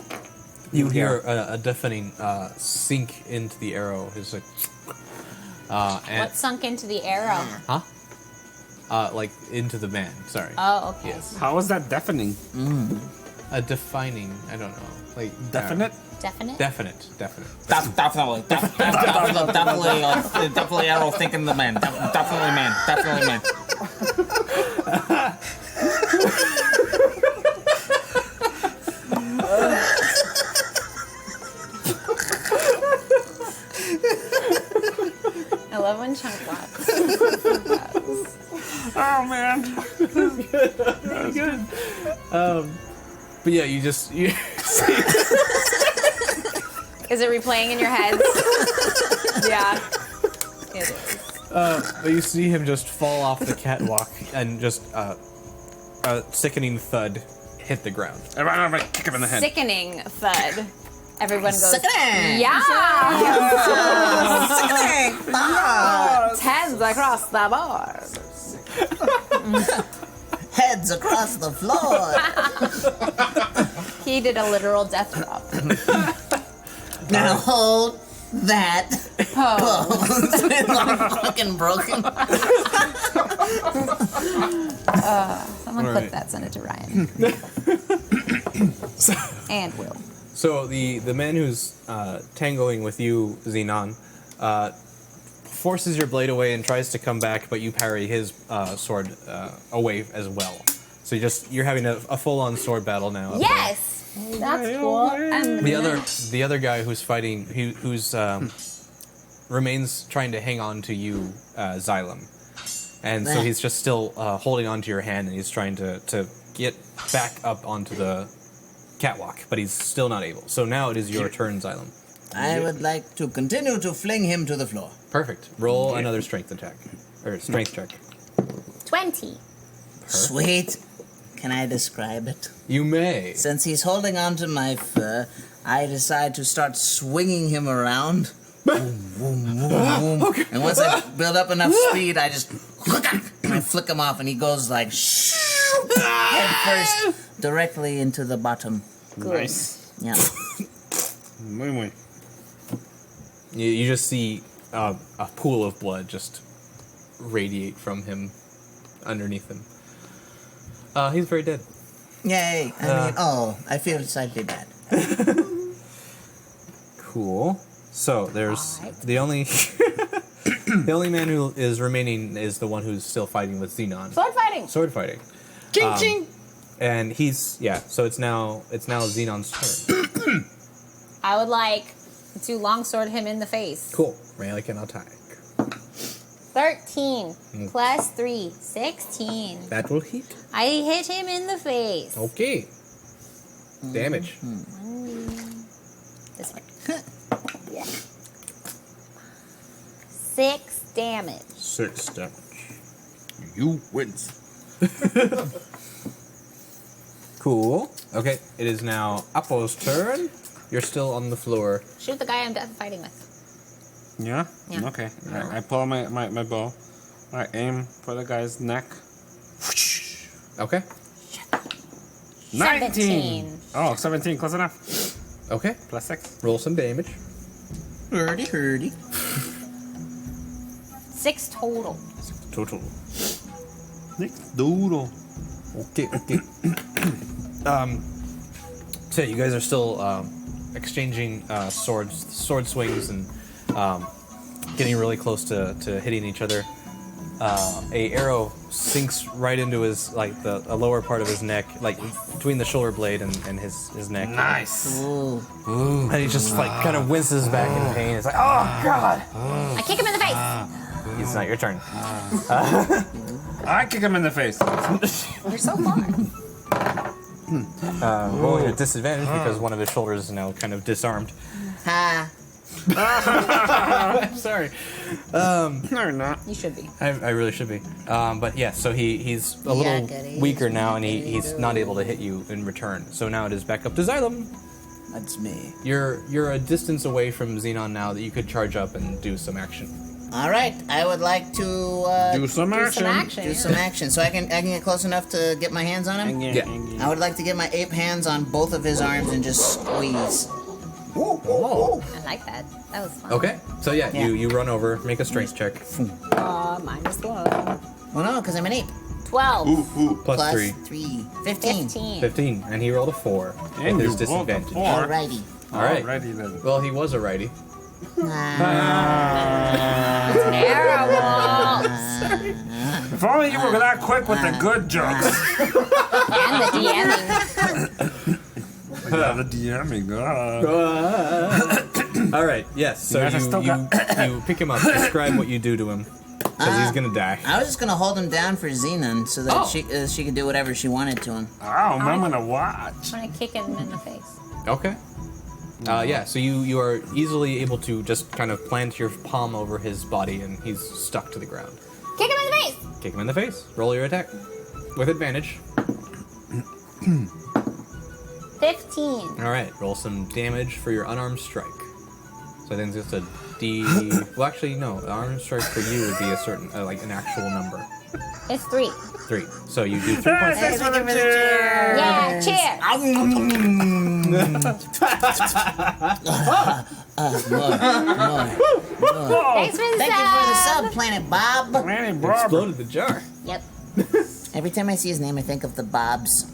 You hear a deafening sink into the arrow. It's like, and What sunk into the arrow? like into the man. Sorry. Oh, okay. Yes. How is that deafening? A defining. I don't know. Like Definite? Definite? Definite. Definitely, definitely arrow thinking the man. Definitely man. I love when Chunk laughs. Oh man. But yeah, you see Is it replaying in your heads? Yeah. It is. but you see him just fall off the catwalk and just a sickening thud hit the ground. Everyone, kick him in the head. Sickening thud. Everyone goes, Sickening! yeah! Sickening! Heads across the board. Heads across the floor. He did a literal death drop. Now hold that pose. It's all fucking broken. Someone Alright. clip that, send it to Ryan. And Will. So the man who's tangoing with you, Xenon, forces your blade away and tries to come back, but you parry his sword away as well. So you're having a full-on sword battle now. Yes! That's cool. And The other guy who's fighting, who's remains trying to hang on to you, Xylem, and so he's just still holding on to your hand, and he's trying to get back up onto the catwalk, but he's still not able. So now it is your turn, Xylem. I would like to continue to fling him to the floor. Perfect. Roll another strength attack or strength check. 20. Sweet. Can I describe it? You may. Since he's holding on to my fur, I decide to start swinging him around. Boom, boom, boom, boom. And once I build up enough speed, I just and I flick him off, and he goes like head first directly into the bottom. Nice. Yeah. Muy, muy. You just see a pool of blood just radiate from him underneath him. He's very dead. Yay! I feel slightly bad. Cool. So there's the only the only man who is remaining is the one who's still fighting with Xenon. Sword fighting! Sword fighting. Ching ching! And he's so it's now Xenon's turn. I would like to longsword him in the face. Cool. Melee can attack. 13 plus 3, 16. That will hit. I hit him in the face. Okay. Damage. This way. 6 damage. 6 damage. You wins. Cool. Okay, it is now Appo's turn. You're still on the floor. Shoot the guy I'm fighting with. Yeah? Yeah. Okay. I pull out my bow. I aim for the guy's neck. Okay. 19! Oh, 17, close enough. Okay. Plus 6. Roll some damage. Hurdy. 6 total. Total. Doodle. Okay. So you guys are still exchanging sword swings and getting really close to hitting each other. A arrow sinks right into his a lower part of his neck, like between the shoulder blade and his neck. Nice. Ooh. And he just kind of winces back in pain. It's like, oh god! I kick him in the face. It's not your turn. I kick him in the face. You're so far. Rolling at disadvantage because one of his shoulders is now kind of disarmed. Ha. I'm sorry. No, you're not. You should be. I really should be. But yeah, so he's a little weaker now, and he's not able to hit you in return. So now it is back up to Xylem. That's me. You're a distance away from Xenon now that you could charge up and do some action. All right, I would like to Do some action. Some action. do some action, so I can get close enough to get my hands on him. Yeah. I would like to get my ape hands on both of his arms and just squeeze. Oh. I like that. That was fun. Okay. So yeah, Yeah. you run over, make a strength check. Minus 12. Well, no, because I'm an ape. 12. Plus 3. 15. 15. And he rolled a 4 And with his you rolled a disadvantage. 4. Alrighty. All right. Alrighty then. Well, he was a righty. Terrible. If only you were that quick with the good jokes. And the DMing. Yeah, the DMing. All right. Yes. So Yes, I still you pick him up. Describe what you do to him, because he's gonna die. I was just gonna hold him down for Xenon so that Oh. she could do whatever she wanted to him. Oh, I'm gonna watch. I'm gonna kick him in the face. Okay. Yeah. So you are easily able to just kind of plant your palm over his body, and he's stuck to the ground. Kick him in the face. Kick him in the face. Roll your attack with advantage. 15. All right. Roll some damage for your unarmed strike. So I think it's a D. Well, actually, no. The unarmed strike for you would be a certain, like an actual number. It's 3. 3. So you do 3 points. Thanks for the cheer. Yeah, cheers. Thanks for the Thank you for the sub. sub, Planet Bob. Manny Barber. Exploded the jar. Yep. Every time I see his name, I think of the Bobs.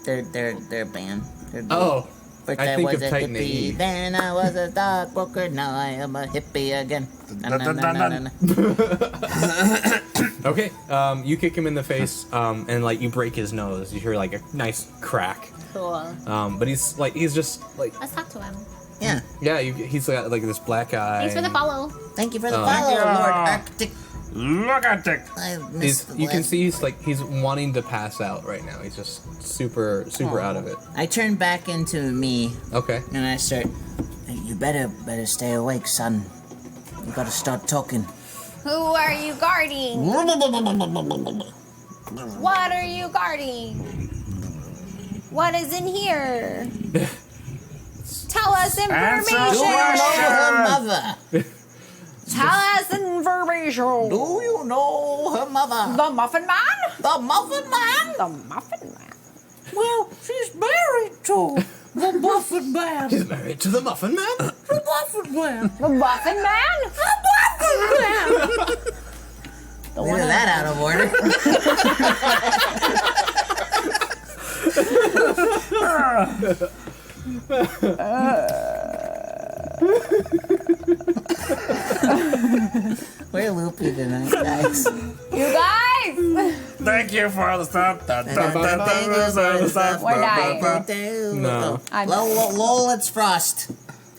They're a band. Oh. First I I think was of a Titan hippie, AE. then I was a stockbroker, now I am a hippie again. Okay, you kick him in the face, and like you break his nose. You hear like a nice crack. Cool. But he's just like Let's talk to him. Yeah. yeah. He's got like this black eye. Thanks for the follow. Thank you for the Oh. follow, Thank you. Lord Arctic. Look at it. I missed the You can last- see he's wanting to pass out right now. He's just super out of it. I turn back into me Okay. and I start. You better stay awake, son. You gotta start talking. Who are you guarding? What are you guarding? What is in here? Tell us Do information. you know her mother? Tell us information. Do you know her mother? The Muffin Man? The Muffin Man? The Muffin Man. Well, she's married to the Muffin Man. He's married to the Muffin Man. The Muffin Man. The Muffin Man? Look at that out of order. We're loopy tonight, guys. You guys! Thank you for all the stuff. Thank you for the stuff. We're dying. No. Lol, it's Frost,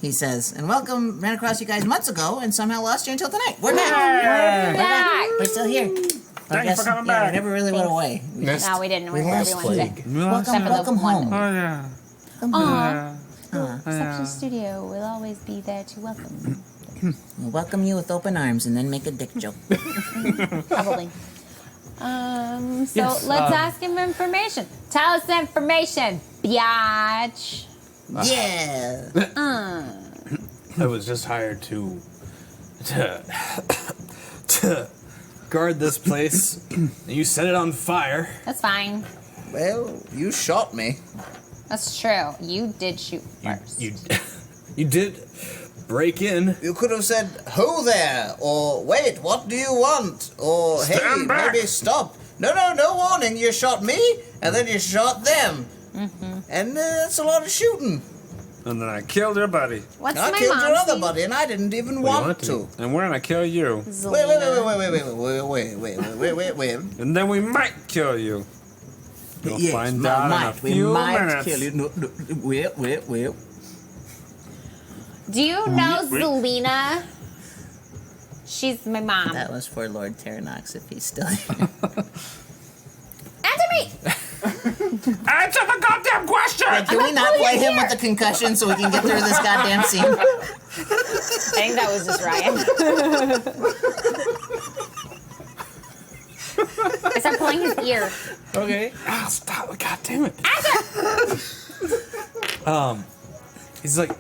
he says. And welcome, ran across you guys months ago and somehow lost you until tonight. We're back. Yay. Back. We're still here. Thank you for coming back. We never really went away. Missed No, we didn't. We We're lost everyone today. Welcome, for the welcome one. home. Oh yeah. Aw. Yeah. Reception Studio will always be there to welcome. We'll welcome you with open arms and then make a dick joke. Probably. So Yes, let's ask him information. Tell us information, biatch. Yeah. I was just hired to guard this place. You set it on fire. That's fine. Well, you shot me. That's true. You did shoot first. You did break in. You could have said, "Ho there," or "Wait, what do you want?" or "Hey, Stand back." maybe stop." No warning. You shot me, and then you shot them. And that's a lot of shooting. And then I killed your buddy. What's I my killed your mom's other name? buddy, and I didn't even What do you want want to to. And we're gonna kill you. Wait. And then we might kill you. You'll Yes, find out in a we few might minutes. kill you. No, wait. Do you know Zelina? She's my mom. That was for Lord Terranox if he's still here. Answer me! Answer the goddamn question! Can we not play him with the concussion so we can get through this goddamn scene? think that was just Ryan. I started pulling his ear. Okay. Ah, stop! God damn it! He's like,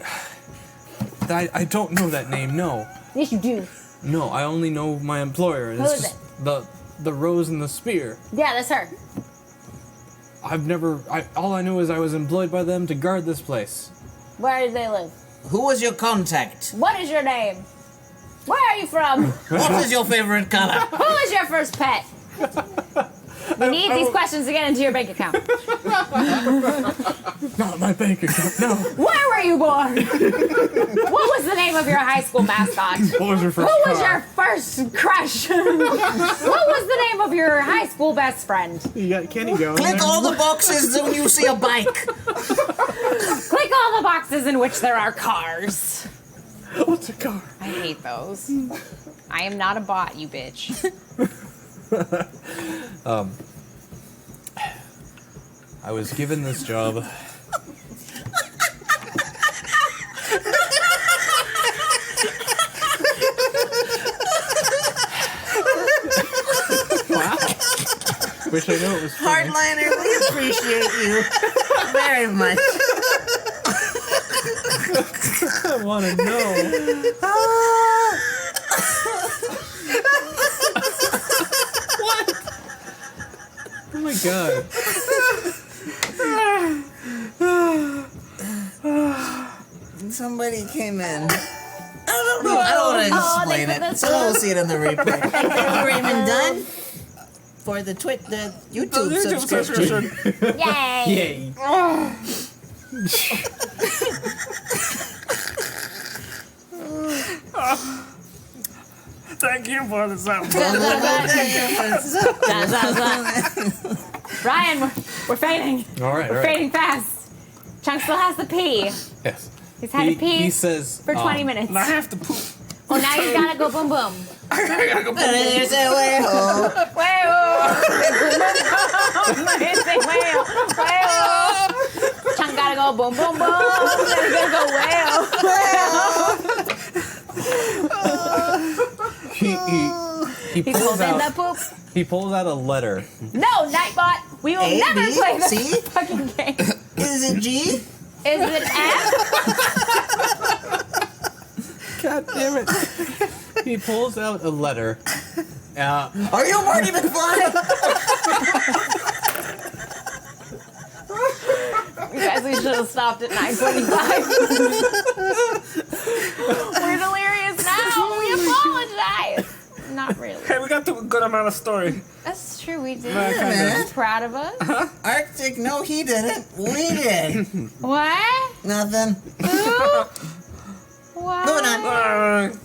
I don't know that name. No, Yes, you do. no. I only know my employer. And Who it's is just the rose and the spear. Yeah, that's her. I've never. All I know is I was employed by them to guard this place. Where do they live? Who was your contact? What is your name? Where are you from? What was your favorite color? Who was your first pet? We need these questions to get into your bank account. Not my bank account. No. Where were you born? What was the name of your high school mascot? What was your Who first was car? your first crush? What was the name of your high school best friend? You got Kenny going. Click all the boxes when you see a bike. Click all the boxes in which there are cars. What's a car? I hate those. I am not a bot, you bitch. I was given this job. Wish I knew it was funny. Hardliner, we appreciate you very much. I want to know. Oh my god. Somebody came in. I don't know. I don't want to explain they put it. this Someone will see it on the replay. Thank you, Raymond Dunn, for the YouTube subscription. Yay! Yay. Thank you for the sound. Ryan, we're fading. Alright, We're alright. fading fast. Chunk still has to pee. Yes. He's had to pee He says for 20 minutes. I have to poop. Well, now he's gotta go boom boom. There's a way-ho. Chunk gotta go boom boom boom. Then he's gonna go he He's pulls holding the out poop. he pulls out a letter. No, Nightbot. We will A, never B, play this C? fucking game. Is it G? Is it F? God damn it. He pulls out a letter. Are you Marty McFly? You guys, we should have stopped at 9:45. We're delirious now. We apologize. Not really. Hey, we got the good amount of story. That's true. We did. minute. Proud of us. Arctic, no, he didn't. We did. What? Nothing. What? Moving on.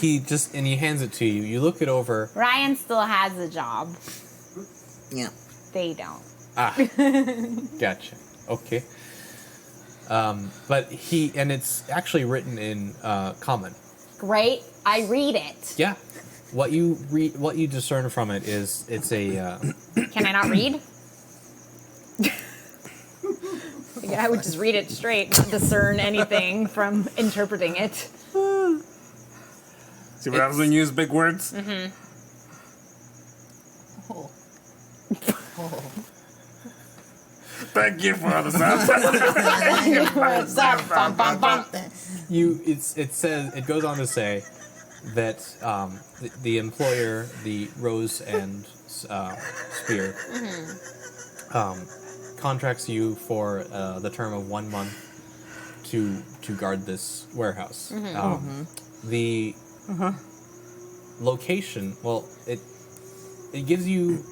He just and he hands it to you. You look it over. Ryan still has a job. Yeah. They don't. Gotcha. Okay. But it's actually written in common. Great. I read it. Yeah. What you discern from it is it's a Can I not read? Yeah, I would just read it straight, not discern anything from interpreting it. See what happens when you use big words? Mm-hmm. Thank you for the sound. Bum, bum, bum. it says it goes on to say that the employer, the Rose and Spear, contracts you for the term of 1 month to guard this warehouse. The location, well, it gives you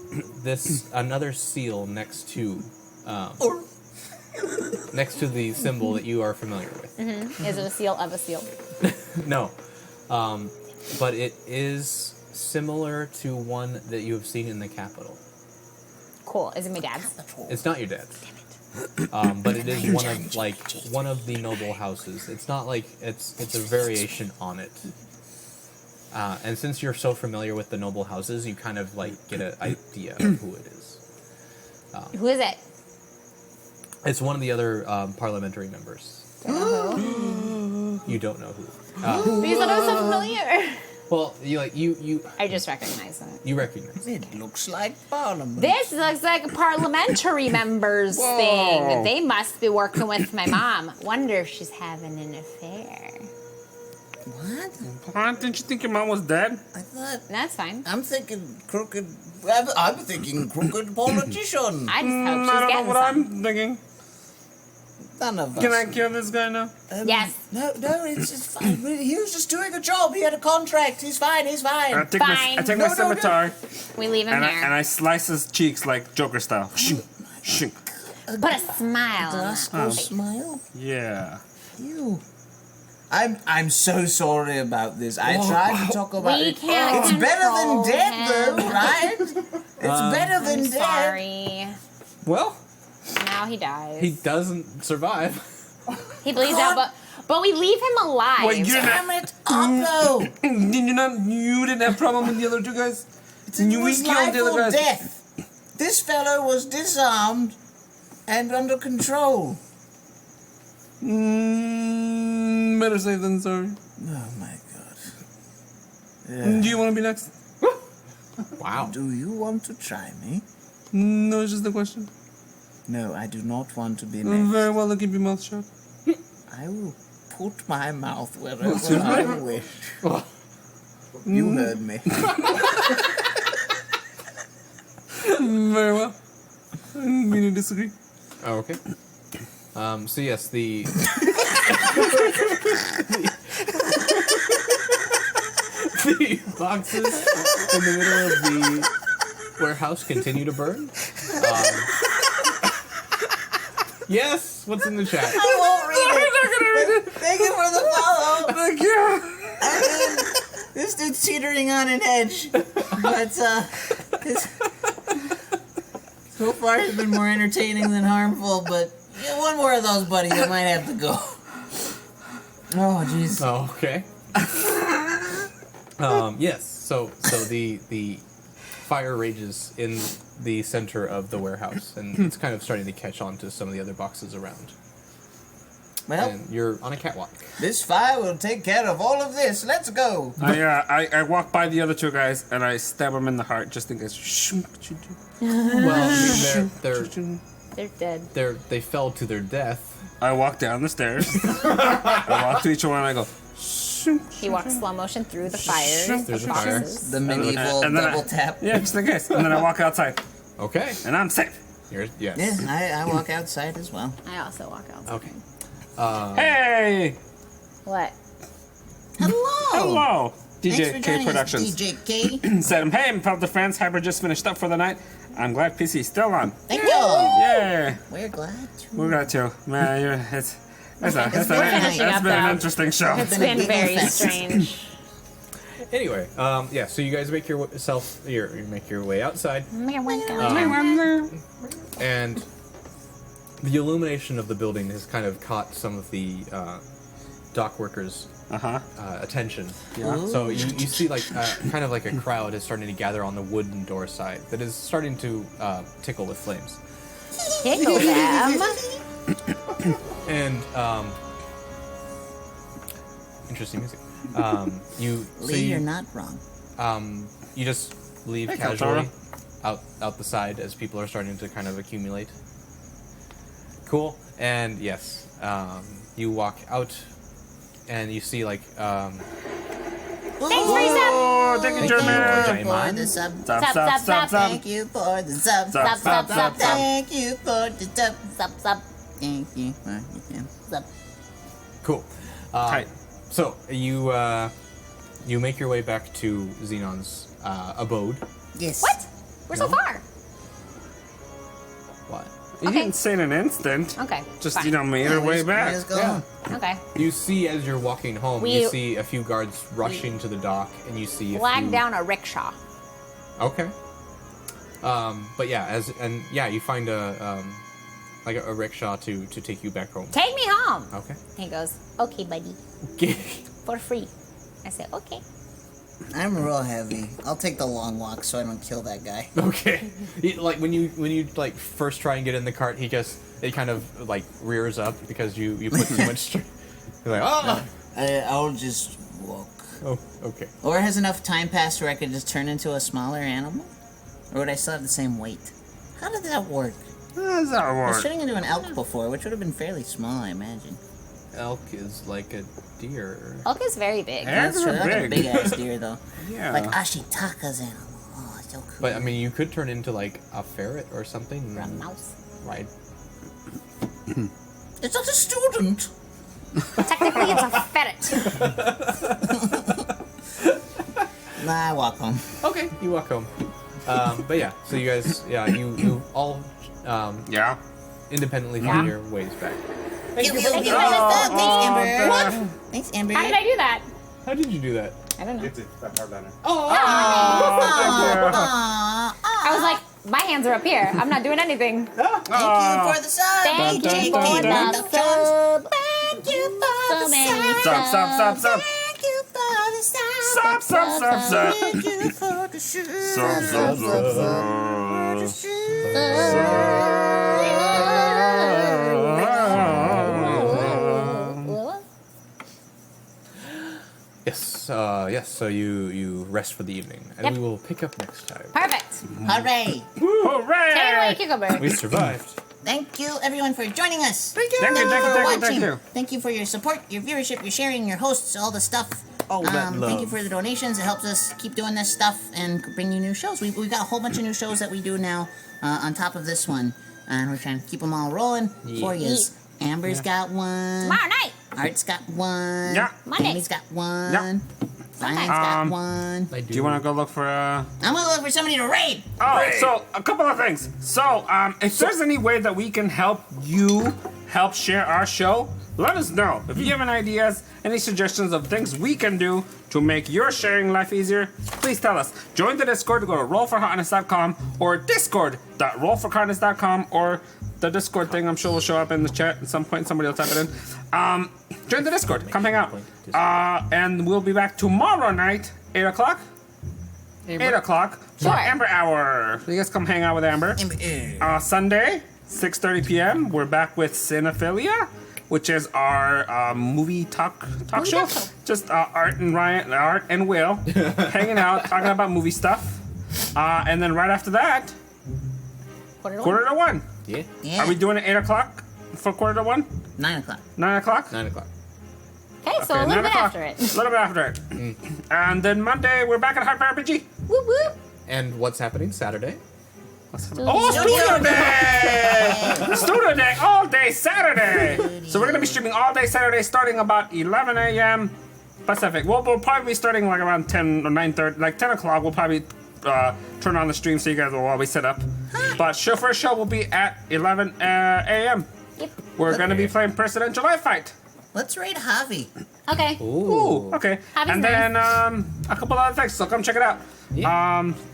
another seal next to the symbol that you are familiar with. Is it a seal of a seal? No, but it is similar to one that you have seen in the Capitol. Cool. Is it my dad's? It's not your dad's. But it is one of the noble houses. It's not like it's a variation on it. And since you're so familiar with the noble houses, you kind of get an idea of who it is. Who is it? It's one of the other parliamentary members. Do I know You don't know who. You said it was so familiar. Well, you I just recognize it. you recognize. It looks like Parliament. This looks like a parliamentary members thing. They must be working with my mom. Wonder if she's having an affair. What? Huh? Didn't you think your mom was dead? I thought. That's fine. I'm thinking crooked. I'm thinking crooked politician. I just hope I she's don't know getting what some. I'm thinking. None of us. Can I kill this guy now? Yes. No, it's fine. He was just doing a job. He had a contract. He's fine. He's fine. I take my Fine. I take No, my no, no. scimitar We leave him and there. I slice his cheeks like Joker style. Shink, shink. Put a smile on that Roscoe face. smile. Yeah. You. I'm so sorry about this. I tried to talk about We it. can't It's better than control dead, him. though, right? It's better than I'm dead. sorry. Well, Now he dies. he doesn't survive. He bleeds out, but we leave him alive. Wait, you're Damn not. it, Otto! You didn't have problem with the other two guys. It You was killed life the other or guys. death. This fellow was disarmed and under control. Better safe than sorry. Oh my god. Do you want to be next? Wow. Do you want to try me? No, it's just a question. No, I do not want to be next. Very well, then keep your mouth shut. I will put my mouth wherever I wish. You heard me. Very well. We need to disagree. Oh, okay. So yes, the the boxes in the middle of the warehouse continue to burn. Yes, what's in the chat? I won't read it. Thank you for the follow. Thank you. I mean, this dude's teetering on an edge. But, this, so far it's been more entertaining than harmful, but yeah, one more of those, buddy, you might have to go. Oh, jeez. Oh, okay. Yes. So the fire rages in the center of the warehouse, and it's kind of starting to catch on to some of the other boxes around. Well, And you're on a catwalk. this fire will take care of all of this. Let's go. I walk by the other two guys and I stab them in the heart just in case. Well, I mean, They're dead. they fell to their death. I walk down the stairs. I walk to each one and I go. He walks slow motion through the fires Through of the fire. boxes. The medieval And then double tap. Yeah, just in case. And then I walk outside Okay. and I'm safe. Yes. Yeah, I walk outside as well. I also walk outside. Okay. Hey! What? Hello. Hello! Thanks for DJ K joining us, Productions. DJ K. Said, hey, pub the friends. Hybrid just finished up for the night. I'm glad PC's still on. Thank you. Yeah! We're glad to. We got to. Man, it's been finishing up an now. interesting show. It's been a been giggle very fest. strange. Anyway, yeah. So you guys make you make your way outside, and the illumination of the building has kind of caught some of the dock workers' attention. Yeah. So you see like kind of like a crowd is starting to gather on the wooden door side that is starting to tickle with flames. Tickle them. And interesting music. Lee, you're not wrong. You just leave Hey, casually Kaltara. out the side as people are starting to kind of accumulate. Cool. And yes, you walk out and you see like Thanks for your sub. Oh, thank you, German. For the sub. Stop, Stop, stop, stop, stop, stop. Thank you for the sub. Stop, stop, stop, stop. Thank you for the sub. Sup, sup, Thank you. sup. cool. Tight. So you make your way back to Xenon's abode. Yes. What? We're so No. far. What? You Okay. didn't say in an instant. Okay. Just, fine. you know, made our way back. Let's go. Yeah. Okay. You see as you're walking home, We- you see a few guards rushing to the dock, and you see a Flag few... down a rickshaw. Okay. But yeah, you find a rickshaw to take you back home. Take me home. Okay. He goes, okay, buddy, for free. I said, okay. I'm real heavy. I'll take the long walk so I don't kill that guy. Okay. Like when you like first try and get in the cart, it kind of like rears up because you put too much You're like, oh! I'll just walk. Oh, okay. Or has enough time passed where I could just turn into a smaller animal? Or would I still have the same weight? How did that work? How does that I was work? turning into an elk before, which would have been fairly small, I imagine. Elk is like a deer. Elk is very big. Yeah. That's true. they're Like a big. big ass deer, though. Yeah. Like Ashitaka's animal. Oh, so cool. But I mean, you could turn into like a ferret or something. Or a mouse. Right. It's not a student. Technically, it's a ferret. Nah, I walk home. Okay, you walk home. But yeah, so you guys, you all Yeah. independently find your ways back. Thank you. Thank you. Thanks, Amber. God. Thanks, Amber. How did I do that? How did you do that? I don't know. It's that hard banner. Aw. I was like, my hands are up here. I'm not doing anything. Thank you for the sub. Thank DJ you for King the Productions. sub. Thank you for So the many sub. Stop. Thank you for the sub. Stop. Thank you for the Yes. So you rest for the evening, and Yep. we will pick up next time. Perfect. Hooray. Take it away, Hooray! Cucumber. We survived. Thank you, everyone, for joining us. Thank you, for watching. thank you. Thank you for your support, your viewership, your sharing, your hosts, all the stuff. All that Thank you love. for the donations. It helps us keep doing this stuff and bring you new shows. We've got a whole bunch of new shows that we do now on top of this one. And we're trying to keep them all rolling for you. Amber's got one. Tomorrow night. Art's got one. Yeah. Monday. Amy's got one. Yeah. Ryan's got Um, one. I Do you want to go look for I'm gonna look for somebody to raid. Oh, so a couple of things. So, if there's any way that we can help you help share our show, let us know. If you have any ideas, any suggestions of things we can do to make your sharing life easier, please tell us. Join the Discord to go to rollforhotness.com or discord.rollforhotness.com or the Discord thing I'm sure will show up in the chat at some point. Somebody will type it in. Join the Discord. Come hang out. And we'll be back tomorrow night, 8 o'clock. 8 o'clock for Sure. Amber Hour. You guys come hang out with Amber. Sunday, 6:30 p.m. We're back with Cinephilia, which is our movie talk show. talk show. Just Art and Will hanging out, talking about movie stuff. And then right after that, quarter to 1. Yeah. Yeah. Are we doing it 8 o'clock for quarter to 1? 9 o'clock. 9 o'clock? 9 o'clock. Okay, so a Okay, little 9 bit o'clock. after it. A little bit after it. And then Monday, we're back at Hyper RPG. Whoop whoop. And what's happening Saturday? Oh, Studio Day! Studio Day all day Saturday. So we're gonna be streaming all day Saturday, starting about 11 a.m. Pacific. We'll probably be starting like around 10 or 9:30, like 10 o'clock. We'll probably turn on the stream so you guys will always set up. But first show will be at 11 a.m. Yep. We're gonna be playing Presidential Life Fight. Let's raid Javi. Okay. Ooh, okay. Javi's And then a couple other things. So come check it out.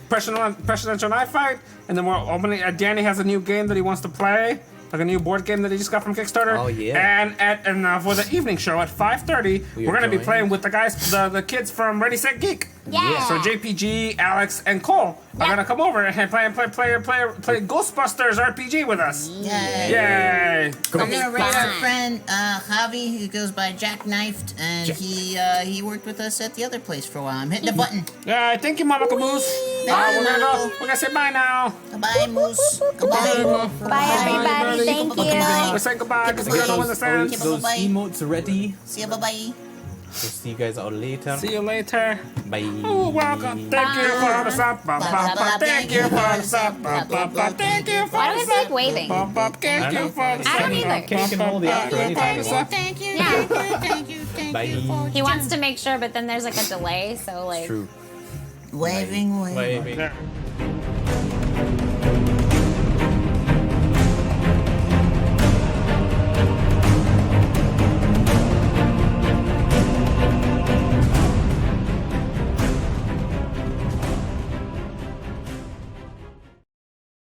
Presidential Knife Fight, and then we're opening. Danny has a new game that he wants to play, like a new board game that he just got from Kickstarter. Oh, yeah. And for the evening show at 5:30, we're gonna be joined. playing with the guys, the kids from Ready Set Geek. Yeah. So JPG, Alex, and Cole are Yeah. gonna come over and play Ghostbusters RPG with us. Yay. Yay! We're gonna raid our fun. friend Javi, who goes by Jack Knifed, and he worked with us at the other place for a while. I'm hitting the button. Yeah, thank you, Mama Caboose. Bye, We're gonna Mama. go. We're gonna say bye now. Goodbye, Moose. Goodbye. Bye, everybody. Thank you. We're saying goodbye because you're the one that stands. Those Bye-bye. emotes ready. See ya. Bye-bye. We'll see you guys all later. See you later. Bye. Oh, welcome. Thank you for the sub. Thank you for the sub. Thank you for Why the do I sub. like waving? Thank you for the I don't either. Kenny can hold the app for any time you want. Thank you. Yeah. Thank you. Bye. He wants to make sure, but then there's like a delay, so like. True. Waving. Waving. There.